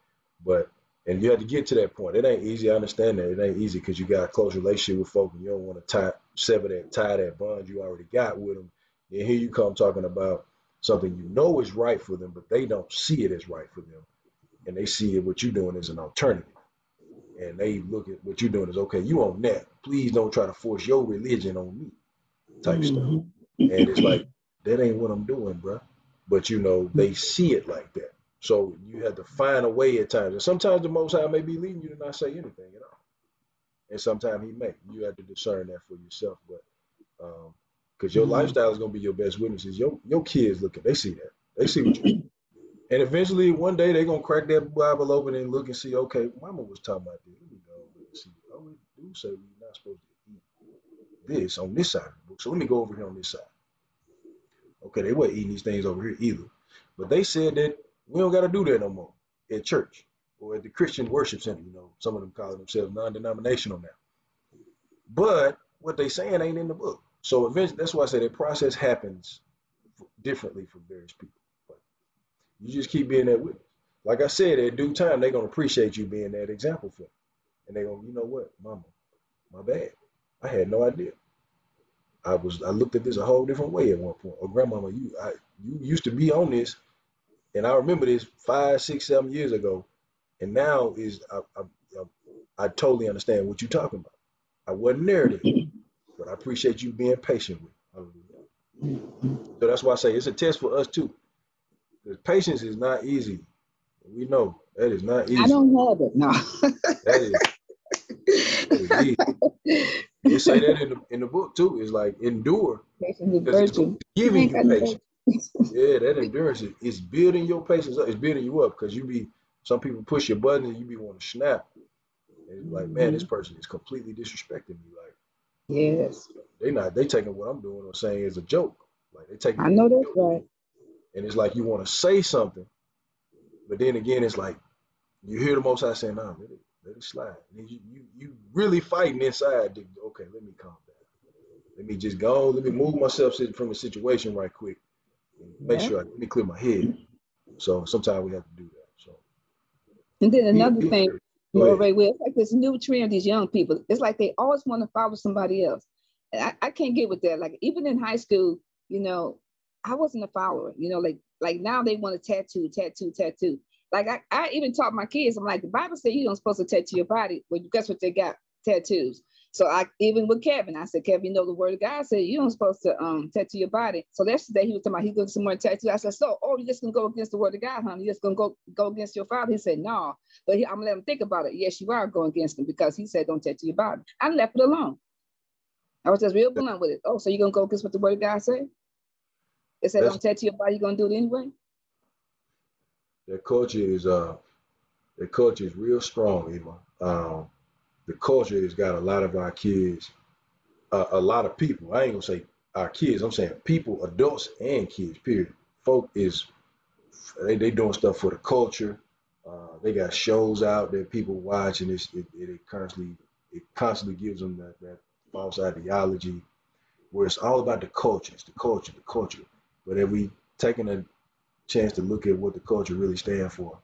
And you have to get to that point. It ain't easy. I understand that. It ain't easy because you got a close relationship with folk and you don't want to tie that bond you already got with them. And here you come talking about something is right for them, but they don't see it as right for them. And they see it, what you're doing as an alternative. And they look at what you're doing as, okay, you on that. Please don't try to force your religion on me type stuff. And it's like, that ain't what I'm doing, bro. But, they see it like that. So you have to find a way at times. And sometimes the Most High may be leading you to not say anything at all. And sometimes he may. You have to discern that for yourself. But because your lifestyle is gonna be your best witnesses. Your kids look at, they see that, they see what you do. And eventually one day they're gonna crack that Bible open and look and see, okay, mama was talking about this. Let me go over and see. Oh, we do say we're not supposed to eat this on this side of the book. So let me go over here on this side. Okay, they weren't eating these things over here either. But they said that we don't gotta do that no more at church or at the Christian worship center. You know, some of them calling themselves non-denominational now. But what they saying ain't in the book. So eventually, that's why I say that process happens differently for various people. But you just keep being that witness. Like I said, at due time, they're gonna appreciate you being that example for them. And they're gonna, you know what, mama, my bad. I had no idea. I looked at this a whole different way at one point. Oh, grandmama, you used to be on this, and I remember this 5, 6, 7 years ago, and now I totally understand what you're talking about. I wasn't there then, but I appreciate you being patient with me. So that's why I say it's a test for us too. Because patience is not easy. We know that is not easy. I don't have it, no. That is easy. They say that in the book too. It's like endure. Patience is Because it's virtue. giving you patience. Yeah, that endurance is building your patience up. It's building you up because some people push your button and you be want to snap. And it's like, man, this person is completely disrespecting me. Like, Yes. they taking what I'm doing or saying as a joke. Like they taking I know that's right. And it's like you want to say something, but then again, it's like you hear the Most High saying, "Nah, let it slide." And you really fighting inside. Okay, let me calm down. Let me just go. Let me move myself from the situation right quick. And make sure let me clear my head. So sometimes we have to do that. So. And then another thing, Ray, it's like this new trend of these young people. It's like they always want to follow somebody else. And I can't get with that. Like even in high school, you know, I wasn't a follower. You know, like now they want to tattoo. Like I even taught my kids. I'm like, the Bible says you don't supposed to tattoo your body. Well, guess what they got? Tattoos. So even with Kevin, I said, Kevin, you know the word of God said you don't supposed to tattoo your body. So yesterday he was talking about he's going to some more tattoo. I said, you're just gonna go against the word of God, honey? You're just gonna go against your father? He said, no. But I'm gonna let him think about it. Yes, you are going against him because he said don't tattoo your body. I left it alone. I was just real blunt with it. Oh, so you're gonna go against what the word of God said? It said don't tattoo your body. You're gonna do it anyway. That culture is real strong, Eva. The culture has got a lot of our kids, a lot of people. I ain't gonna say our kids. I'm saying people, adults and kids. Period. Folk they doing stuff for the culture. They got shows out that people watch, and it constantly gives them that false ideology, where it's all about the culture. It's the culture. But have we taken a chance to look at what the culture really stands for?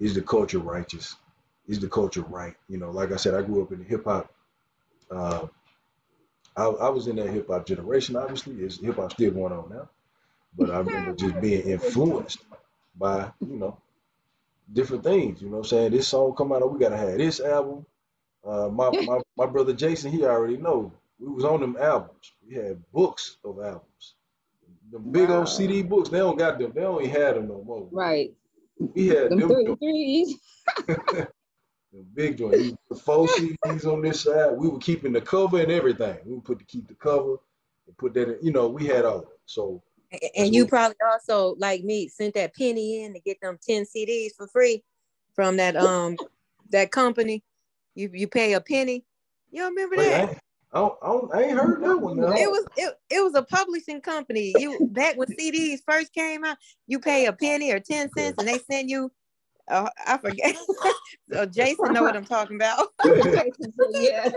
Is the culture righteous? Is the culture right? You know, like I said, I grew up in the hip hop. I was in that hip hop generation. Obviously, hip hop still going on now, but I remember just being influenced by different things. You know what I'm saying? This song come out, we gotta have this album. My brother Jason, he already know. We was on them albums. We had books of albums. The big old CD books, they don't got them. They don't even have them no more. Right. We had them 33s. The big joint. The 4 CDs on this side. We were keeping the cover and everything. We would keep the cover and put that in. We had all of it. So. And you probably also, like me, sent that penny in to get them 10 CDs for free from that that company. You pay a penny. You don't remember that? I ain't heard that one. Now. It was a publishing company. Back when CDs first came out, you pay a penny or 10 cents, and they send you. I forget. So Jason know what I'm talking about. Yeah.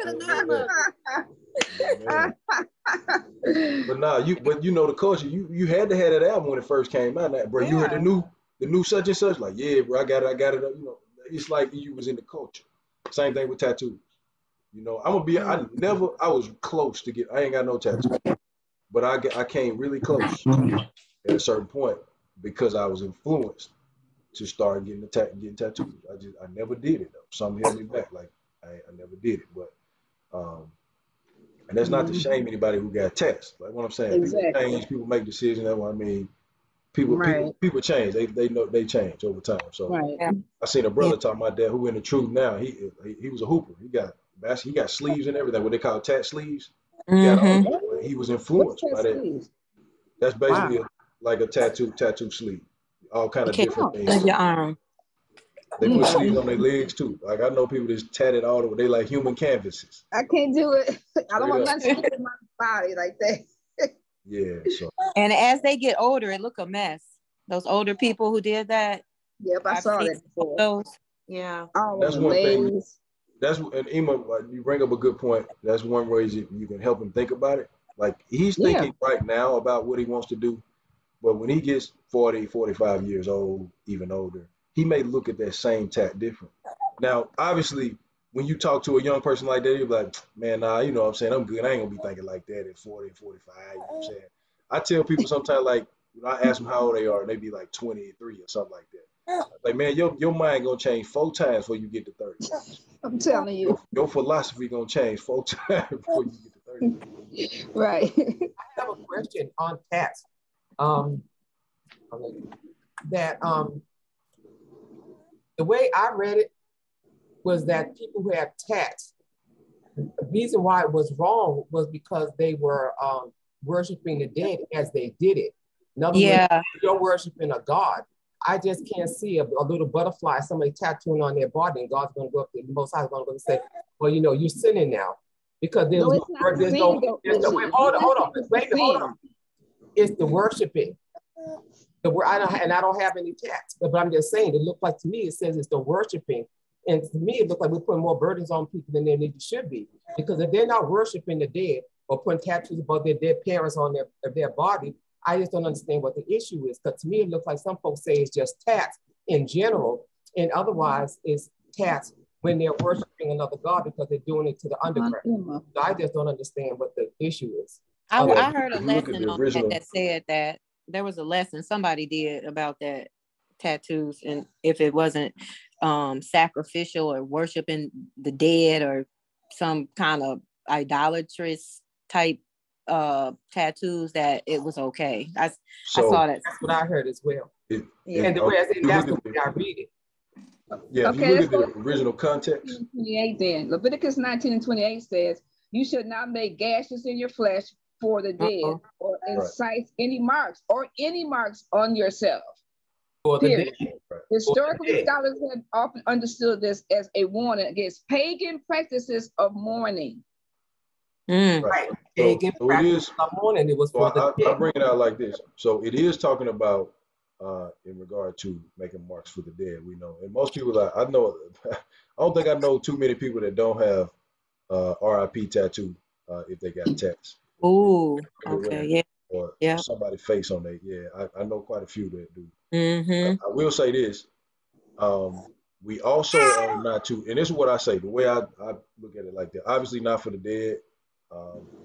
But nah, the culture. You had to have that album when it first came out. Now, bro, you heard the new such and such. Like, yeah, bro, I got it. It's like you was in the culture. Same thing with tattoos. I'm gonna be. I was close to get. I ain't got no tattoo, but I came really close at a certain point because I was influenced to start getting tattoos. I never did it though. Something held me back. Like I never did it, but and that's not to shame anybody who got tats. Like what I'm saying, exactly. People change, people make decisions. That's what I mean. People change. They know they change over time. So I seen a brother talking about that who in the truth now. He was a hooper. He got sleeves and everything. What they call tat sleeves. He got all he was What's influenced by that that. sleeve? That's Wow. basically like a tattoo sleeve. All kind of Okay, different Oh, things. your arm. They put sleeves mm, on their legs too. Like I know people that's tatted all over. They like human canvases. I can't do it. I don't Straight want up. nothing sticking in my body like that. Yeah. So And as they get older, it look a mess. Those older people who did that, Yep, I I've saw seen that before. photos. Yeah. All that's on the one thing. legs. That's and Emma, you bring up a good point. That's one way you can help him think about it. Like he's Yeah. thinking right now about what he wants to do, but when he gets 40, 45 years old, even older, he may look at that same tat different. Now, obviously, when you talk to a young person like that, you're like, man, nah, you know what I'm saying? I'm good. I ain't gonna be thinking like that at 40, 45, you know what I'm saying? I tell people sometimes like, I ask them how old they are, and they be like 23 or something like that. Like, man, your mind gonna change 4 times before you get to 30. I'm telling you. Your philosophy gonna change 4 times before you get to 30. Right. I have a question on tats. That the way I read it was that people who have tats, the reason why it was wrong was because they were worshiping the dead as they did it. In other words, you're worshiping a god. I just can't see a little butterfly, somebody tattooing on their body, and God's going to go up there. The Most High is going to say, well, you know, you're sinning now. Because there's No, it's not there's sin, no, though, there's no Richie. wait, hold It's on, not wait, hold on. sin. It's the worshiping. I don't have any tats, but I'm just saying, it looked like to me, it says it's the worshiping. And to me, it looked like we're putting more burdens on people than they should be. Because if they're not worshiping the dead or putting tattoos about their dead parents on their body, I just don't understand what the issue is. Because to me, it looks like some folks say it's just tats in general, and otherwise it's tats when they're worshiping another god because they're doing it to the underground. So I just don't understand what the issue is. I heard a If you look at lesson the on original, that said that there was a lesson somebody did about that tattoos, and if it wasn't sacrificial or worshiping the dead or some kind of idolatrous type tattoos, that it was okay. I saw that. That's what I heard as well. Yeah. And the way that's the way I read it. Yeah, if Okay, you let's look go at the original context. 28 then. Leviticus 19 and 28 says, you should not make gashes in your flesh for the dead or incite any marks on yourself. For the Period. dead. Historically, scholars have often understood this as a warning against pagan practices of mourning. Right. Pagan practices of mourning. It was for the dead. I bring it out like this. So it is talking about in regard to making marks for the dead, we know. And most people I know, I don't think I know too many people that don't have RIP tattoo if they got tats. Oh, okay, Or somebody's face on there. I know quite a few that do. I will say this. We also are not to, and this is what I say, the way I look at it like that, obviously not for the dead.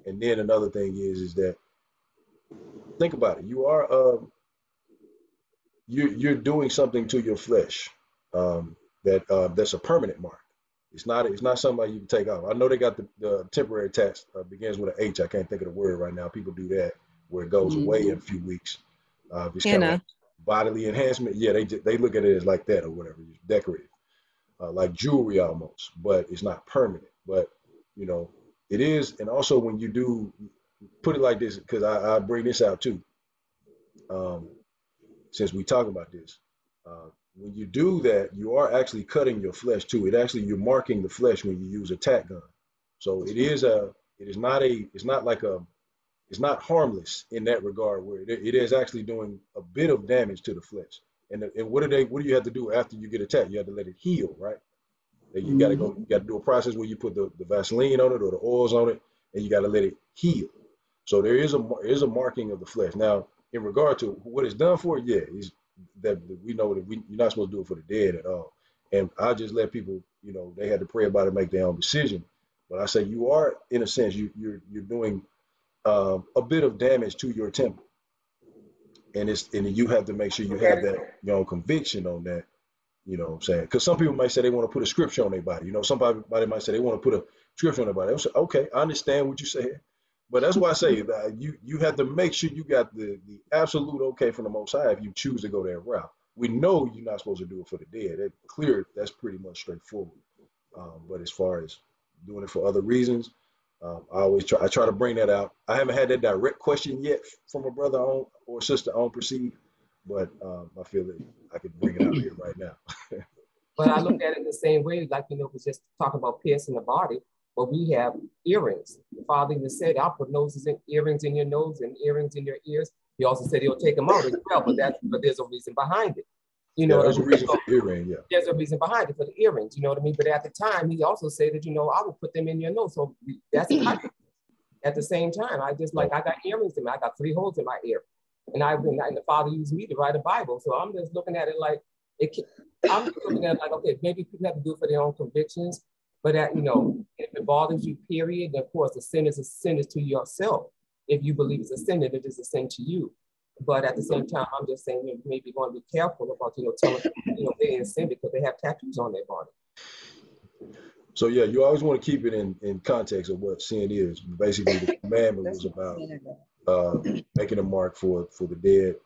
And then another thing is that, think about it. You are, you're doing something to your flesh that's a permanent mark. It's not somebody you can take off. I know they got the temporary tats begins with an H. I can't think of the word right now. People do that where it goes away in a few weeks. It's kind of like bodily enhancement. Yeah, they look at it as like that or whatever. It's decorative, like jewelry almost, but it's not permanent. But you know, it is. And also when you do put it like this, because I bring this out too. Since we talk about this, when you do that, you are actually cutting your flesh too. You're marking the flesh when you use a tack gun. So it's not harmless in that regard, where it is actually doing a bit of damage to the flesh. And what do you have to do after you get attacked? You have to let it heal, right? You got to do a process where you put the Vaseline on it or the oils on it, and you got to let it heal. So there is a marking of the flesh. Now, in regard to what it's done for, is that we know that you're not supposed to do it for the dead at all. And I just let people, they had to pray about it, make their own decision. But I say you are, in a sense, you're doing a bit of damage to your temple, and you have to make sure you have that conviction on that. You know what I'm saying? Because some people might say they want to put a scripture on their body. Somebody might say they want to put a scripture on their body. I say, okay, I understand what you say. But that's why I say that you have to make sure you got the absolute okay from the Most High if you choose to go that route. We know you're not supposed to do it for the dead. That's pretty much straightforward. But as far as doing it for other reasons, I try to bring that out. I haven't had that direct question yet from a brother on or sister on Perceive, but I feel that I could bring it out here right now. But I look at it the same way, like, you know, was just talking about piercing the body, but we have earrings. The Father even said, I'll put earrings in your nose and earrings in your ears. He also said he'll take them out as well, but there's a reason behind it. You know, there's a reason for the earring, yeah. There's a reason behind it for the earrings, you know what I mean? But at the time, he also said that, you know, I will put them in your nose. So that's at the same time. I got earrings in I got 3 holes in my ear. And the Father used me to write a Bible. So I'm just looking at it like, I'm just looking at it like, okay, maybe people have to do it for their own convictions, but that, you know, if it bothers you, period, then of course, the sin is to yourself. If you believe it's a sin, then it is a sin to you. But at the same time, I'm just saying, you know, maybe want to be careful about, you know, telling people, you know, they're in sin because they have tattoos on their body. So yeah, you always want to keep it in context of what sin is. Basically, the commandment was about making a mark for the dead,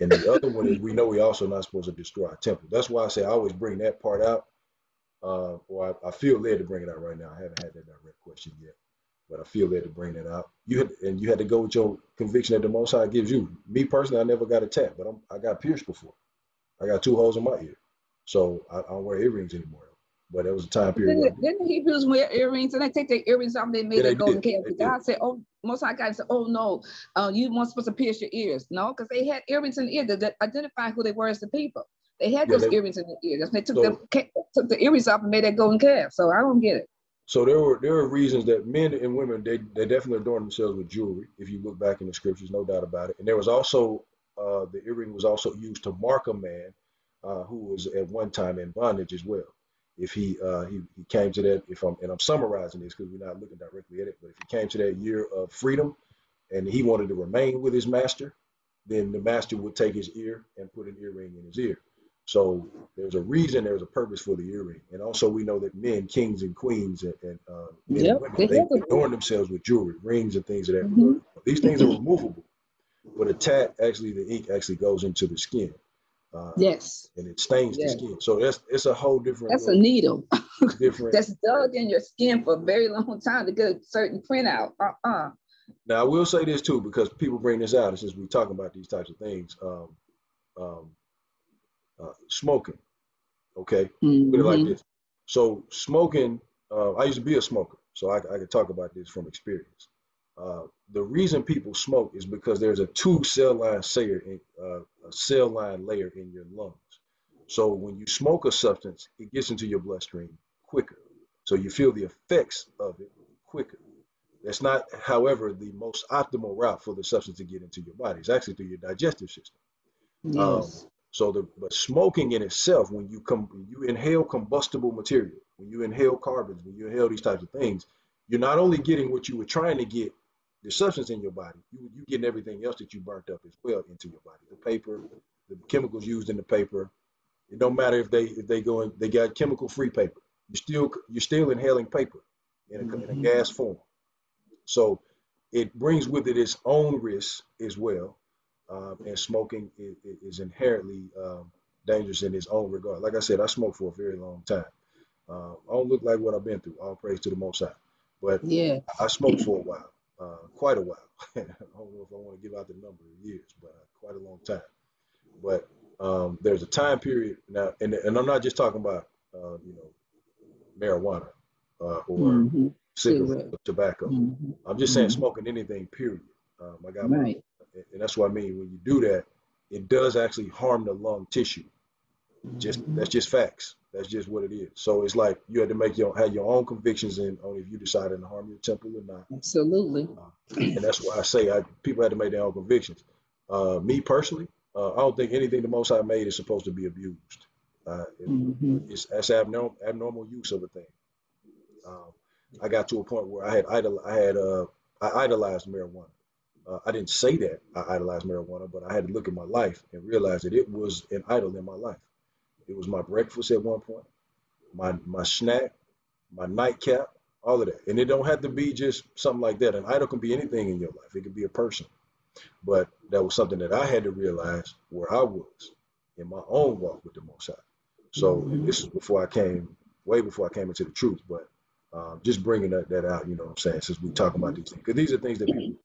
and the other one is we know we also not supposed to destroy our temple. That's why I say I always bring that part out, or I feel led to bring it out right now. I haven't had that direct question yet, but I feel led to bring that out. You had to go with your conviction that the Most High gives you. Me personally, I never got attacked, but I got pierced before. I got 2 holes in my ear, so I don't wear earrings anymore. But there was a time period. Didn't the Hebrews wear earrings and they take their earrings off? They made their golden calf. God said, "Oh, Most High God said, oh no, you weren't supposed to pierce your ears." No, because they had earrings in the ear that identify who they were as the people. They had those earrings in the ear. They took the earrings off and made that golden calf. So I don't get it. So there were reasons that men and women they definitely adorn themselves with jewelry. If you look back in the scriptures, no doubt about it. And there was also the earring was also used to mark a man who was at one time in bondage as well. If he came to that, I'm summarizing this because we're not looking directly at it, but if he came to that year of freedom and he wanted to remain with his master, then the master would take his ear and put an earring in his ear. So there's a reason, there's a purpose for the earring. And also we know that men, kings and queens and men and women, they adorn themselves with jewelry, rings and things of that. These things are removable, but a tat, actually the ink actually goes into the skin. Yes. And it stains the skin. So it's a whole different. That's a needle. Different. That's dug in your skin for a very long time to get a certain printout. Now I will say this too, because people bring this out, since we're talking about these types of things. Smoking. Okay. Put it like this. So smoking, I used to be a smoker, so I can talk about this from experience. The reason people smoke is because there's a 2 cell line layer in your lungs. So when you smoke a substance, it gets into your bloodstream quicker. So you feel the effects of it quicker. That's not, however, the most optimal route for the substance to get into your body. It's actually through your digestive system. Yes. But smoking in itself, when you inhale combustible material, when you inhale carbons, when you inhale these types of things, you're not only getting what you were trying to get, the substance in your body, you getting everything else that you burnt up as well into your body. The paper, the chemicals used in the paper. It don't matter if they got chemical-free paper. You're still inhaling paper in a gas form. So it brings with it its own risks as well. And smoking is inherently dangerous in its own regard. Like I said, I smoked for a very long time. I don't look like what I've been through. All praise to the Most High. But yeah, I smoked for a while, quite a while. I don't know if I want to give out the number of years, but quite a long time. But there's a time period now, and I'm not just talking about marijuana or cigarettes or tobacco. I'm just saying smoking anything, period. I got my, and that's what I mean. When you do that, it does actually harm the lung tissue. That's just facts. That's just what it is. So it's like you had to have your own convictions on if you decided to harm your temple or not. Absolutely. And that's why I say people had to make their own convictions. Me personally, I don't think anything the Most High made is supposed to be abused. That's abnormal use of a thing. I got to a point where I idolized marijuana. I didn't say that I idolized marijuana, but I had to look at my life and realize that it was an idol in my life. It was my breakfast at one point, my snack, my nightcap, all of that. And it don't have to be just something like that. An idol can be anything in your life. It could be a person. But that was something that I had to realize where I was in my own walk with the Most High. So and this is way before I came into the truth. But Just bringing that out, you know what I'm saying, since we're talking about these things, because these are things that people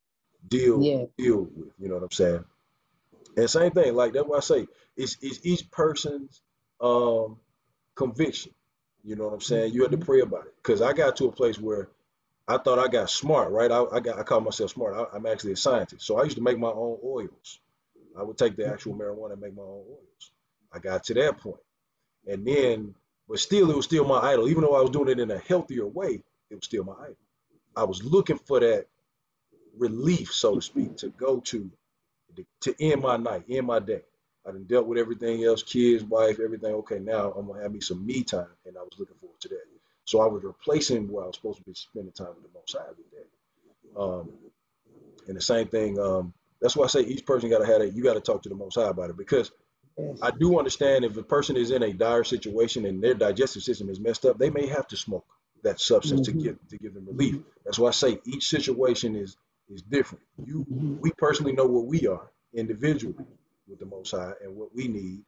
deal with, you know what I'm saying? And same thing, like that's why I say it's each person's conviction. You know what I'm saying? You have to pray about it. Because I got to a place where I thought I got smart, right? I call myself smart. I'm actually a scientist. So I used to make my own oils. I would take the actual marijuana and make my own oils. I got to that point. And then, but still, it was still my idol. Even though I was doing it in a healthier way, it was still my idol. I was looking for that relief, so to speak, to go to end my night, end my day. I done dealt with everything else, kids, wife, everything. Okay, now I'm gonna have me some me time, and I was looking forward to that. So I was replacing where I was supposed to be spending time with the Most High with that. And the same thing. That's why I say each person gotta have that. You gotta talk to the Most High about it, because I do understand if a person is in a dire situation and their digestive system is messed up, they may have to smoke that substance to give them relief. That's why I say each situation is different. We personally know what we are individually with the Most High and what we need,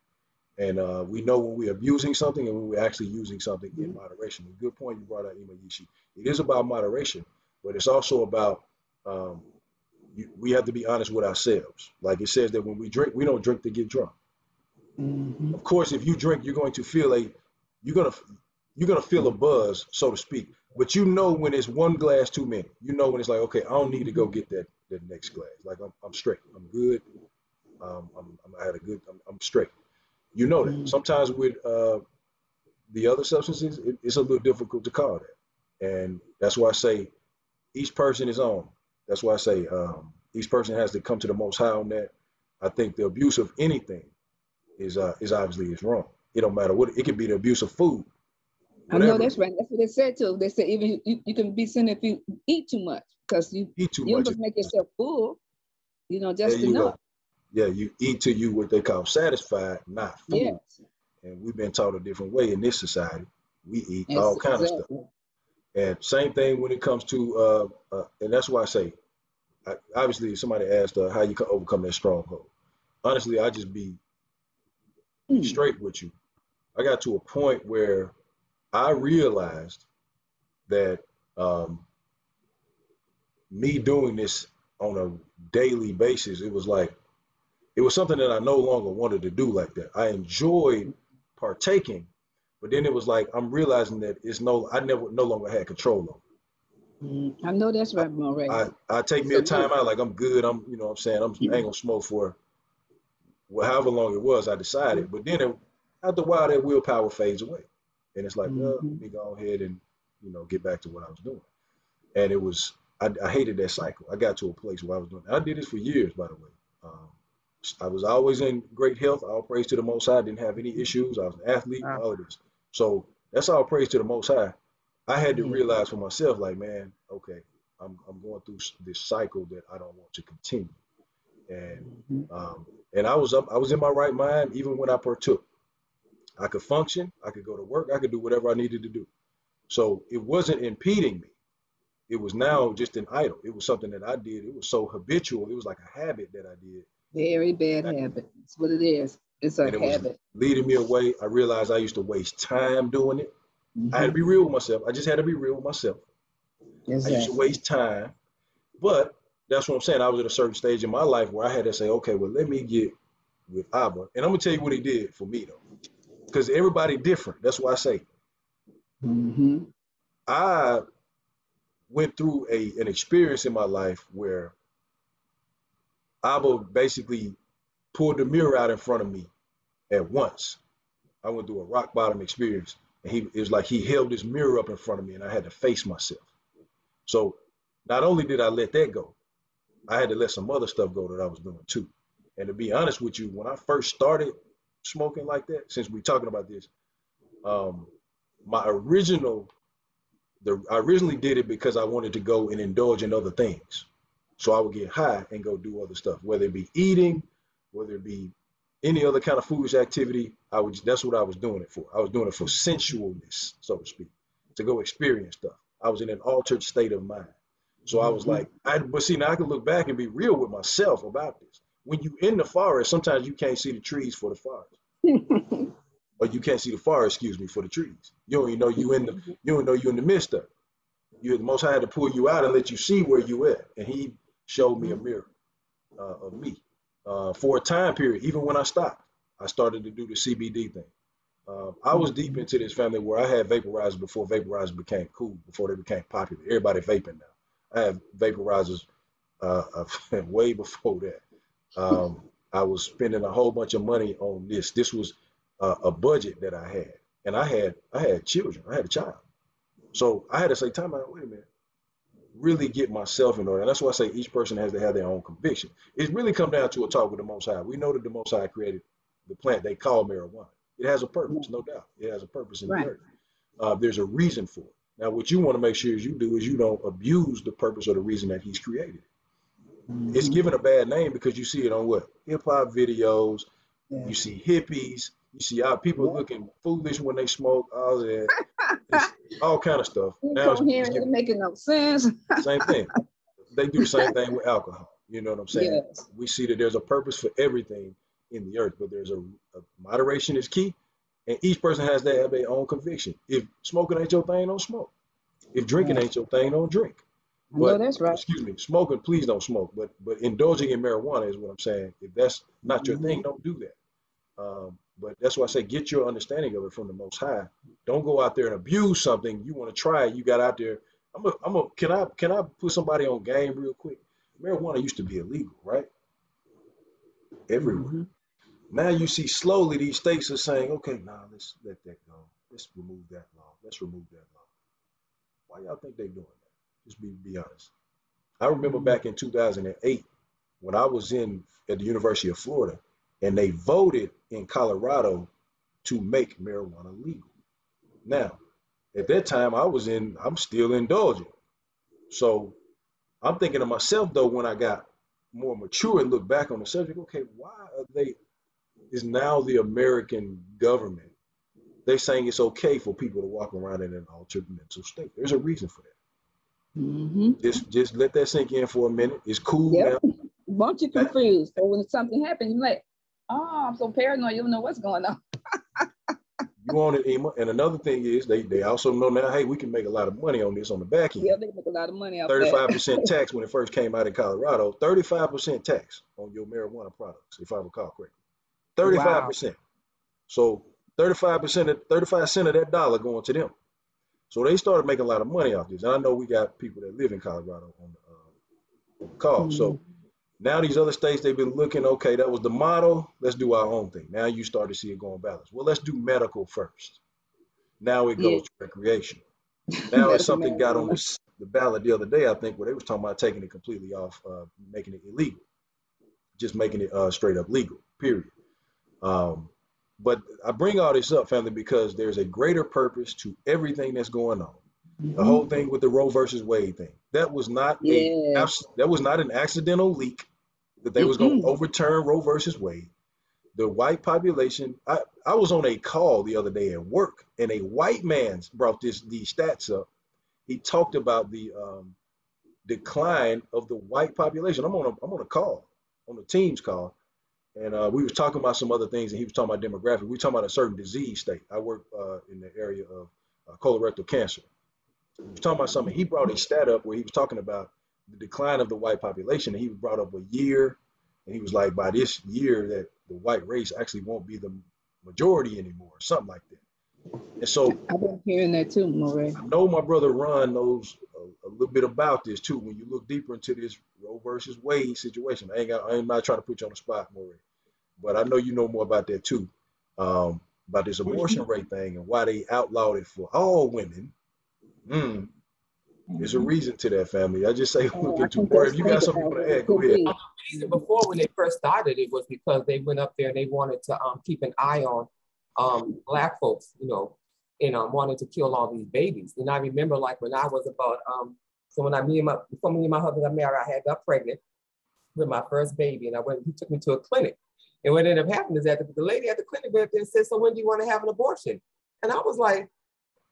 and we know when we're abusing something and when we're actually using something in moderation. A good point you brought out, Imayishi. It is about moderation, but it's also about we have to be honest with ourselves. Like it says that when we drink, we don't drink to get drunk. Of course, if you drink, you're going to feel you're gonna feel a buzz, so to speak. But you know when it's one glass too many. You know when it's like, okay, I don't need to go get that next glass. Like I'm straight. I'm good. I'm straight. You know that. Sometimes with the other substances, it's a little difficult to call that. And that's why I say each person is on. That's why I say each person has to come to the Most High on that. I think the abuse of anything is obviously is wrong. It don't matter what. It could be the abuse of food. Whatever. I know that's right. That's what they said too. They said even you can be sinning if you eat too much, because you don't just make yourself full, you know, just enough. Yeah, you eat till you what they call satisfied, not full. Yes. And we've been taught a different way in this society. We eat all kinds of stuff. And same thing when it comes to and that's why I say, obviously, somebody asked how you can overcome that stronghold. Honestly, I just be straight with you. I got to a point where I realized that me doing this on a daily basis, it was something that I no longer wanted to do like that. I enjoyed partaking, but then it was like I'm realizing that I no longer had control over it. I know that's right, Moray. I take me a time out, like I'm good. You know what I'm saying? I ain't gonna smoke for however long it was. I decided, but then after a while, that willpower fades away. And it's like, well, let me go ahead and, get back to what I was doing. And it was, I hated that cycle. I got to a place where I was doing, I did this for years, by the way. I was always in great health. All praise to the Most High. I didn't have any issues. I was an athlete, all of this. So that's all praise to the Most High. I had to realize for myself, like, man, okay, I'm going through this cycle that I don't want to continue. And I was in my right mind even when I partook. I could function, I could go to work, I could do whatever I needed to do. So it wasn't impeding me. It was now just an idol. It was something that I did. It was so habitual. It was like a habit that I did. Very bad habit. That's what it is. It's a habit. Was leading me away. I realized I used to waste time doing it. I had to be real with myself. I just had to be real with myself. Exactly. I used to waste time. But that's what I'm saying. I was at a certain stage in my life where I had to say, okay, well, let me get with Abba. And I'm going to tell you what he did for me, though. Because everybody different. That's why I say. I went through an experience in my life where Abba basically pulled the mirror out in front of me at once. I went through a rock bottom experience. And it was like he held this mirror up in front of me and I had to face myself. So not only did I let that go, I had to let some other stuff go that I was doing too. And to be honest with you, when I first started smoking like that, since we're talking about this, I originally did it because I wanted to go and indulge in other things. So I would get high and go do other stuff, whether it be eating, whether it be any other kind of foolish activity. That's what I was doing it for. I was doing it for sensualness, so to speak, to go experience stuff. I was in an altered state of mind. So I was like, but see, now I can look back and be real with myself about this. When you in the forest, sometimes you can't see the trees for the forest. Or you can't see the forest, for the trees. You don't even know you in the midst of it. the Most High had to pull you out and let you see where you at. And he showed me a mirror of me for a time period. Even when I stopped, I started to do the CBD thing. I was deep into this family where I had vaporizers before vaporizers became cool, before they became popular. Everybody vaping now. I have vaporizers way before that. I was spending a whole bunch of money on this. This was a budget that I had, and I had children. I had a child, so I had to say, time out. Wait a minute. Really get myself in order. And that's why I say each person has to have their own conviction. It really come down to a talk with the Most High. We know that the Most High created the plant they call marijuana. It has a purpose, no doubt. It has a purpose in the earth. There's a reason for it. Now, what you want to make sure is you don't abuse the purpose or the reason that he's created. It's given a bad name because you see it on what? Hip hop videos. You see hippies. You see how people looking foolish when they smoke. All that, all kind of stuff. Now it's making no sense. Same thing. They do the same thing with alcohol. You know what I'm saying? Yes. We see that there's a purpose for everything in the earth, but there's a moderation is key, and each person has to have their own conviction. If smoking ain't your thing, don't smoke. If drinking ain't your thing, don't drink. But, that's right. Excuse me, smoking, please don't smoke. But indulging in marijuana is what I'm saying. If that's not your thing, don't do that. But that's why I say get your understanding of it from the Most High. Don't go out there and abuse something. You want to try it. You got out there. Can I put somebody on game real quick? Marijuana used to be illegal, right? Everywhere. Now you see slowly these states are saying, okay, let's let that go. Let's remove that law. Let's remove that law. Why y'all think they're doing that? Just be honest. I remember back in 2008 when I was at the University of Florida, and they voted in Colorado to make marijuana legal. Now, at that time, I'm still indulging. So I'm thinking to myself, though, when I got more mature and look back on the subject, okay, why is now the American government, they saying it's okay for people to walk around in an altered mental state? There's a reason for that. Just let that sink in for a minute. It's cool now. Won't you confused? So when something happens, you're like, oh, I'm so paranoid, you don't know what's going on. You want it, Ema. And another thing is they also know now, hey, we can make a lot of money on this on the back end. Yeah, they make a lot of money out 35% tax when it first came out in Colorado, 35% tax on your marijuana products, if I recall correctly. 35%. Wow. So 35 cents of that dollar going to them. So they started making a lot of money off this. And I know we got people that live in Colorado on the call. So now these other states, they've been looking, okay, that was the model. Let's do our own thing. Now you start to see it going balanced. Well, let's do medical first. Now it goes to recreation. Now it's something got on the ballot the other day, I think, where they was talking about taking it completely off, making it illegal, just making it straight up legal, period. But I bring all this up, family, because there's a greater purpose to everything that's going on. The whole thing with the Roe versus Wade thing. That was not an accidental leak that they was going to overturn Roe versus Wade. The white population, I was on a call the other day at work, and a white man brought these stats up. He talked about the decline of the white population. I'm on a call, on a Teams call, and we was talking about some other things, and he was talking about demographics. We were talking about a certain disease state. I work in the area of colorectal cancer. He was talking about something. He brought a stat up where he was talking about the decline of the white population, and he brought up a year, and he was like, by this year that the white race actually won't be the majority anymore, something like that. And so I've been hearing that too, Moray. I know my brother Ron knows a little bit about this too. When you look deeper into this Roe versus Wade situation, I'm not trying to put you on the spot, Moray, but I know you know more about that too, about this abortion rate thing and why they outlawed it for all women. There's a reason to that, family. I just say look into it. If you got something you want to add, go ahead. The reason before, when they first started it, was because they went up there and they wanted to keep an eye on Black folks, you know, and wanted to kill all these babies. And I remember, like, when I was about before me and my husband got married, I got pregnant with my first baby, and he took me to a clinic. And what ended up happening is that the lady at the clinic went up there and said, "So when do you want to have an abortion?" And I was like,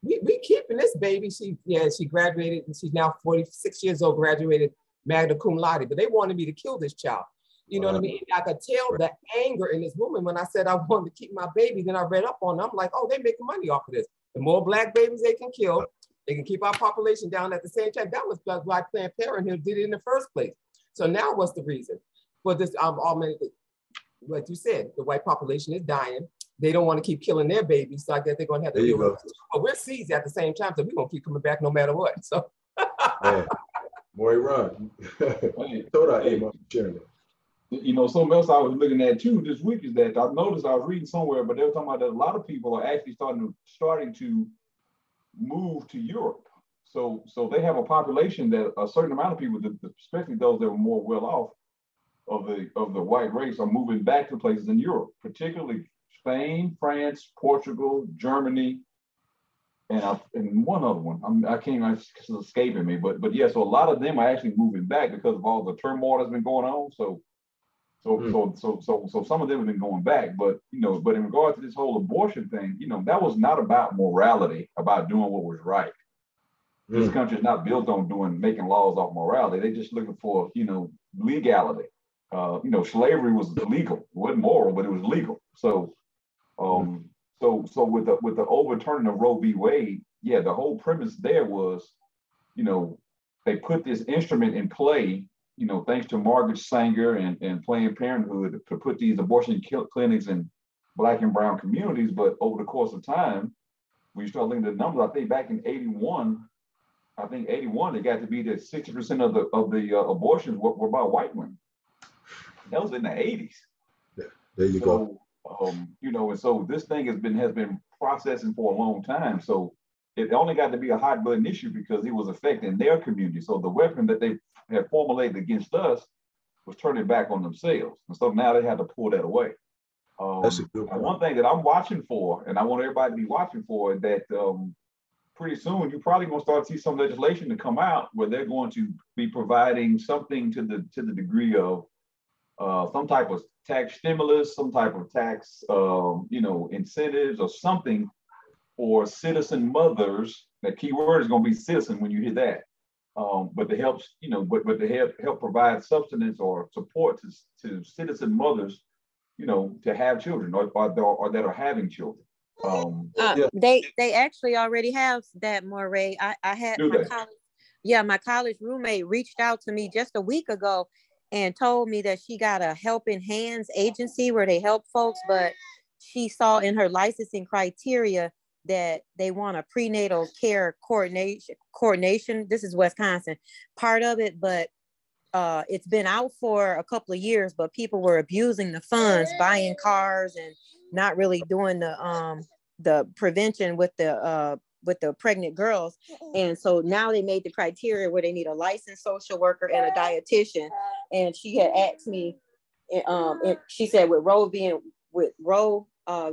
we keeping this baby. She graduated, and she's now 46 years old, graduated magna cum laude, but they wanted me to kill this child. You know what I mean? And I could tell the anger in this woman when I said I wanted to keep my baby. Then I read up on it. I'm like, oh, they're making money off of this. The more Black babies they can kill, They can keep our population down at the same time. That was why Planned Parenthood did it in the first place. So now what's the reason for this? Like you said, the white population is dying. They don't want to keep killing their babies, so I guess they're going to have to deal with it. But we're seized at the same time, so we're going to keep coming back no matter what. So, man, Maury Ron, you know, something else I was looking at too this week is that I noticed I was reading somewhere, but they were talking about that a lot of people are actually starting to move to Europe. So they have a population that a certain amount of people, especially those that were more well off of the white race, are moving back to places in Europe, particularly Spain, France, Portugal, Germany, and one other one. It's escaping me, but yeah. So a lot of them are actually moving back because of all the turmoil that's been going on. So some of them have been going back, but in regard to this whole abortion thing, that was not about morality, about doing what was right. This country is not built on making laws off morality. They're just looking for, legality. Slavery was illegal. It wasn't moral, but it was legal. So with the overturning of Roe v. Wade, yeah, the whole premise there was, they put this instrument in play, thanks to Margaret Sanger and Planned Parenthood, to put these abortion clinics in Black and brown communities. But over the course of time, when you start looking at the numbers, I think back in 81, it got to be that 60% of the abortions were by white women. That was in the 80s. Yeah, there you go. And so this thing has been processing for a long time. So it only got to be a hot button issue because it was affecting their community. So the weapon that they had formulated against us was turning back on themselves. And so now they had to pull that away. That's a good point. One thing that I'm watching for, and I want everybody to be watching for, that pretty soon you're probably going to start to see some legislation to come out where they're going to be providing something to the degree of some type of tax stimulus, some type of tax, incentives or something for citizen mothers. The key word is going to be citizen when you hear that. But to help, help provide subsistence or support to citizen mothers, to have children or that are having children. They actually already have that, Moray. I had my college roommate reached out to me just a week ago and told me that she got a Helping Hands agency where they help folks, but she saw in her licensing criteria that they want a prenatal care coordination. This is Wisconsin, part of it, but it's been out for a couple of years, but people were abusing the funds, buying cars and not really doing the prevention with the pregnant girls. And so now they made the criteria where they need a licensed social worker and a dietitian. And she had asked me, she said with Roe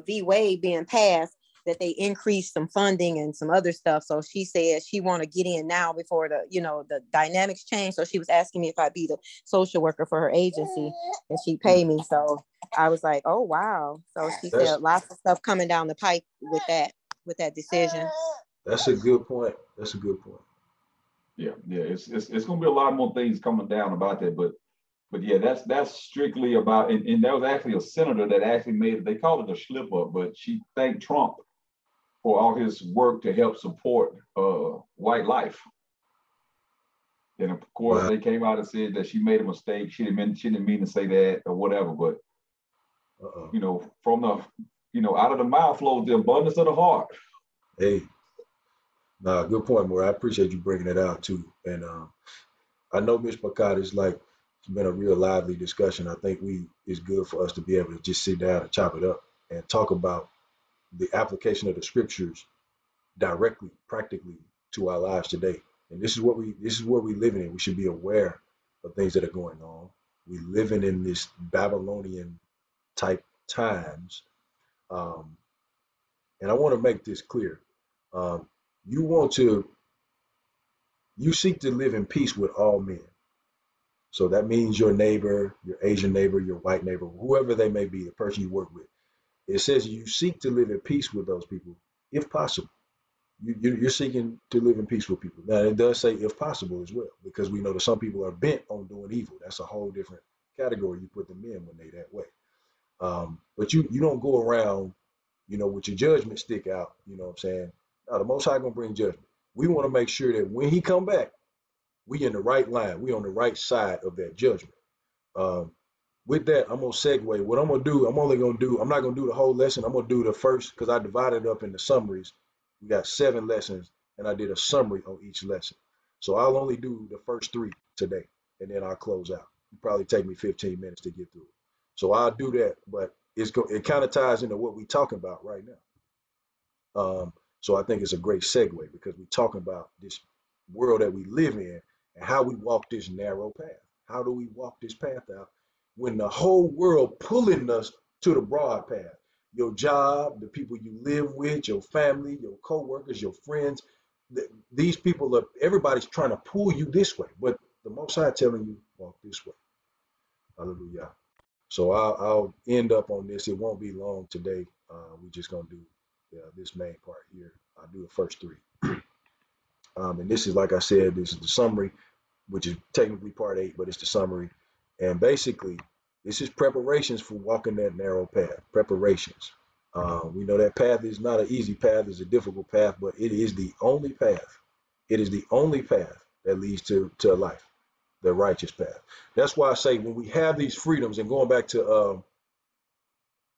v. Wade being passed, that they increased some funding and some other stuff. So she said she want to get in now before the dynamics change. So she was asking me if I'd be the social worker for her agency, and she pay me. So I was like, oh, wow. So she said lots of stuff coming down the pipe with that decision. That's a good point. Yeah. It's going to be a lot more things coming down about that, but yeah, that's strictly about, and there was actually a senator that actually made it. They called it a slip up, but she thanked Trump for all his work to help support white life. And of course, They came out and said that she made a mistake. She didn't mean to say that or whatever. But from the out of the mouth flows the abundance of the heart. Hey, good point, Moore. I appreciate you bringing it out too. And I know Ms. Makata is it's been a real lively discussion. I think it's good for us to be able to just sit down and chop it up and talk about the application of the scriptures directly, practically to our lives today. And this is what we living in. We should be aware of things that are going on. We living in this Babylonian type times. And I want to make this clear. You seek to live in peace with all men. So that means your neighbor, your Asian neighbor, your white neighbor, whoever they may be, the person you work with. It says you seek to live in peace with those people, if possible. You're seeking to live in peace with people. Now, it does say if possible as well, because we know that some people are bent on doing evil. That's a whole different category you put them in when they that way. But you don't go around, with your judgment stick out, you know what I'm saying? No, the Most High gonna bring judgment. We want to make sure that when he come back, we in the right line. We on the right side of that judgment. With that, I'm gonna segue. What I'm gonna do, I'm not gonna do the whole lesson. I'm gonna do the first, because I divided it up into summaries. We got 7 lessons, and I did a summary on each lesson. So I'll only do the first 3 today, and then I'll close out. It'll probably take me 15 minutes to get through it. So I'll do that, but it kind of ties into what we're talking about right now. So I think it's a great segue, because we're talking about this world that we live in and how we walk this narrow path. How do we walk this path out when the whole world pulling us to the broad path? Your job, the people you live with, your family, your co-workers, your friends, these people everybody's trying to pull you this way, but the Most High telling you walk this way. Hallelujah. So I'll end up on this. It won't be long today. We're just gonna do this main part here. I'll do the first 3. And this is, like I said, this is the summary, which is technically part 8, but it's the summary. And basically, this is preparations for walking that narrow path. Preparations. We know that path is not an easy path; it's a difficult path, but it is the only path. It is the only path that leads to life, the righteous path. That's why I say, when we have these freedoms, and going back to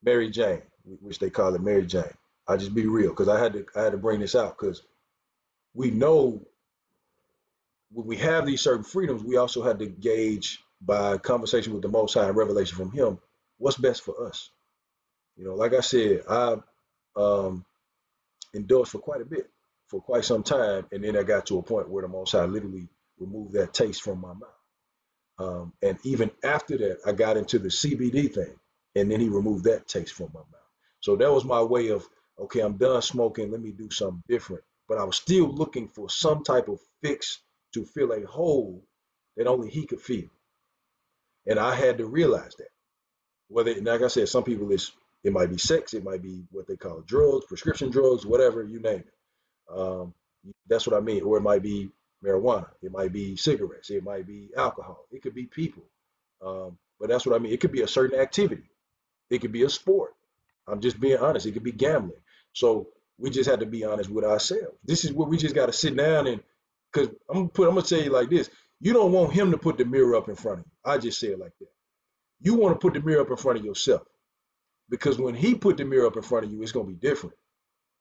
Mary Jane, which they call it Mary Jane, I just be real, because I had to bring this out, because we know when we have these certain freedoms, we also had to gauge by conversation with the Most High and revelation from Him, what's best for us. You know, like I said, I indulged for quite a bit, for quite some time, and then I got to a point where the Most High literally removed that taste from my mouth. And even after that, I got into the CBD thing, and then He removed that taste from my mouth. So that was my way of, okay, I'm done smoking, let me do something different. But I was still looking for some type of fix to fill a hole that only He could fill. And I had to realize that. Whether, like I said, some people it might be sex, it might be what they call drugs, prescription drugs, whatever, you name it. That's what I mean. Or it might be marijuana, it might be cigarettes, it might be alcohol, it could be people. But that's what I mean. It could be a certain activity, it could be a sport. I'm just being honest. It could be gambling. So we just have to be honest with ourselves. This is where we just got to sit down, and because I'm gonna tell you like this: you don't want Him to put the mirror up in front of you. I just say it like that. You want to put the mirror up in front of yourself, because when He put the mirror up in front of you, it's gonna be different.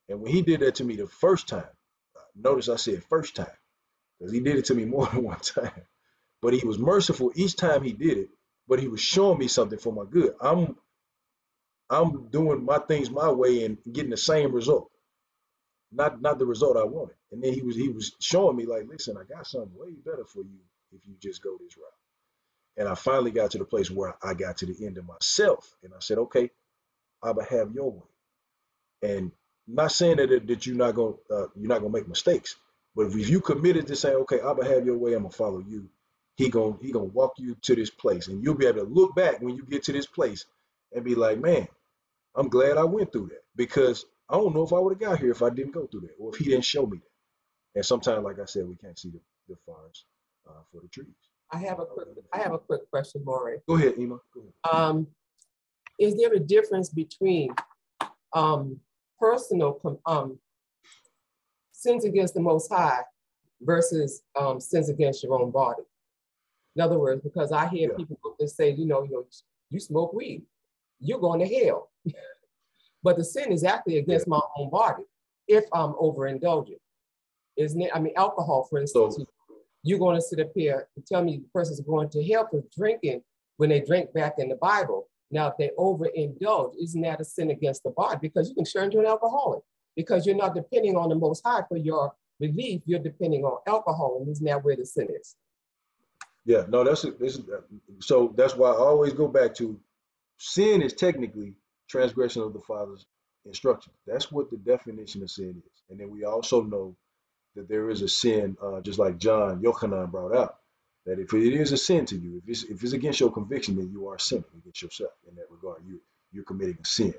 And when He did that to me the first time, notice I said first time, because He did it to me more than one time. But He was merciful each time He did it. But He was showing me something for my good. I'm doing my things my way and getting the same result, not the result I wanted. And then he was showing me like, listen, I got something way better for you if you just go this route. And I finally got to the place where I got to the end of myself, and I said, okay, Abba, have your way. And not saying that you're not gonna make mistakes, but if you committed to saying, okay, Abba, have your way, I'm gonna follow you, he gonna walk you to this place, and you'll be able to look back when you get to this place and be like, man, I'm glad I went through that, because I don't know if I would have got here if I didn't go through that, or if He didn't show me that. And sometimes, like I said, we can't see the forest for the trees. I have a quick question, Maury. Go ahead, Ima. Go ahead. Is there a difference between personal sins against the Most High versus sins against your own body? In other words, because I hear people that say, you smoke weed, you're going to hell. But the sin is actually against my own body if I'm overindulgent. Isn't it? I mean, alcohol, for instance, you're going to sit up here and tell me the person's going to hell for drinking when they drink back in the Bible. Now, if they overindulge, isn't that a sin against the body? Because you can turn to an alcoholic, because you're not depending on the Most High for your relief. You're depending on alcohol, and isn't that where the sin is? Yeah, no, so that's why I always go back to sin is technically transgression of the Father's instruction. That's what the definition of sin is. And then we also know that there is a sin, just like John Yochanan brought out, that if it is a sin to you, if it's against your conviction, then you are sinning against yourself in that regard. You're committing a sin.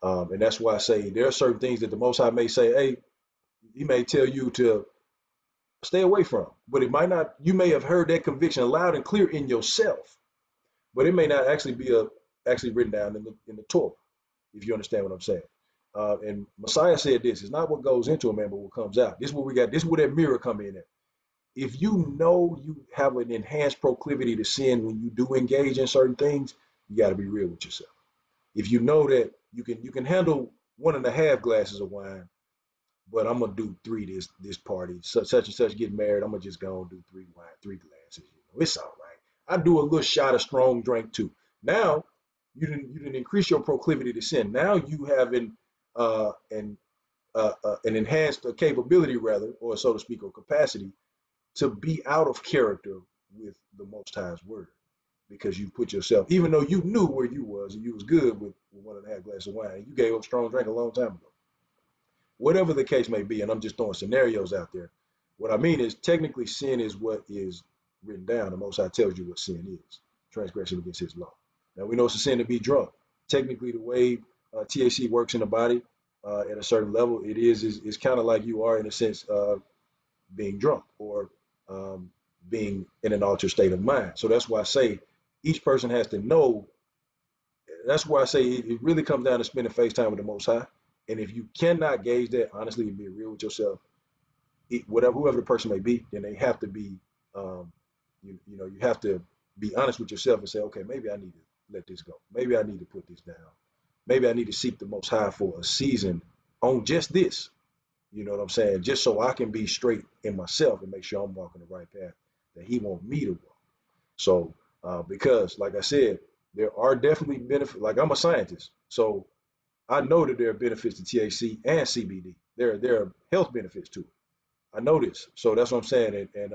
And that's why I say there are certain things that the Most High may say, hey, He may tell you to stay away from, but it might not, you may have heard that conviction loud and clear in yourself, but it may not actually be actually written down in the Torah, if you understand what I'm saying. And Messiah said this: "It's not what goes into a man, but what comes out." This is what we got. This is where that mirror come in at. If you know you have an enhanced proclivity to sin when you do engage in certain things, you got to be real with yourself. If you know that you can handle 1.5 glasses of wine, but I'm gonna do 3 this party, such and such getting married, I'm gonna just go and do 3 glasses. It's all right. I do a little shot of strong drink too. Now you didn't increase your proclivity to sin. Now you have an enhanced capability, rather, or so to speak, or capacity to be out of character with the Most High's word, because you put yourself, even though you knew where you was and you was good with 1.5 glasses of wine, you gave up strong drink a long time ago. Whatever the case may be, and I'm just throwing scenarios out there. What I mean is, technically, sin is what is written down. The Most High tells you what sin is: transgression against His law. Now we know it's a sin to be drunk. Technically, the way THC works in the body at a certain level, it's kind of like you are, in a sense, being drunk, or being in an altered state of mind. So that's why I say each person has to know. That's why I say it really comes down to spending face time with the Most High. And if you cannot gauge that, honestly, and be real with yourself, whoever the person may be, then they have to be, you have to be honest with yourself and say, okay, maybe I need to let this go. Maybe I need to put this down. Maybe I need to seek the Most High for a season on just this. You know what I'm saying? Just so I can be straight in myself and make sure I'm walking the right path that He wants me to walk. So, because like I said, there are definitely benefits. Like, I'm a scientist, so I know that there are benefits to THC and CBD. There are health benefits to it. I know this. So that's what I'm saying. And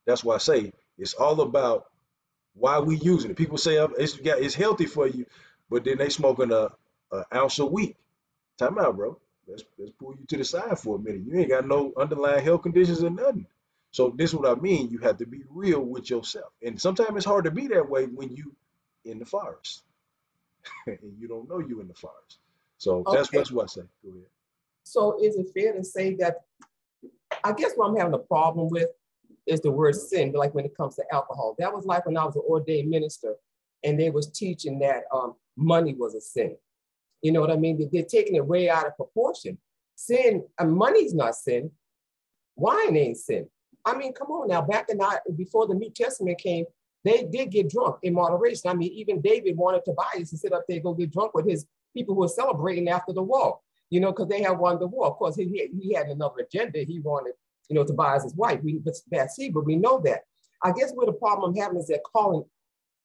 that's why I say it's all about why we using it. People say it's healthy for you, but then they smoking an ounce a week. Time out, bro. Let's pull you to the side for a minute. You ain't got no underlying health conditions or nothing. So this is what I mean. You have to be real with yourself. And sometimes it's hard to be that way when you in the forest and you don't know you in the forest. So that's what I say. Go ahead. So is it fair to say that, I guess what I'm having a problem with is the word sin, like when it comes to alcohol. That was like when I was an ordained minister and they was teaching that money was a sin. You know what I mean? They're taking it way out of proportion. Sin, money's not sin. Wine ain't sin. I mean, come on now, before the New Testament came, they did get drunk in moderation. I mean, even David wanted Tobias to sit up there and go get drunk with his people who were celebrating after the war, you know, because they had won the war. Of course, he had another agenda. He wanted, you know, Tobias' wife. Bathsheba, we know that. I guess where the problem I'm having is they're calling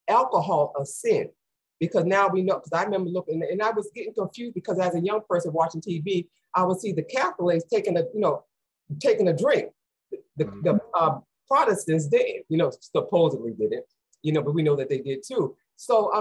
alcohol a sin. Because now we know, because I remember looking, and I was getting confused because as a young person watching TV, I would see the Catholics taking a drink. The Protestants didn't, you know, supposedly didn't, you know, but we know that they did too. So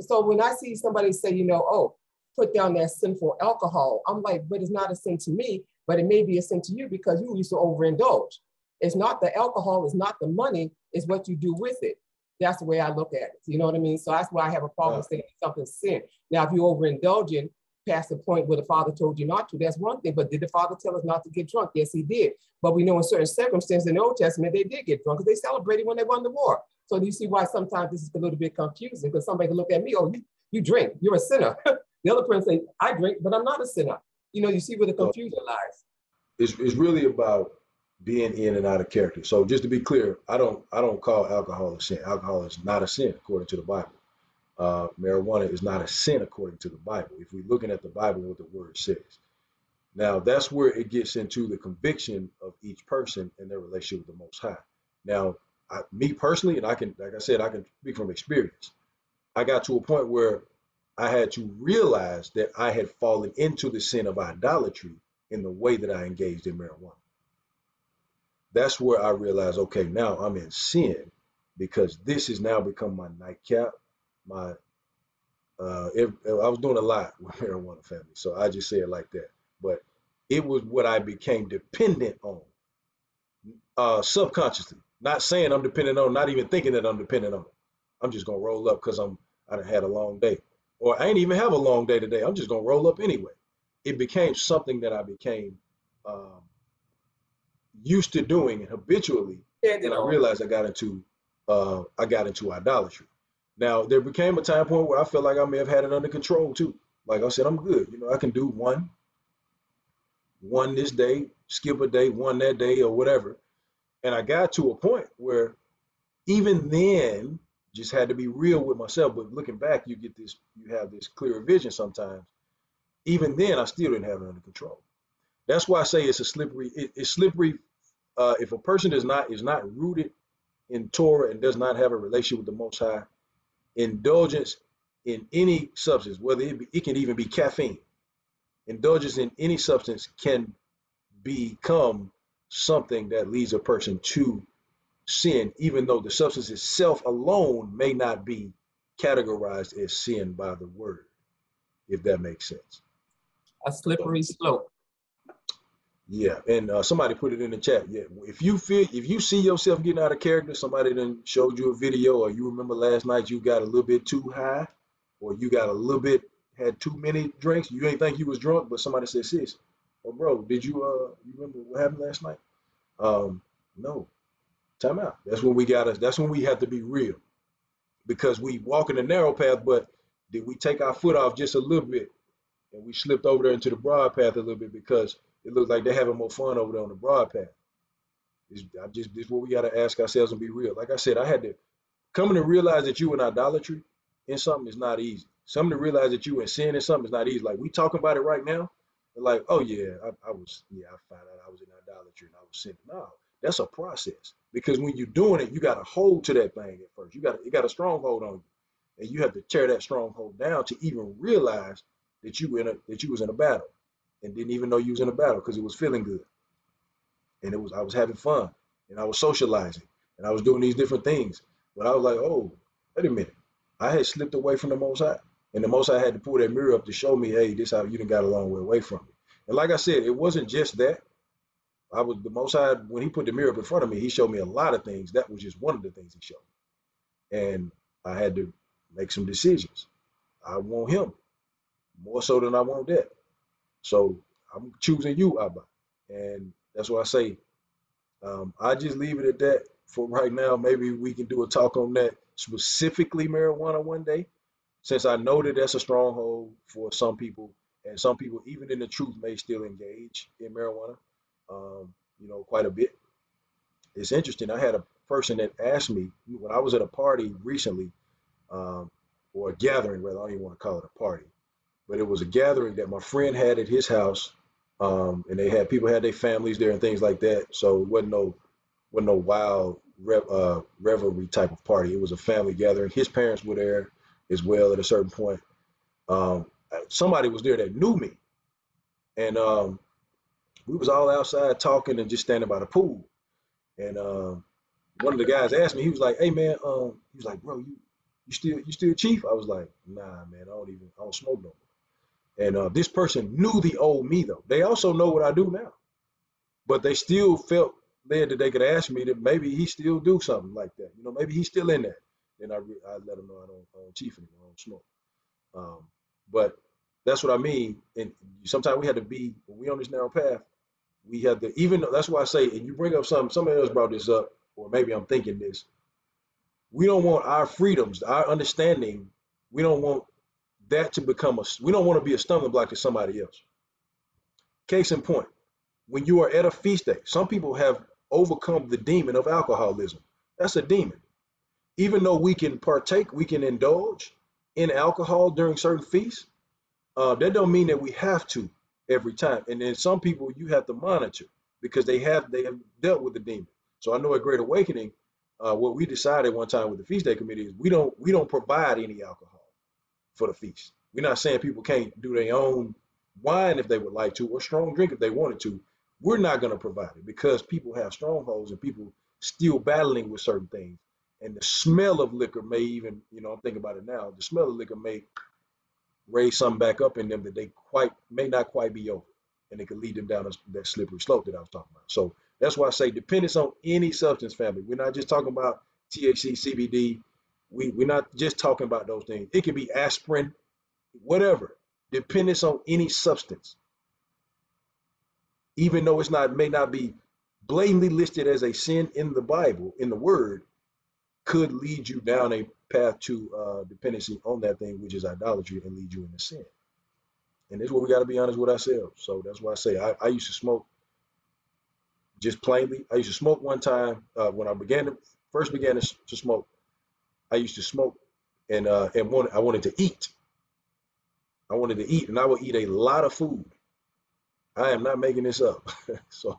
so when I see somebody say, you know, oh, put down that sinful alcohol, I'm like, but it's not a sin to me, but it may be a sin to you because you used to overindulge. It's not the alcohol, it's not the money, it's what you do with it. That's the way I look at it. You know what I mean? So that's why I have a problem saying something's sin. Now, if you're overindulging past the point where the Father told you not to, that's one thing. But did the Father tell us not to get drunk? Yes, He did. But we know in certain circumstances in the Old Testament, they did get drunk because they celebrated when they won the war. So do you see why sometimes this is a little bit confusing? Because somebody can look at me, oh, you drink, you're a sinner. The other person say, I drink, but I'm not a sinner. You know, you see where the confusion lies. It's really about being in and out of character. So just to be clear, I don't call alcohol a sin. Alcohol is not a sin according to the Bible. Marijuana is not a sin according to the Bible. If we're looking at the Bible, what the word says. Now that's where it gets into the conviction of each person and their relationship with the Most High. Now, me personally, and I can speak from experience. I got to a point where I had to realize that I had fallen into the sin of idolatry in the way that I engaged in marijuana. That's where I realized, okay, now I'm in sin because this has now become my nightcap. I was doing a lot with marijuana, family, so I just say it like that. But it was what I became dependent on, subconsciously. Not saying I'm dependent on, not even thinking that I'm dependent on it. I'm just gonna roll up because I done had a long day, or I ain't even have a long day today. I'm just gonna roll up anyway. It became something that I became used to doing and habitually, and I realized I got into idolatry. Now there became a time point where I felt like I may have had it under control too. Like I said, I'm good. You know, I can do one this day, skip a day, one that day, or whatever. And I got to a point where even then, just had to be real with myself. But looking back, you have this clearer vision sometimes. Even then, I still didn't have it under control. That's why I say it's a slippery. It's slippery if a person is not rooted in Torah and does not have a relationship with the Most High. Indulgence in any substance, whether it can even be caffeine. Indulgence in any substance can become something that leads a person to sin, even though the substance itself alone may not be categorized as sin by the word, if that makes sense. A slippery slope. Yeah, and somebody put it in the chat. Yeah, if you see yourself getting out of character, somebody then showed you a video, or you remember last night you got a little bit too high, or you got a little bit had too many drinks. You ain't think you was drunk, but somebody said, "Sis, oh bro, did you remember what happened last night?" No, time out. That's when we have to be real, because we walk in the narrow path, but did we take our foot off just a little bit, and we slipped over there into the broad path a little bit because it looks like they're having more fun over there on the broad path. This is what we got to ask ourselves and be real. Like I said, I had to coming to realize that you in idolatry in something is not easy. Something to realize that you in sin in something is not easy. Like we talking about it right now, and like, oh yeah, I found out I was in idolatry and I was sinning. No, that's a process, because when you're doing it, you got to hold to that thing at first. It got a stronghold on you, and you have to tear that stronghold down to even realize that you was in a battle, and didn't even know you was in a battle because it was feeling good, and I was having fun, and I was socializing, and I was doing these different things, but I was like, oh, wait a minute, I had slipped away from the Most High, and the Most High had to pull that mirror up to show me, hey, this how you done got a long way away from me. And like I said, it wasn't just that. The Most High, when he put the mirror up in front of me, he showed me a lot of things. That was just one of the things he showed me, and I had to make some decisions. I want him more so than I want that. So I'm choosing you, Abba. And that's why I say, I just leave it at that for right now. Maybe we can do a talk on that, specifically marijuana, one day, since I know that that's a stronghold for some people, and some people, even in the truth, may still engage in marijuana, quite a bit. It's interesting. I had a person that asked me when I was at a party recently, or a gathering, rather, I don't even want to call it a party, but it was a gathering that my friend had at his house, and people had their families there and things like that. So it wasn't no wild revelry type of party. It was a family gathering. His parents were there as well at a certain point. Somebody was there that knew me, and we was all outside talking and just standing by the pool. And one of the guys asked me, he was like, "Hey man," he was like, "Bro, you still chief?" I was like, "Nah, man, I don't smoke no more." And this person knew the old me though. They also know what I do now, but they still felt led that they could ask me that maybe he still do something like that. Maybe he's still in that. Then I let him know I don't chief anymore. I don't smoke. But that's what I mean. And sometimes we had to be, when we on this narrow path, we have to, even though, that's why I say, and you bring up somebody else brought this up, or maybe I'm thinking this, we don't want our freedoms, our understanding, we don't want that to become we don't want to be a stumbling block to somebody else. Case in point, when you are at a feast day, some people have overcome the demon of alcoholism. That's a demon. Even though we can partake, we can indulge in alcohol during certain feasts, that don't mean that we have to every time. And then some people you have to monitor because they have dealt with the demon. So I know at Great Awakening, what we decided one time with the feast day committee is we don't provide any alcohol for the feast. We're not saying people can't do their own wine if they would like to, or strong drink if they wanted to. We're not going to provide it because people have strongholds and people still battling with certain things. And the smell of liquor may even, I'm thinking about it now, the smell of liquor may raise something back up in them that they may not quite be over. And it could lead them down that slippery slope that I was talking about. So that's why I say dependence on any substance, family. We're not just talking about THC, CBD. We're not just talking about those things. It could be aspirin, whatever. Dependence on any substance, even though may not be blatantly listed as a sin in the Bible, in the Word, could lead you down a path to dependency on that thing, which is idolatry, and lead you into sin. And this is where we got to be honest with ourselves. So that's why I say I used to smoke just plainly. I used to smoke one time when I first began to smoke. I used to smoke and I wanted to eat. I wanted to eat, and I would eat a lot of food. I am not making this up. So,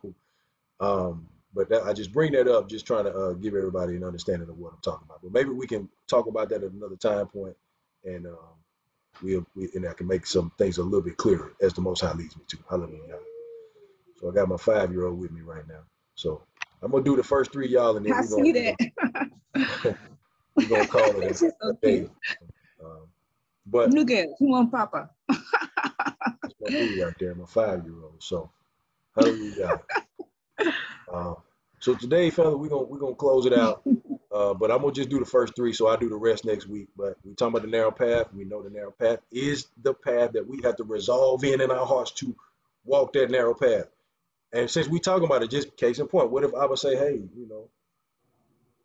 but I just bring that up, just trying to give everybody an understanding of what I'm talking about. But maybe we can talk about that at another time point, and and I can make some things a little bit clearer as the Most High leads me to. Hallelujah. So I got my 5-year-old with me right now. So I'm gonna do the first 3, y'all, and then we're gonna call it a day. But Nougat, you want Papa? That's my boo right there, my 5-year-old. So hallelujah. So today, fella, we're gonna close it out. But I'm gonna just do the first 3, so I'll do the rest next week. But we talking about the narrow path. We know the narrow path is the path that we have to resolve in our hearts to walk that narrow path. And since we talking about it, just case in point, what if Abba say, hey,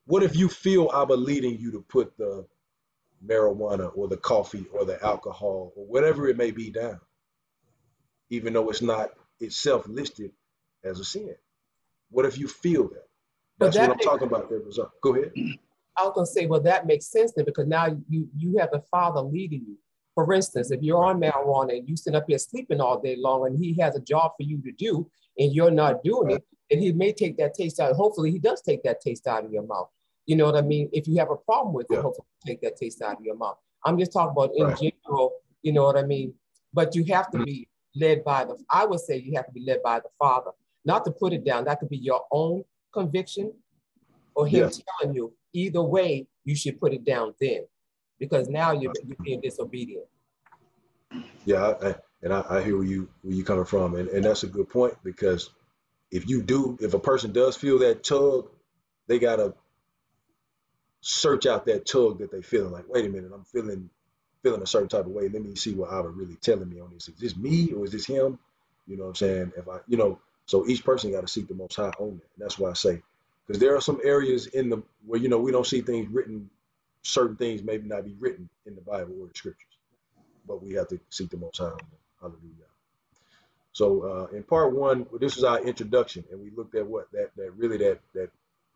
what if you feel Abba leading you to put the marijuana or the coffee or the alcohol or whatever it may be down, even though it's not itself listed as a sin? What if you feel that? That's what I'm talking about there. Go ahead. I was gonna say, well, that makes sense then, because now you have the Father leading you. For instance, if you're on marijuana and you sit up here sleeping all day long and he has a job for you to do and you're not doing it, then he may take that taste out. Hopefully he does take that taste out of your mouth. You know what I mean? If you have a problem with it, hopefully take that taste out of your mouth. I'm just talking about in general, you know what I mean? But you have to be led by I would say you have to be led by the Father, not to put it down. That could be your own conviction or him telling you, either way, you should put it down then, because now you're being disobedient. Yeah, I hear where you coming from, and that's a good point, because if a person does feel that tug, they gotta search out that tug that they feeling. Like, wait a minute, I'm feeling a certain type of way. Let me see what Abba really telling me on this. Is this me or is this him? You know what I'm saying? If I, so each person got to seek the Most High on that. And that's why I say, because there are some areas where we don't see things written. Certain things maybe not be written in the Bible or the scriptures, but we have to seek the Most High on that. Hallelujah. So in part 1, this is our introduction, and we looked at what that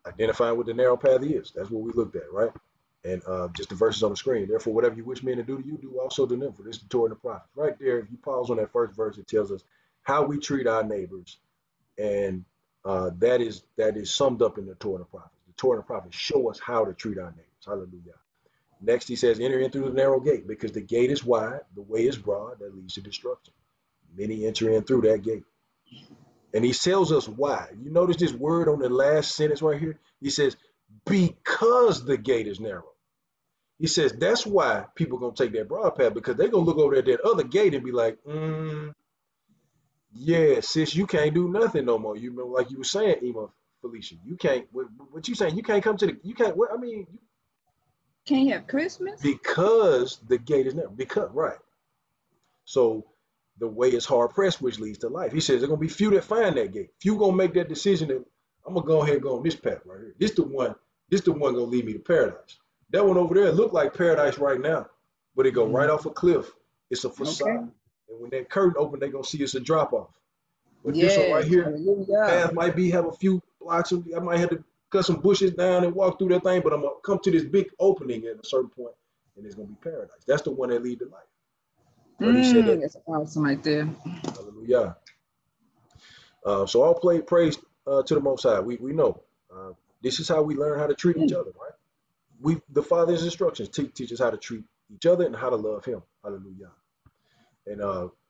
identifying what the narrow path is. That's what we looked at, right? And just the verses on the screen. Therefore, whatever you wish men to do to you, do also to them. For this is the Torah and the prophets. Right there, if you pause on that first verse, it tells us how we treat our neighbors, and that is summed up in the Torah and the prophets. The Torah and the prophets show us how to treat our neighbors. Hallelujah. Next, he says, enter in through the narrow gate, because the gate is wide, the way is broad, that leads to destruction. Many enter in through that gate. And he tells us why. You notice this word on the last sentence right here? He says, because the gate is narrow. He says that's why people are going to take that broad path, because they're going to look over at that other gate and be like, yeah, sis, you can't do nothing no more. You know, like you were saying, Ema Felicia, you can't, what you saying? You can't come to you can't, you can't have Christmas? Because the gate is narrow. Right. So the way is hard pressed, which leads to life. He says there's going to be few that find that gate. Few going to make that decision that I'm going to go ahead and go on this path right here. This the one going to lead me to paradise. That one over there look like paradise right now, but it go right off a cliff. It's a facade. Okay. And when that curtain open, they're going to see it's a drop off. But this one right here, path might have a few blocks. I might have to cut some bushes down and walk through that thing, but I'm going to come to this big opening at a certain point, and it's going to be paradise. That's the one that lead to life. But he said that's awesome right there. Hallelujah. So all praise to the Most High. We know this is how we learn how to treat each other, right? The Father's instructions teach us how to treat each other and how to love Him. Hallelujah. And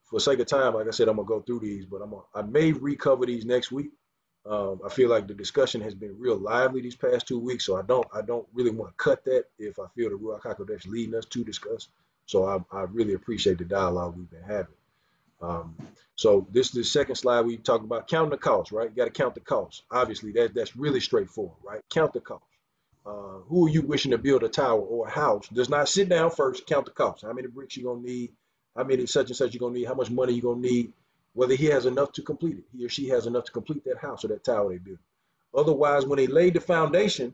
for sake of time, like I said, I'm gonna go through these, but I may recover these next week. I feel like the discussion has been real lively these past 2 weeks, so I don't really want to cut that if I feel the Ruach HaKodesh leading us to discuss. So I really appreciate the dialogue we've been having. So this is the second slide. We talk about counting the cost, right? You got to count the cost. Obviously, that's really straightforward, right? Count the cost. Who are you wishing to build a tower or a house? Does not sit down first. Count the cost. How many bricks you gonna need? How many such and such you gonna need? How much money you gonna need? Whether he has enough to complete it. He or she has enough to complete that house or that tower they build. Otherwise, when they laid the foundation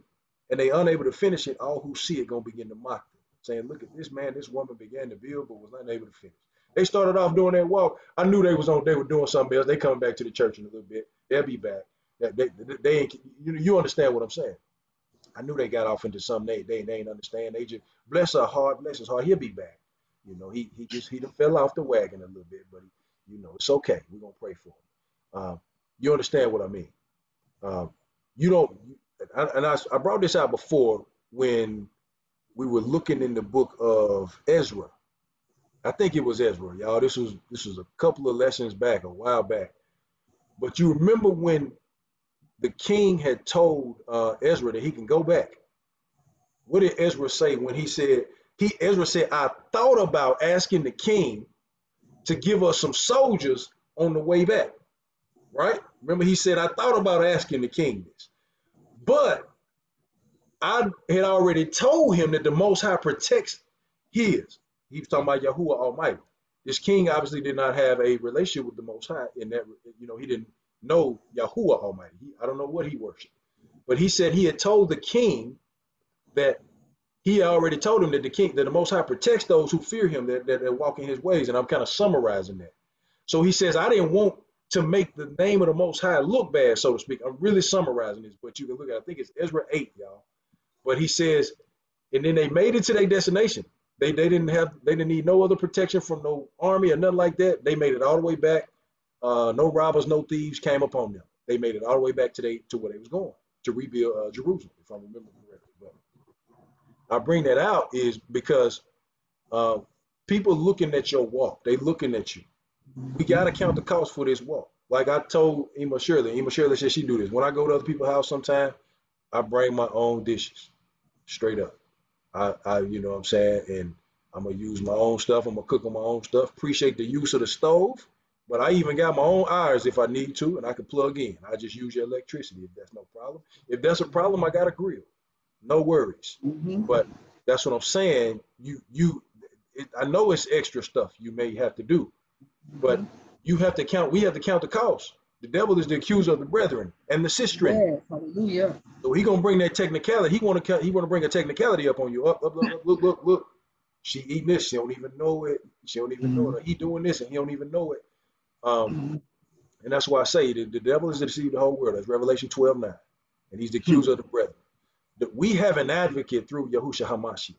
and they unable to finish it, all who see it gonna begin to mock them, saying, "Look at this man, this woman began to build but was not able to finish." They started off doing that walk. I knew they were doing something else. They coming back to the church in a little bit. They'll be back. They ain't, you understand what I'm saying? I knew they got off into something they ain't understand. They just bless his heart. He'll be back. You know, he done fell off the wagon a little bit, but it's okay. We're gonna pray for him. You understand what I mean? You don't. I brought this out before when we were looking in the book of Ezra. I think it was Ezra, y'all. This was a couple of lessons back, a while back. But you remember when the king had told Ezra that he can go back? What did Ezra say when he said, Ezra said, I thought about asking the king to give us some soldiers on the way back, right? Remember he said, I thought about asking the king this, but I had already told him that the Most High protects his. He was talking about Yahuwah Almighty. This king obviously did not have a relationship with the Most High in that, he didn't know Yahuwah Almighty. I don't know what he worshiped. But he said he had told the king that he already told him that the Most High protects those who fear him, that walk in his ways. And I'm kind of summarizing that. So he says, I didn't want to make the name of the Most High look bad, so to speak. I'm really summarizing this, but you can look at it. I think it's Ezra 8, y'all. But he says, and then they made it to their destination. They didn't need no other protection from no army or nothing like that. They made it all the way back. No robbers, no thieves came upon them. They made it all the way back to where they was going to rebuild Jerusalem, if I remember correctly. But I bring that out is because people looking at your walk, they looking at you. We got to count the cost for this walk. Like I told Ema Shirley said she do this. When I go to other people's house sometime, I bring my own dishes, straight up. I you know what I'm saying? And I'm going to use my own stuff. I'm going to cook on my own stuff. Appreciate the use of the stove. But I even got my own irons if I need to, and I can plug in. I just use your electricity if that's no problem. If that's a problem, I got a grill. No worries. But that's what I'm saying. I know it's extra stuff you may have to do, but we have to count the cost. The devil is the accuser of the brethren and the sister. Yes, hallelujah. So he gonna bring that technicality. He want to bring a technicality up on you. Up, look. She eating this. She don't even know it. She don't even know it. Or he doing this and he don't even know it. And that's why I say the devil is to deceive the whole world. That's Revelation 12:9, and he's the accuser of the brethren. That we have an advocate through Yahushua HaMashiach,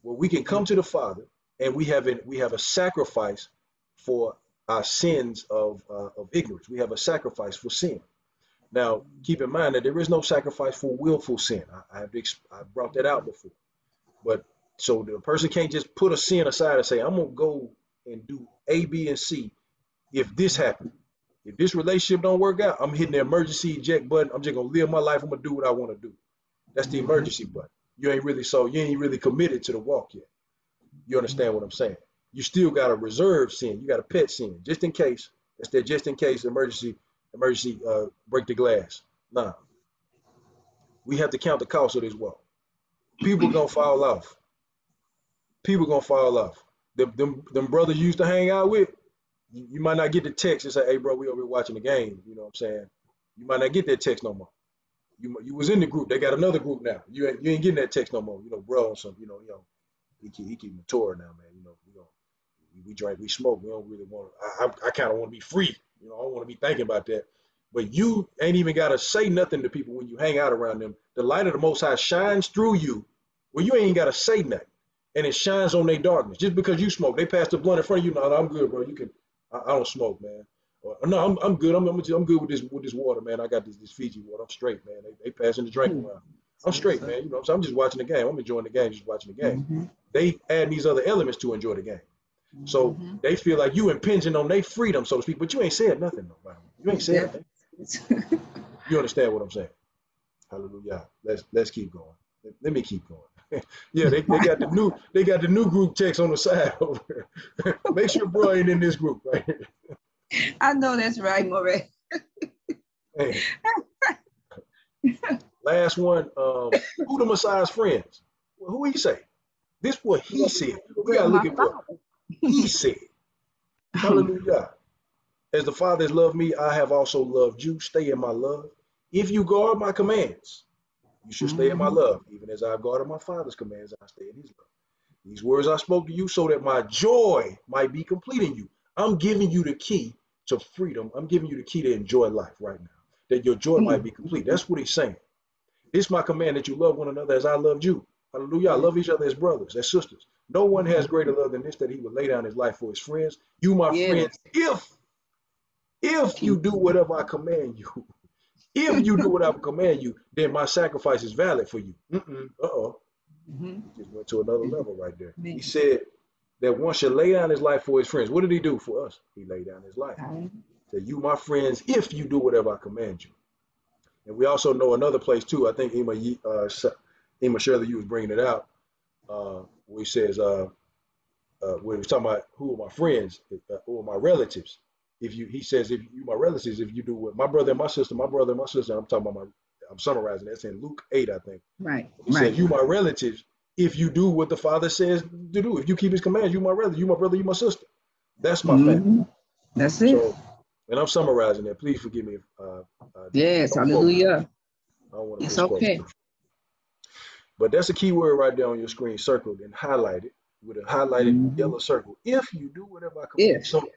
where we can come to the Father, and we have a sacrifice for our sins of ignorance. We have a sacrifice for sin. Now, keep in mind that there is no sacrifice for willful sin. I brought that out before. But so the person can't just put a sin aside and say, I'm gonna go and do A, B, and C. If this happened, if this relationship don't work out, I'm hitting the emergency eject button. I'm just gonna live my life. I'm gonna do what I want to do. That's the emergency button. You ain't really committed to the walk yet. You understand what I'm saying? You still got a reserve sin. You got a pet sin, just in case. That's that just in case emergency, break the glass. Nah. We have to count the cost of this walk. People gonna fall off. People gonna fall off. Them brothers you used to hang out with, you might not get the text and say, hey bro, we over here watching the game. You know what I'm saying? You might not get that text no more. You was in the group. They got another group now. You ain't getting that text no more. You know, bro, or something. He keep mature now, man. We drink, we smoke. We don't really want to. I kind of want to be free. I don't want to be thinking about that. But you ain't even got to say nothing to people when you hang out around them. The light of the Most High shines through you. Well, you ain't got to say nothing, and it shines on their darkness. Just because you smoke, they pass the blunt in front of you. No, I'm good, bro. You can. I don't smoke, man. Or, no, I'm good. I'm good with this water, man. I got this Fiji water. I'm straight, man. They passing the drink around. I'm straight, man. So I'm just watching the game. I'm enjoying the game, just watching the game. They add these other elements to enjoy the game. So they feel like you impinging on their freedom, so to speak, but you ain't saying nothing, nobody. You ain't saying nothing. You understand what I'm saying? Hallelujah. Let's keep going. Let me keep going. Yeah, they got the new group text on the side over there. Make sure bro ain't in this group, right? I know that's right, Moray. Hey. Last one, who the Messiah's friends? Well, who he say? This what he said. We gotta look at what he said. Hallelujah. As the Father has loved me, I have also loved you. Stay in my love. If you guard my commands, you should stay in my love. Even as I've guarded my Father's commands, I stay in his love. These words I spoke to you so that my joy might be complete in you. I'm giving you the key to freedom. I'm giving you the key to enjoy life right now, that your joy might be complete. That's what he's saying. This is my command, that you love one another as I loved you. Hallelujah. Love each other as brothers, as sisters. No one has greater love than this, that he would lay down his life for his friends. You, my friends, if you do whatever I command you, if you do what I command you, then my sacrifice is valid for you. Just went to another level right there. He said that one should lay down his life for his friends. What did he do for us? He laid down his life. Said, you, my friends, if you do whatever I command you. And we also know another place too. I think Emma Shirley, you was bringing it out, where he says, when he was talking about who are my friends, who are my relatives. He says, if you my relatives, if you do what my brother and my sister, I'm talking about I'm summarizing. That's in Luke 8, I think. Right. He said, you my relatives, if you do what the Father says to do, if you keep his commands, you my relative, you my brother, you my sister. That's my family. That's it. So, and I'm summarizing that. Please forgive me. Yes, hallelujah. I don't want to it's misquote. Okay. But that's a key word right there on your screen, circled and highlighted with a highlighted yellow circle. If you do whatever I command. So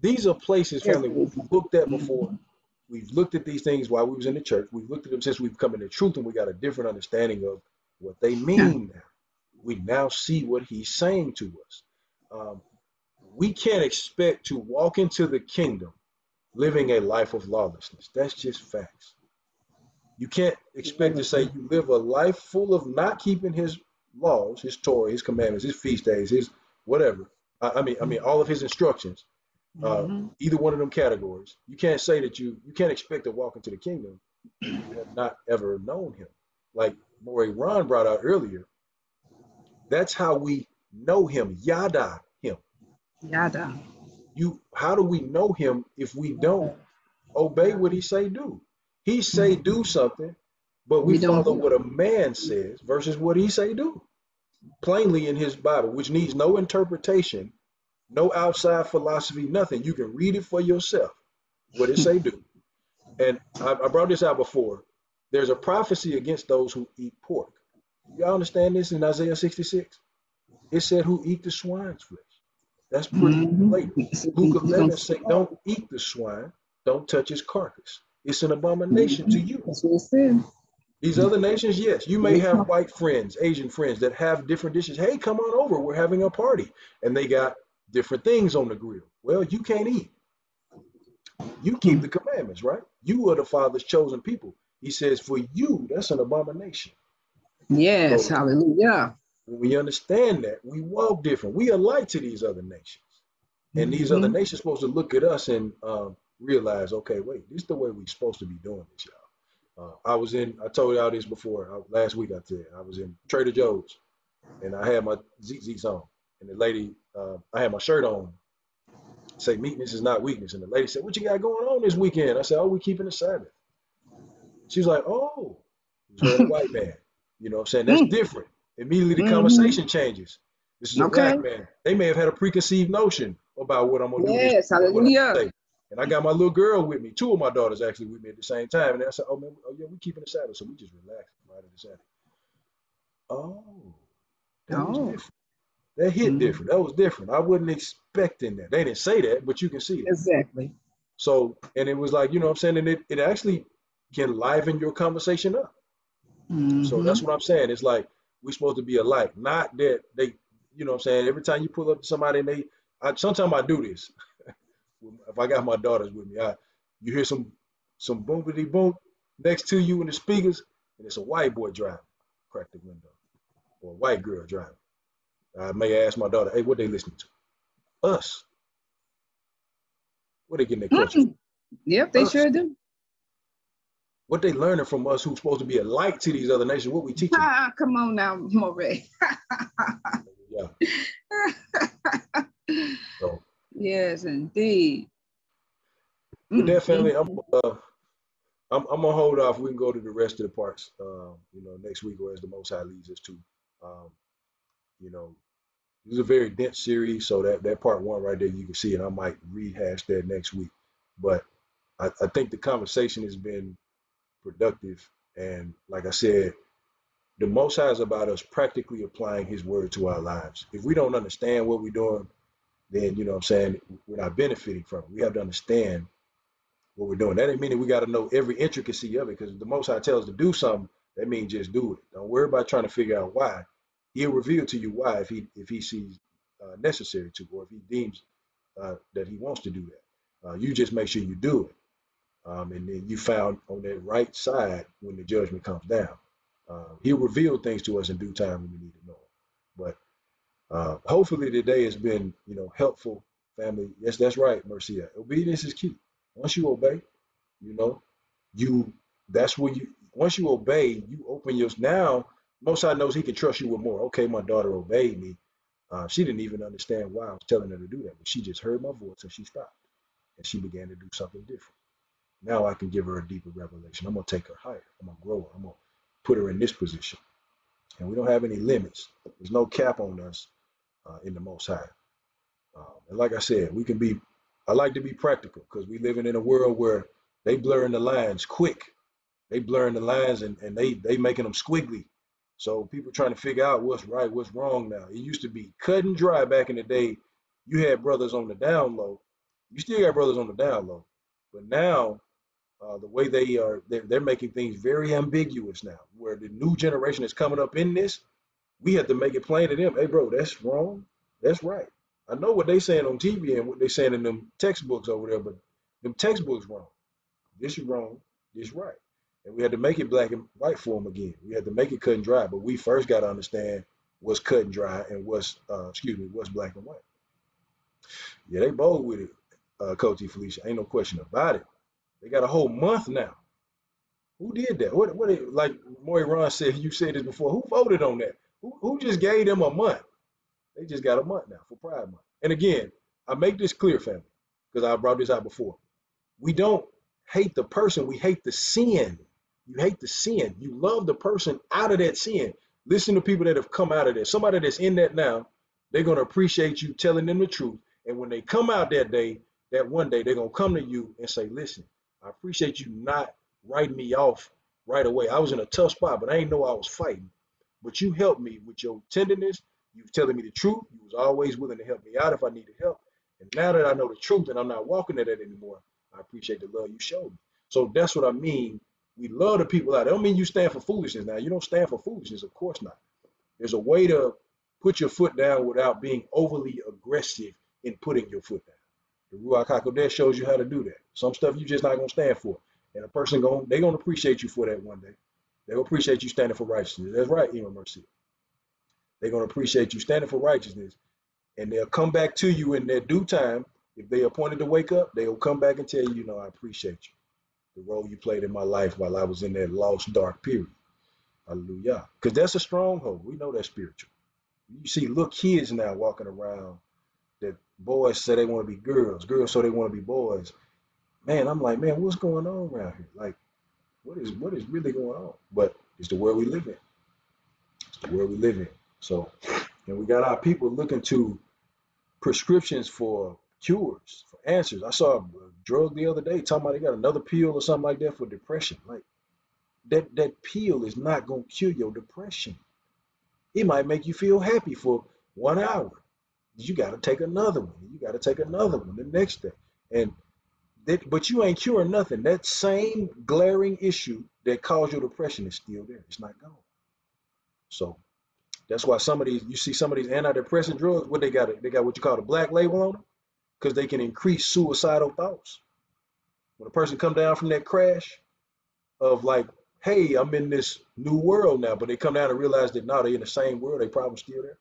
these are places, family, we've looked at before. We've looked at these things while we was in the church. We've looked at them since we've come into truth, and we got a different understanding of what they mean now. We now see what he's saying to us. We can't expect to walk into the kingdom living a life of lawlessness. That's just facts. You can't expect to say you live a life full of not keeping his laws, his Torah, his commandments, his feast days, his whatever. I mean, all of his instructions, either one of them categories. You can't say that you can't expect to walk into the kingdom and you have not ever known him. Like Morey Ron brought out earlier, that's how we know him, yada him. Yada. How do we know him if we don't obey what he say do? He say do something, but we follow what a man says versus what he say do. Plainly in his Bible, which needs no interpretation, no outside philosophy, nothing. You can read it for yourself, what it say do. And I brought this out before. There's a prophecy against those who eat pork. Y'all understand this in Isaiah 66? It said who eat the swine's flesh. That's pretty blatant. Who could let us say don't eat the swine, don't touch his carcass. It's an abomination to you. That's what it said. These other nations, yes, you may have white friends, Asian friends that have different dishes. Hey, come on over, we're having a party. And they got different things on the grill. Well, you can't eat. You keep the commandments, right? You are the Father's chosen people. He says, for you, that's an abomination. Yes, so, hallelujah. When we understand that, we walk different. We are light to these other nations. And these other nations are supposed to look at us and realize, okay, wait, this is the way we're supposed to be doing this, y'all. I told y'all this before, last week I was in Trader Joe's and I had my ZZs on. And the lady, I had my shirt on, say meekness is not weakness. And the lady said, what you got going on this weekend? I said, oh, we keeping the Sabbath. She was like, oh, it was her and a white man. You know what I'm saying? That's different. Immediately the conversation changes. This is a black man. They may have had a preconceived notion about what I'm going to do. Yes, hallelujah. And I got my little girl with me. Two of my daughters actually with me at the same time. And I said, oh, man, yeah, we keeping the Sabbath. So we just relaxed right at the Sabbath. Oh, that was different. That hit different. That was different. I wasn't expecting that. They didn't say that, but you can see that. Exactly. So, and it was like, you know what I'm saying? And it actually can liven your conversation up. So that's what I'm saying. It's like, we're supposed to be alike. Not that they, you know what I'm saying? Every time you pull up to somebody and sometimes I do this. If I got my daughters with me, you hear some boomity boom next to you in the speakers, and it's a white boy driving. Crack the window. Or a white girl driving. I may ask my daughter, hey, what they listening to? Us. What they getting their culture? Yep, they sure do. What they learning from us who's supposed to be a light to these other nations, what we teaching? Come on now, Morey. Yeah. So, yes, indeed. With that, family, I'm gonna hold off. We can go to the rest of the parts, next week or as the Most High leads us to. This is a very dense series, so that part one right there, you can see it. I might rehash that next week, but I think the conversation has been productive, and like I said, The Most High is about us practically applying his word to our lives. If we don't understand what we're doing, then, you know what I'm saying, we're not benefiting from it. We have to understand what we're doing. That ain't meaning we got to know every intricacy of it, because the Most High tells us to do something, that means just do it. Don't worry about trying to figure out why. He'll reveal to you why if he sees necessary to, or if he deems that he wants to do that. You just make sure you do it. And then you found on that right side when the judgment comes down. He'll reveal things to us in due time when we need to know it. But hopefully today has been, you know, helpful, family. Yes, that's right, Mercia. Obedience is key. Once you obey, you know, that's where once you obey, you open your, now Most High knows he can trust you with more. Okay, my daughter obeyed me. She didn't even understand why I was telling her to do that, but she just heard my voice and she stopped and she began to do something different. Now I can give her a deeper revelation. I'm going to take her higher. I'm going to grow her. I'm going to put her in this position. And we don't have any limits. There's no cap on us in the Most High. And like I said, I like to be practical, because we living in a world where they blurring the lines quick. They blurring the lines and they making them squiggly. So people trying to figure out what's right, what's wrong now. It used to be cut and dry back in the day. You had brothers on the down low. You still got brothers on the down low. But now, the way they're making things very ambiguous now, where the new generation is coming up in this, we have to make it plain to them. Hey, bro, that's wrong. That's right. I know what they saying on TV and what they saying in them textbooks over there, but them textbooks wrong. This is wrong. This is right. And we had to make it black and white for them again. We had to make it cut and dry, but we first got to understand what's cut and dry and what's black and white. Yeah, they bold with it, Coach Felicia. Ain't no question about it. They got a whole month now. Who did that? What like Maury Ron said, you said this before. Who voted on that? Who just gave them a month? They just got a month now for Pride Month. And again, I make this clear, family, because I brought this out before. We don't hate the person, we hate the sin. You hate the sin. You love the person out of that sin. Listen to people that have come out of that. Somebody that's in that now, they're going to appreciate you telling them the truth. And when they come out that one day, they're going to come to you and say, listen, I appreciate you not writing me off right away. I was in a tough spot, but I didn't know I was fighting. But you helped me with your tenderness. You was telling me the truth. You was always willing to help me out if I needed help. And now that I know the truth and I'm not walking at it anymore, I appreciate the love you showed me. So that's what I mean. We love the people out. That don't mean you stand for foolishness now. You don't stand for foolishness, of course not. There's a way to put your foot down without being overly aggressive in putting your foot down. The Ruach HaKodesh shows you how to do that. Some stuff you just not gonna stand for. And a person they're gonna appreciate you for that one day. They'll appreciate you standing for righteousness. That's right, Imam Mercy. They're gonna appreciate you standing for righteousness, and they'll come back to you in their due time. If they appointed to wake up, they'll come back and tell you, you know, I appreciate you. The role you played in my life while I was in that lost, dark period. Hallelujah. Because that's a stronghold. We know that's spiritual. You see little kids now walking around that boys say they want to be girls. Girls say they want to be boys. Man, I'm like, man, what's going on around here? Like, what is really going on? But it's the world we live in. It's the world we live in. So, and we got our people looking to prescriptions for cures, for answers. I saw a drug the other day talking about they got another pill or something like that for depression. Like, that pill is not going to cure your depression. It might make you feel happy for 1 hour. You got to take another one. You got to take another one the next day. But you ain't curing nothing. That same glaring issue that caused your depression is still there. It's not gone. So that's why you see some of these antidepressant drugs, what they got? They got what you call a black label on them, because they can increase suicidal thoughts. When a person come down from that crash of like, hey, I'm in this new world now, but they come down and realize that no, they're in the same world, they problem's still there.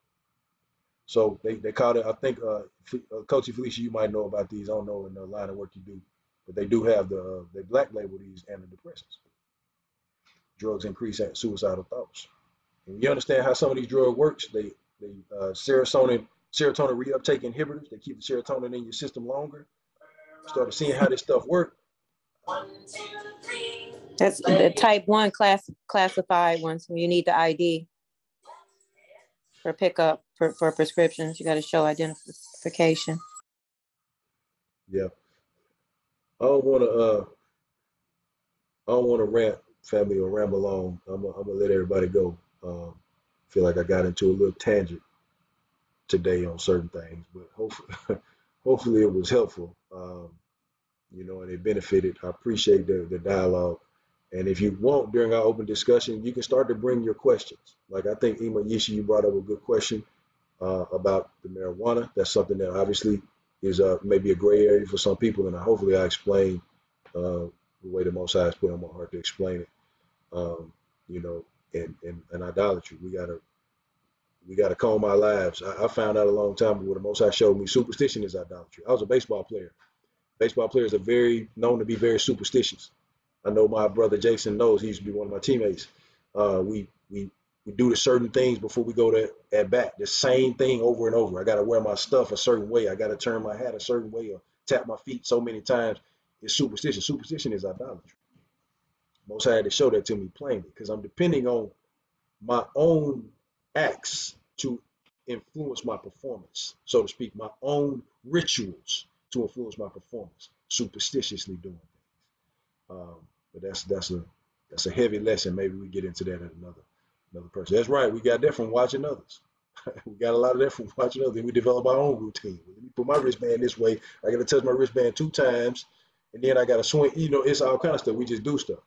So they call it, I think, Coach Felicia, you might know about these. I don't know in the line of work you do, but they do have they black label these antidepressants. Drugs increase suicidal thoughts. And you understand how some of these drugs works. They serotonin reuptake inhibitors. They keep the serotonin in your system longer. Started seeing how this stuff works. That's the type 1 classified ones. You need the ID for pickup for prescriptions. You got to show identification. Yeah. I don't want to rant, family, or ramble on. I'm gonna let everybody go. Feel like I got into a little tangent today on certain things, but hopefully it was helpful, and it benefited. I appreciate the dialogue. And if you want, during our open discussion, you can start to bring your questions. Like I think, Ima Yishi, you brought up a good question about the marijuana. That's something that obviously is maybe a gray area for some people, and hopefully I explain the way the Most High has put on my heart to explain it. And idolatry, we gotta comb our lives. I found out a long time ago, the Most High showed me superstition is idolatry. I was a baseball player. Baseball players are known to be very superstitious. I know my brother Jason knows. He used to be one of my teammates. We do the certain things before we go to at bat. The same thing over and over. I got to wear my stuff a certain way. I got to turn my hat a certain way or tap my feet so many times. It's superstition. Superstition is idolatry. Most High had to show that to me plainly because I'm depending on my own acts to influence my performance, so to speak, my own rituals to influence my performance, superstitiously doing things. But that's a heavy lesson. Maybe we get into that at another person. That's right. We got that from watching others. We got a lot of that from watching others. And we develop our own routine. Let me put my wristband this way. I got to touch my wristband 2 times, and then I got to swing. It's all kind of stuff. We just do stuff.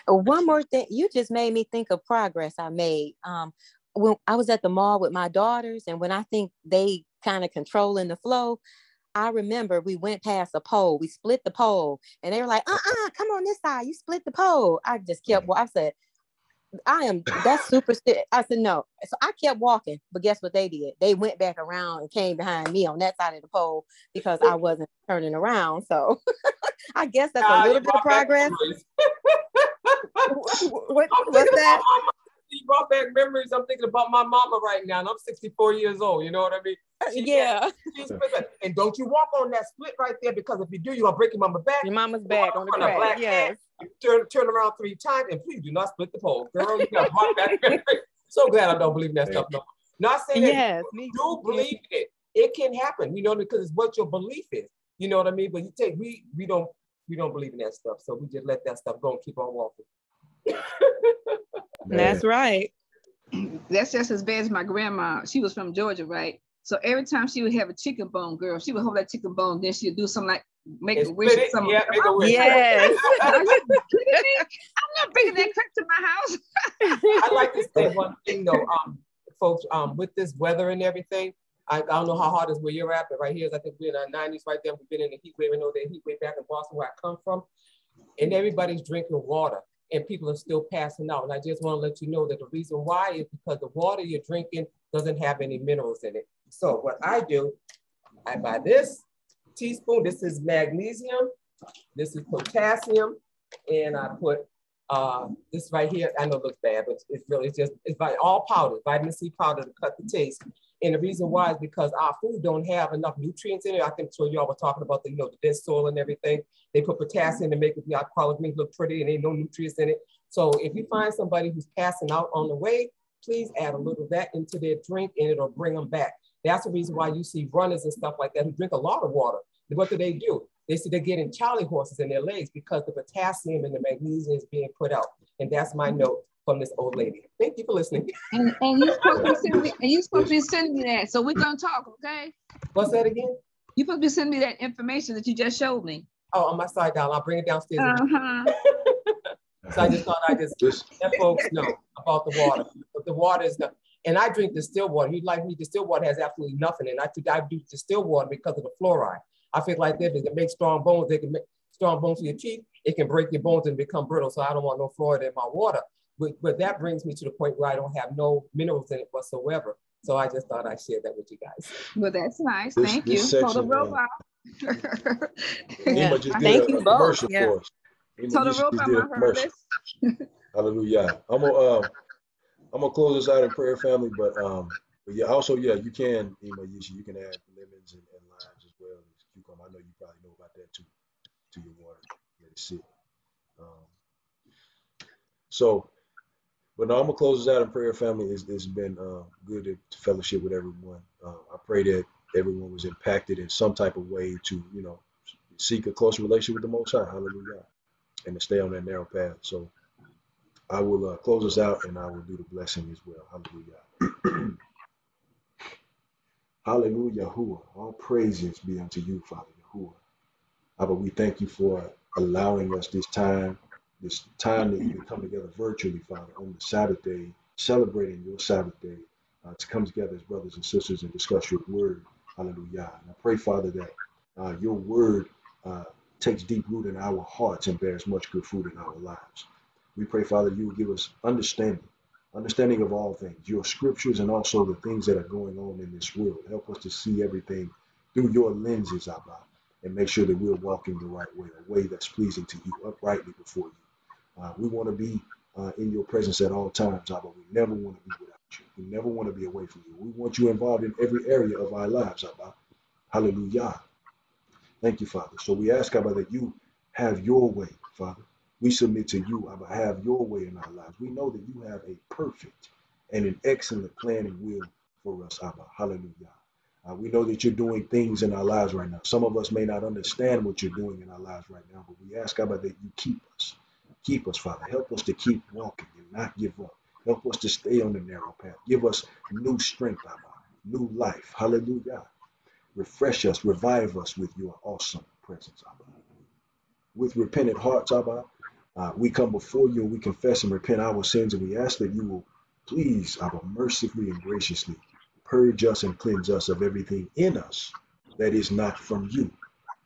One more thing. You just made me think of progress I made. When I was at the mall with my daughters, and when I think they kind of controlling the flow, I remember we went past a pole. We split the pole, and they were like, come on this side. You split the pole. I just kept. I said, that's superstitious. I said, no. So I kept walking, but guess what they did? They went back around and came behind me on that side of the pole because I wasn't turning around. So I guess that's a little bit of progress. What's that? You brought back memories. I'm thinking about my mama right now, and I'm 64 years old. You know what I mean? Yeah. And don't you walk on that split right there, because if you do, you're gonna break your mama's back. Your mama's back on the track. Yes. Turn around 3 times, and please do not split the pole, girl. You got brought back memories. So glad I don't believe in that stuff. No. Not saying that you do believe it. It can happen, because it's what your belief is. You know what I mean? But we don't believe in that stuff, so we just let that stuff go and keep on walking. That's right. That's just as bad as my grandma. She was from Georgia, right? So every time she would have a chicken bone, girl, she would hold that chicken bone, then she'd do something like make a wish or something. Yeah, make a wish. Yes. I'm not bringing that crap to my house. I like to say one thing though, folks, with this weather and everything, I don't know how hard it is where you're at, but right here is, I think we're in our 90s right there. We've been in the heat wave. We know the heat wave back in Boston where I come from, and everybody's drinking water. And people are still passing out. And I just want to let you know that the reason why is because the water you're drinking doesn't have any minerals in it. So what I do, I buy this teaspoon. This is magnesium. This is potassium. And I put this right here. I know it looks bad, but it's all powder, vitamin C powder to cut the taste. And the reason why is because our food don't have enough nutrients in it. I think so y'all were talking about the dead soil and everything. They put potassium to make the collard greens look pretty, and ain't no nutrients in it. So if you find somebody who's passing out on the way, please add a little of that into their drink, and it'll bring them back. That's the reason why you see runners and stuff like that who drink a lot of water. What do? They see they're getting charley horses in their legs because the potassium and the magnesium is being put out. And that's my note from this old lady. Thank you for listening. And you're supposed to be sending me that. So we're gonna talk, okay? What's that again? You're supposed to be sending me that information that you just showed me. Oh, on my side down. I'll bring it downstairs. So I just thought I just let folks know about the water. But the water is and I drink distilled water. You like me, distilled water has absolutely nothing in it. I do distilled water because of the fluoride. I feel like that they can make strong bones. They can make strong bones for your teeth. It can break your bones and become brittle. So I don't want no fluoride in my water. But that brings me to the point where I don't have no minerals in it whatsoever. So I just thought I'd share that with you guys. Well, that's nice. Thank you. Total robot. Thank you both. Total robot, my heard. Hallelujah. I'm gonna close this out in prayer, family. But yeah, also you can, you can add lemons and limes as well as cucumber. I know you probably know about that too, to your water. Let it sit. But no, I'm gonna close this out in prayer, family. It's been good to fellowship with everyone. I pray that everyone was impacted in some type of way to, seek a closer relationship with the Most High. Hallelujah. And to stay on that narrow path. So I will close us out and I will do the blessing as well. Hallelujah. Hallelujah. Yahuwah. All praises be unto you, Father Yahuwah. Abba, we thank you for allowing us this time that we can come together virtually, Father, on the Sabbath day, celebrating your Sabbath day, to come together as brothers and sisters and discuss your word. Hallelujah. And I pray, Father, that your word takes deep root in our hearts and bears much good fruit in our lives. We pray, Father, you will give us understanding of all things, your scriptures, and also the things that are going on in this world. Help us to see everything through your lenses, Abba, and make sure that we're walking the right way, a way that's pleasing to you, uprightly before you. We want to be in your presence at all times, Abba. We never want to be without you. We never want to be away from you. We want you involved in every area of our lives, Abba. Hallelujah. Thank you, Father. So we ask, Abba, that you have your way, Father. We submit to you, Abba, have your way in our lives. We know that you have a perfect and an excellent plan and will for us, Abba. Hallelujah. We know that you're doing things in our lives right now. Some of us may not understand what you're doing in our lives right now, but we ask, Abba, that you keep us. Keep us, Father. Help us to keep walking and not give up. Help us to stay on the narrow path. Give us new strength, Abba, new life. Hallelujah. Refresh us, revive us with your awesome presence, Abba. With repentant hearts, Abba, we come before you and we confess and repent our sins, and we ask that you will please, Abba, mercifully and graciously purge us and cleanse us of everything in us that is not from you.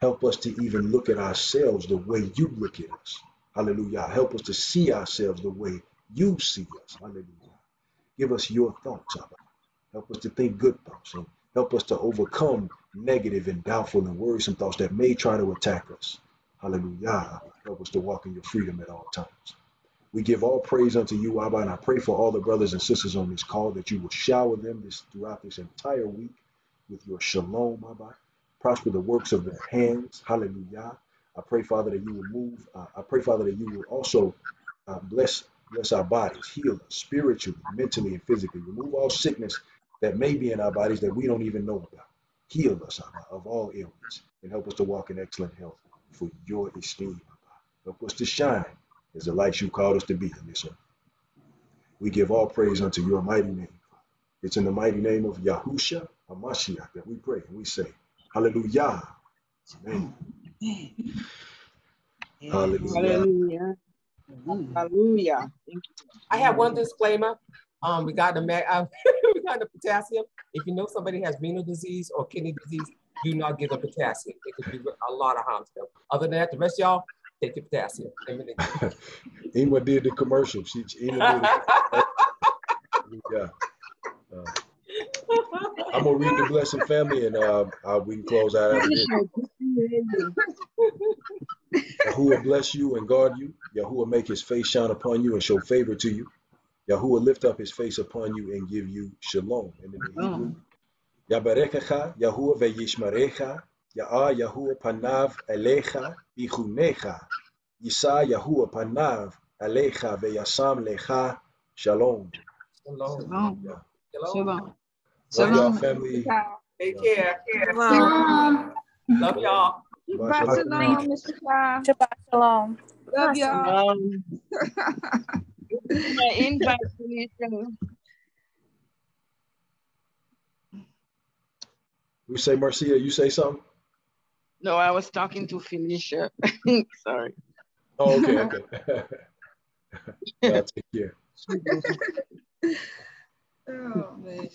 Help us to even look at ourselves the way you look at us. Hallelujah. Help us to see ourselves the way you see us. Hallelujah. Give us your thoughts, Abba. Help us to think good thoughts, and help us to overcome negative and doubtful and worrisome thoughts that may try to attack us. Hallelujah. Help us to walk in your freedom at all times. We give all praise unto you, Abba, and I pray for all the brothers and sisters on this call that you will shower them throughout this entire week with your shalom, Abba. Prosper the works of their hands. Hallelujah. I pray, Father, that you will move. I pray, Father, that you will also bless our bodies, heal us spiritually, mentally, and physically. Remove all sickness that may be in our bodies that we don't even know about. Heal us, Abba, of all ailments, and help us to walk in excellent health for your esteem, Abba. Help us to shine as the light you called us to be in this earth. We give all praise unto your mighty name. It's in the mighty name of Yahushua HaMashiach that we pray and we say, hallelujah. Amen. Hallelujah. Hallelujah. Thank you. I have one disclaimer. We got the potassium. If you know somebody has renal disease or kidney disease, do not give them potassium. It could do a lot of harm to them. Other than that, the rest of y'all, take your potassium. Ema did the commercial. Ema did it. Yeah. I'm gonna read the blessing, family, and we can close out after this. Yahuwah bless you and guard you. Yahuwah make his face shine upon you and show favor to you. Yahuwah lift up his face upon you and give you shalom. And in the Hebrew, Yabarekecha, Yahuwah ve'yishmarecha, Ya'a Yahuwah panav elecha, bichunecha, Yisa Yahuwah panav elecha ve'yasam lecha, shalom. Shalom. Yeah. Shalom. Love y'all, family. Take care. Shalom. Love y'all. Shabbat shalom, Mr. Shah. Shabbat shalom. Love y'all. My invite, Felicia. We say, Marcia, you say something? No, I was talking to Felicia. Sorry. Oh, okay. Y'all take care. Oh, man.